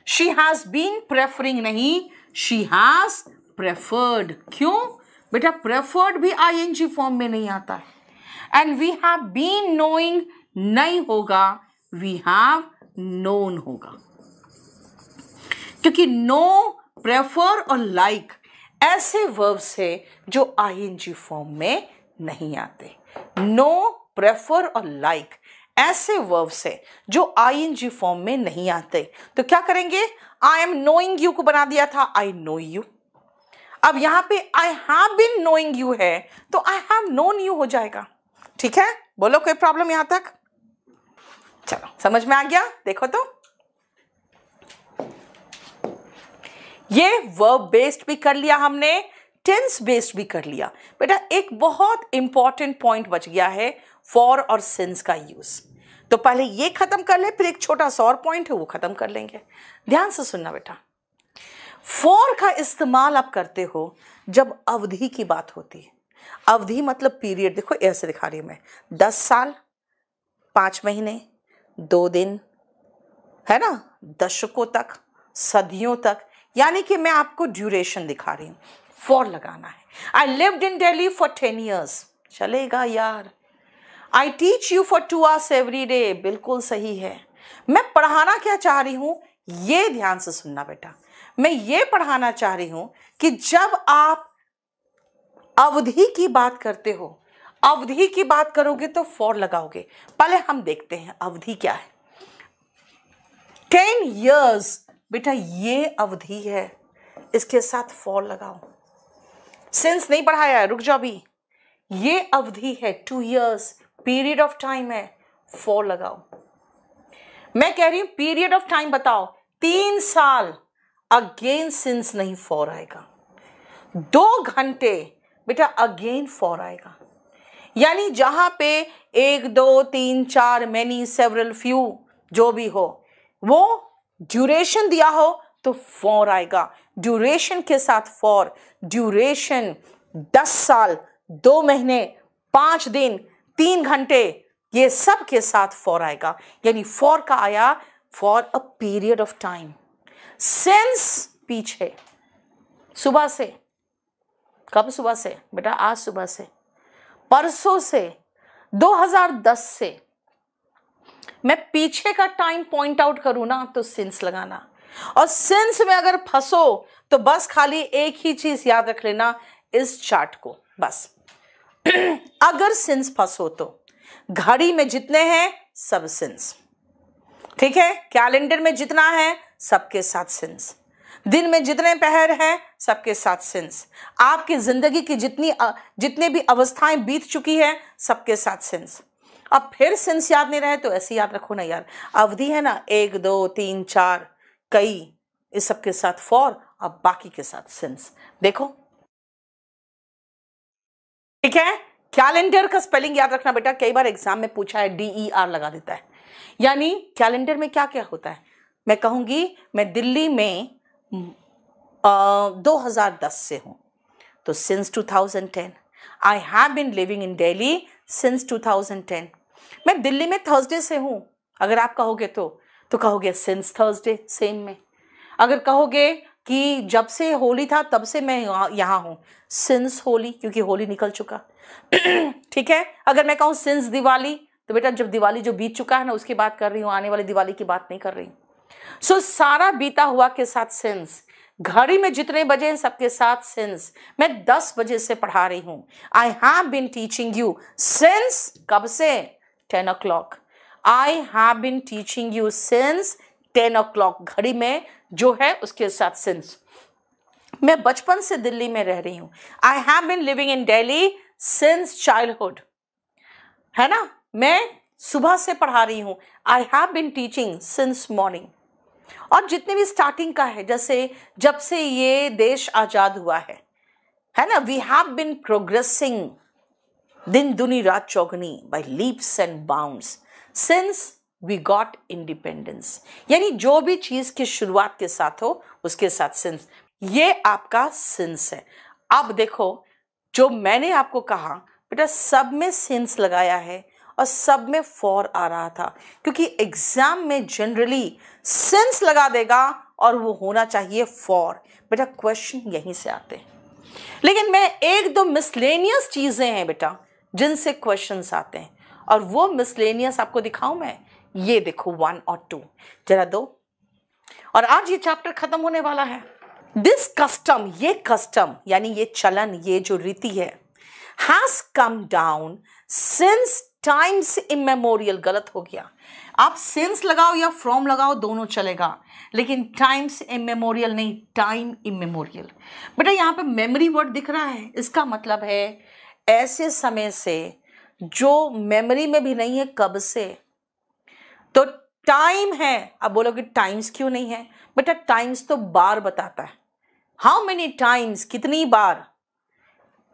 She has been preferring नहीं, शी हैज प्रेफर्ड। क्यों बेटा, प्रेफर्ड भी ING फॉर्म में नहीं आता है। And we have been knowing नहीं होगा, वी हैव नोन होगा, क्योंकि नो, प्रेफर और लाइक ऐसे वर्ब्स है जो ING फॉर्म में नहीं आते। नो, प्रेफर और लाइक ऐसे वर्ब्स है जो ING फॉर्म में नहीं आते। तो क्या करेंगे, आई एम नोइंग यू को बना दिया था आई नो यू। अब यहां पे I have been knowing you है तो आई हैव नोन यू हो जाएगा, ठीक है। बोलो कोई प्रॉब्लम यहां तक, चलो समझ में आ गया। देखो तो ये वर्ब बेस्ड भी कर लिया हमने, टेंस बेस्ड भी कर लिया। बेटा एक बहुत इंपॉर्टेंट पॉइंट बच गया है, फॉर और सिंस का यूज। तो पहले ये खत्म कर ले, फिर एक छोटा सा और पॉइंट है वो खत्म कर लेंगे। ध्यान से सुनना बेटा, फॉर का इस्तेमाल आप करते हो जब अवधि की बात होती है। अवधि मतलब पीरियड, देखो ऐसे दिखा रही हूं मैं, 10 साल, 5 महीने, 2 दिन, है ना, दशकों तक, सदियों तक, यानी कि मैं आपको ड्यूरेशन दिखा रही हूँ। फॉर लगाना है। I lived in Delhi for 10 years, चलेगा यार। I teach you for 2 hours every day, बिल्कुल सही है। मैं पढ़ाना क्या चाह रही हूँ, ये ध्यान से सुनना बेटा। मैं ये पढ़ाना चाह रही हूँ कि जब आप अवधि की बात करते हो, अवधि की बात करोगे तो फॉर लगाओगे। पहले हम देखते हैं अवधि क्या है। 10 years बेटा ये अवधि है, इसके साथ फॉर लगाओ। सिंस नहीं पढ़ाया है, रुक जाओ अभी। ये अवधि है, 2 years, पीरियड ऑफ टाइम है, फॉर लगाओ। मैं कह रही हूं पीरियड ऑफ टाइम बताओ, 3 साल, अगेन सिंस नहीं फॉर आएगा। 2 घंटे बेटा अगेन फॉर आएगा। यानी जहां पे 1 2 3 4 मेनी सेवरल फ्यू जो भी हो, वो ड्यूरेशन दिया हो तो फॉर आएगा। ड्यूरेशन के साथ फॉर, ड्यूरेशन 10 साल, 2 महीने, 5 दिन, 3 घंटे, ये सब के साथ फॉर आएगा। यानी फॉर का आया for a period of time. Since पीछे, सुबह से, कब सुबह से बेटा, आज सुबह से, परसों से, 2010 से। मैं पीछे का टाइम पॉइंट आउट करूं ना तो सिंस लगाना। और सिंस में अगर फंसो तो बस खाली एक ही चीज याद रख लेना इस चार्ट को, बस। अगर सिंस फंसो तो घड़ी में जितने हैं सब सिंस, ठीक है। कैलेंडर में जितना है सबके साथ सिंस, दिन में जितने पहर हैं सबके साथ सिंस, आपकी जिंदगी की जितने भी अवस्थाएं बीत चुकी है सबके साथ सिंस। अब फिर सिंस याद नहीं रहे तो ऐसे याद रखो ना यार, अवधि है ना, 1 2 3 4 कई, इस सब के साथ फॉर, अब बाकी के साथ सिंस। देखो ठीक है। कैलेंडर का स्पेलिंग याद रखना बेटा, कई बार एग्जाम में पूछा है, DER लगा देता है। यानी कैलेंडर में क्या क्या होता है, मैं कहूंगी मैं दिल्ली में 2010 से हूं तो since 2010। I have been living in Delhi since 2010। मैं दिल्ली में थर्सडे से हूं, अगर आप कहोगे तो कहोगे सिंस थर्सडे सेम में। अगर कहोगे कि जब से होली था तब से मैं यहाँ हूं, सिंस होली, क्योंकि होली निकल चुका। ठीक है। अगर मैं कहूँ सिंस दिवाली तो बेटा जब दिवाली जो बीत चुका है ना उसकी बात कर रही हूँ, आने वाली दिवाली की बात नहीं कर रही। सो सारा बीता हुआ के साथ सिंस, घड़ी में जितने बजे हैं सबके साथ सिंस। मैं 10 बजे से पढ़ा रही हूं। I have been teaching you since, कब से, 10 o'clock। I have been teaching you since 10 o'clock, घड़ी में जो है उसके साथ सिंस। मैं बचपन से दिल्ली में रह रही हूं। I have been living in Delhi since childhood, है ना। मैं सुबह से पढ़ा रही हूं। I have been teaching since morning. और जितने भी स्टार्टिंग का है, जैसे जब से ये देश आजाद हुआ है ना, वी हैव बीन प्रोग्रेसिंग दिन दुनी रात चौगनी by leaps and bounds since we got independence. यानी जो भी चीज की शुरुआत के साथ हो उसके साथ सिंस, ये आपका सिंस है। अब देखो जो मैंने आपको कहा बेटा, सब में सिंस लगाया है और सब में फॉर आ रहा था, क्योंकि एग्जाम में जनरली सिंस लगा देगा और वो होना चाहिए फॉर। बेटा क्वेश्चन यहीं से आते हैं। लेकिन मैं 1-2 मिसलेनियस चीजें हैं बेटा जिनसे क्वेश्चंस आते हैं, और वो मिसलेनियस आपको दिखाऊं मैं। ये देखो 1 और 2 जरा दो, और आज ये चैप्टर खत्म होने वाला है। दिस कस्टम, ये कस्टम यानी ये चलन, ये जो रीति है, has come down since times immemorial. गलत हो गया, आप सिंस लगाओ या फ्रॉम लगाओ दोनों चलेगा, लेकिन टाइम्स इमेमोरियल नहीं, टाइम इमेमोरियल। बेटा यहाँ पे मेमोरी वर्ड दिख रहा है, इसका मतलब है ऐसे समय से जो मेमोरी में भी नहीं है, कब से। तो टाइम है। अब बोलोगे टाइम्स क्यों नहीं है, बेटा टाइम्स तो बार बताता है, हाउ मेनी टाइम्स, कितनी बार।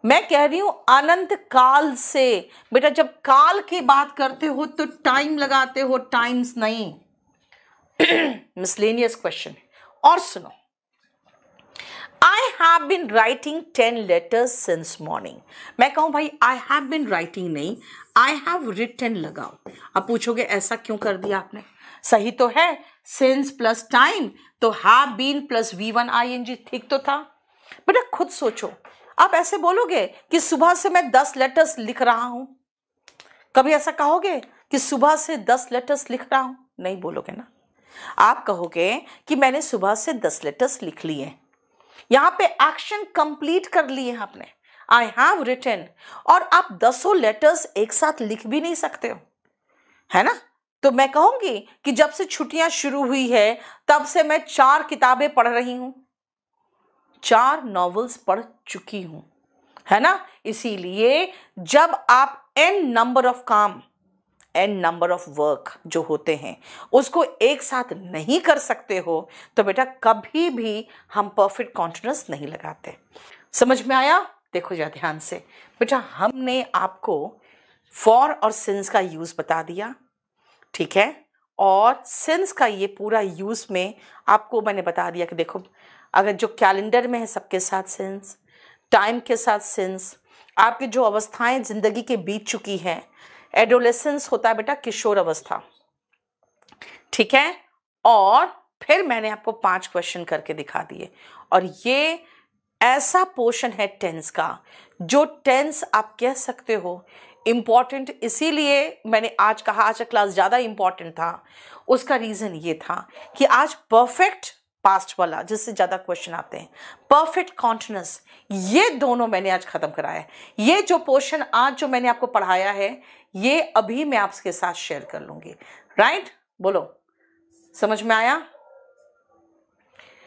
मैं कह रही हूं अनंत काल से। बेटा जब काल की बात करते हो तो टाइम लगाते हो, टाइम्स नहीं। Miscellaneous question. और सुनो, I have been writing 10 letters since morning. मैं कहूं भाई आई हैव बिन राइटिंग नहीं, आई हैव रिटन लगाओ। अब पूछोगे ऐसा क्यों कर दिया आपने? सही तो है, सिंस प्लस टाइम तो have been plus V1 ING, ठीक तो था। बेटा खुद सोचो, आप ऐसे बोलोगे कि सुबह से मैं 10 लेटर्स लिख रहा हूं? कभी ऐसा कहोगे कि सुबह से 10 लेटर्स लिख रहा हूं? नहीं बोलोगे ना। आप कहोगे कि मैंने सुबह से 10 लेटर्स लिख लिए। यहां पे एक्शन कंप्लीट कर लिए आपने, आई हैव रिटन। और आप 10 लेटर्स एक साथ लिख भी नहीं सकते हो, है ना। तो मैं कहूंगी कि जब से छुट्टियां शुरू हुई है तब से मैं 4 किताबें पढ़ रही हूं, 4 नॉवेल्स पढ़ चुकी हूं, है ना। इसीलिए जब आप n नंबर ऑफ काम, n नंबर ऑफ वर्क जो होते हैं उसको एक साथ नहीं कर सकते हो तो बेटा कभी भी हम परफेक्ट कॉन्टिन्यूअस नहीं लगाते। समझ में आया? देखो जरा ध्यान से बेटा, हमने आपको फॉर और सिंस का यूज बता दिया, ठीक है। और सिंस का ये पूरा यूज में आपको मैंने बता दिया कि देखो, अगर जो कैलेंडर में है सबके साथ सिंस, टाइम के साथ सिंस, आपकी जो अवस्थाएं जिंदगी के बीत चुकी हैं, एडोलेसेंस होता है बेटा किशोर अवस्था, ठीक है। और फिर मैंने आपको 5 क्वेश्चन करके दिखा दिए। और ये ऐसा पोर्शन है टेंस का जो टेंस आप कह सकते हो इम्पॉर्टेंट, इसीलिए मैंने आज कहा आज का क्लास ज़्यादा इम्पॉर्टेंट था। उसका रीज़न ये था कि आज परफेक्ट पास्ट वाला जिससे ज़्यादा क्वेश्चन आते हैं, परफेक्ट कॉन्टिन्यूअस, ये दोनों मैंने आज ख़त्म कराया है। ये जो पोर्शन आज जो मैंने आपको पढ़ाया है ये अभी मैं आपके साथ शेयर कर लूँगी, राइट? बोलो, समझ में आया?